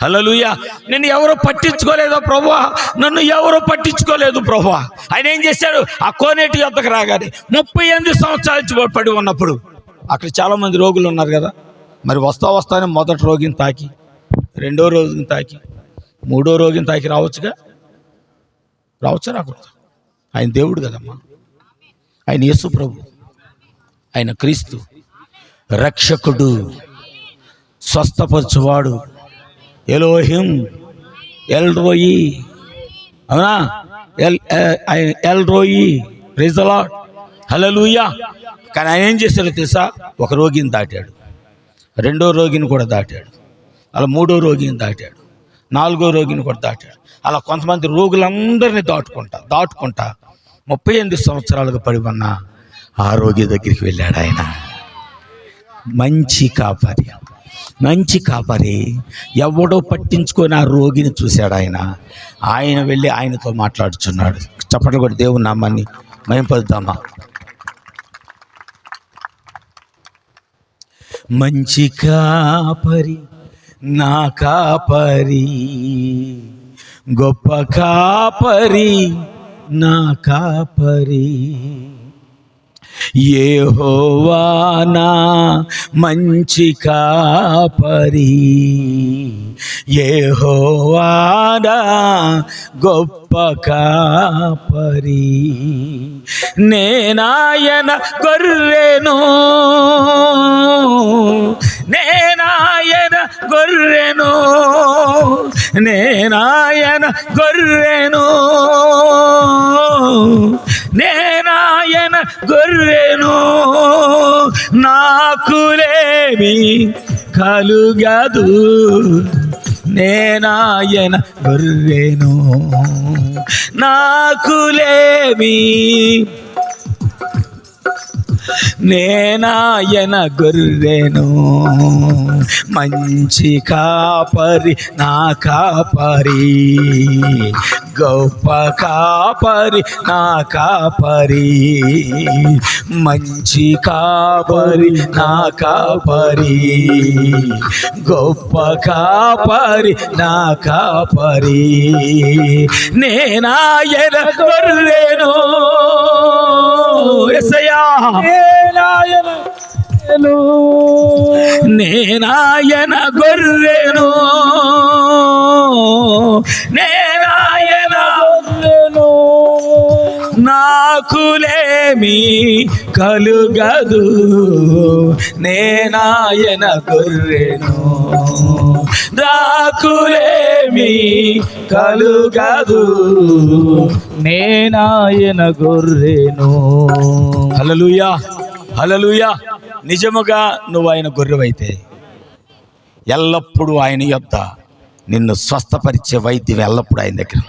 హల్లెలూయా. నిన్ను ఎవరు పట్టించుకోలేదా ప్రభువా? నన్ను ఎవరు పట్టించుకోలేదు ప్రభువా. ఆయన ఏం చేశాడు? ఆ కోనేటి యొద్దకు రాగానే 38 సంవత్సరాలు పడి ఉన్నప్పుడు అక్కడ చాలామంది రోగులు ఉన్నారు కదా. మరి వస్తానే మొదటి రోగిని తాకి, రెండో రోగిని తాకి, మూడో రోగిని తాకి రావచ్చుగా? రాకూడదు. ఆయన దేవుడు కదమ్మా, ఆయన యేసు ప్రభు, ఆయన క్రీస్తు రక్షకుడు, స్వస్థపరచువాడు, ఎలోహిం, ఎల్ రోయి, అవునా? El Roi. Praise the Lord, hallelujah. కానీ ఆయన ఏం చేశాడో తెలుసా? ఒక రోగిని దాటాడు, రెండో రోగిని కూడా దాటాడు, అలా మూడో రోగిని దాటాడు, నాలుగో రోగిని కూడా దాటాడు. అలా కొంతమంది రోగులందరినీ దాటుకుంటా 38 సంవత్సరాలుగా పడి ఉన్న ఆ రోగి దగ్గరికి వెళ్ళాడు ఆయన. మంచి కాపరి ఎవడో పట్టించుకొని ఆ రోగిని చూశాడు ఆయన వెళ్ళి ఆయనతో మాట్లాడుచున్నాడు. చప్పట్లు కూడా దేవుని నామాన్ని మహింపరుద్దామా. మంచి కాపరి నా కాపరి, గొప్ప కాపరి నా కాపరి, యెహోవా నా మంచి కాపరి, యెహోవా నా గొప్ప కాపరి, నేనాయన గొర్రెను, నేనాయన గొర్రెను, నేనాయన గొర్రెను, నేనాయన గొర్రెను, నాకులేమి కలుగదు, నేనాయన గొర్రెను, నాకులేమి, నేనాయన గొర్రెను, మంచి కాపరి నా కాపరి, గొప్ప కాపరి నా కాపరి, మంచి కాపరి నా కాపరి, గొప్ప కాపరి నా కాపరి, నేనాయన గొర్రెను, యేసయ్యా, గొర్రెను, నేనాయన గొర్రెను, నేనాయన గొర్రెను, నాకులేమి కలుగదు, నేనాయన గొర్రెను, నాకులేమి కలుగదు. నేనాయన గొర్రెను. హల్లెలూయా, హల్లెలూయా. నిజముగా నువ్వు ఆయన గొర్రెవైతే ఎల్లప్పుడూ ఆయన యొద్ద నిన్ను స్వస్థపరిచే వైద్యం ఎల్లప్పుడూ ఆయన దగ్గర,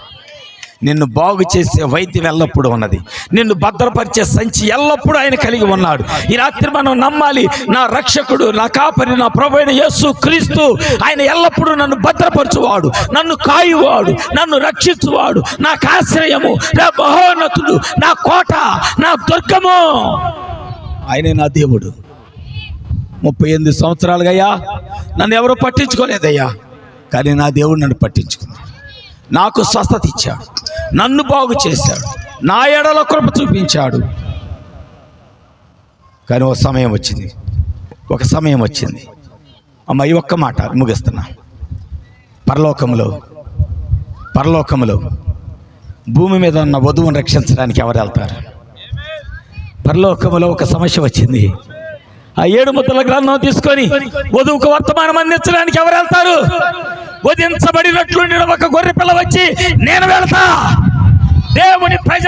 నిన్ను బాగు చేసే వైద్యం ఎల్లప్పుడూ ఉన్నది, నిన్ను భద్రపరిచే సంచి ఎల్లప్పుడూ ఆయన కలిగి ఉన్నాడు. ఈ రాత్రి మనం నమ్మాలి, నా రక్షకుడు, నా కాపరి, నా ప్రభు అయిన యేసు క్రీస్తు ఆయన ఎల్లప్పుడూ నన్ను భద్రపరచువాడు, నన్ను కాయువాడు, నన్ను రక్షించువాడు, నాకు ఆశ్రయము, నా మహోన్నతుడు, నా కోట, నా దుర్గము. ఆయనే నా దేవుడు. 38 సంవత్సరాలుగయ్యా నన్ను ఎవరు పట్టించుకోలేదయ్యా, కానీ నా దేవుడు నన్ను పట్టించుకున్నాడు, నాకు స్వస్థత ఇచ్చాడు, నన్ను బాగు చేశాడు, నా ఎడల కృప చూపించాడు. కానీ ఒక సమయం వచ్చింది అమ్మ, ఈ ఒక్క మాట ముగిస్తున్నా. పరలోకములో భూమి మీద ఉన్న వధువును రక్షించడానికి ఎవరు వెళ్తారు? పరలోకములో ఒక సమస్య వచ్చింది. ఆ 7 ముద్దల గ్రంథం తీసుకొని వధువుకు వర్తమానం అందించడానికి ఎవరు వెళ్తారు? వధించబడినట్లు ఒక గొర్రె పిల్ల వచ్చి, నేను వెళ్తా, దేవుని ప్రజ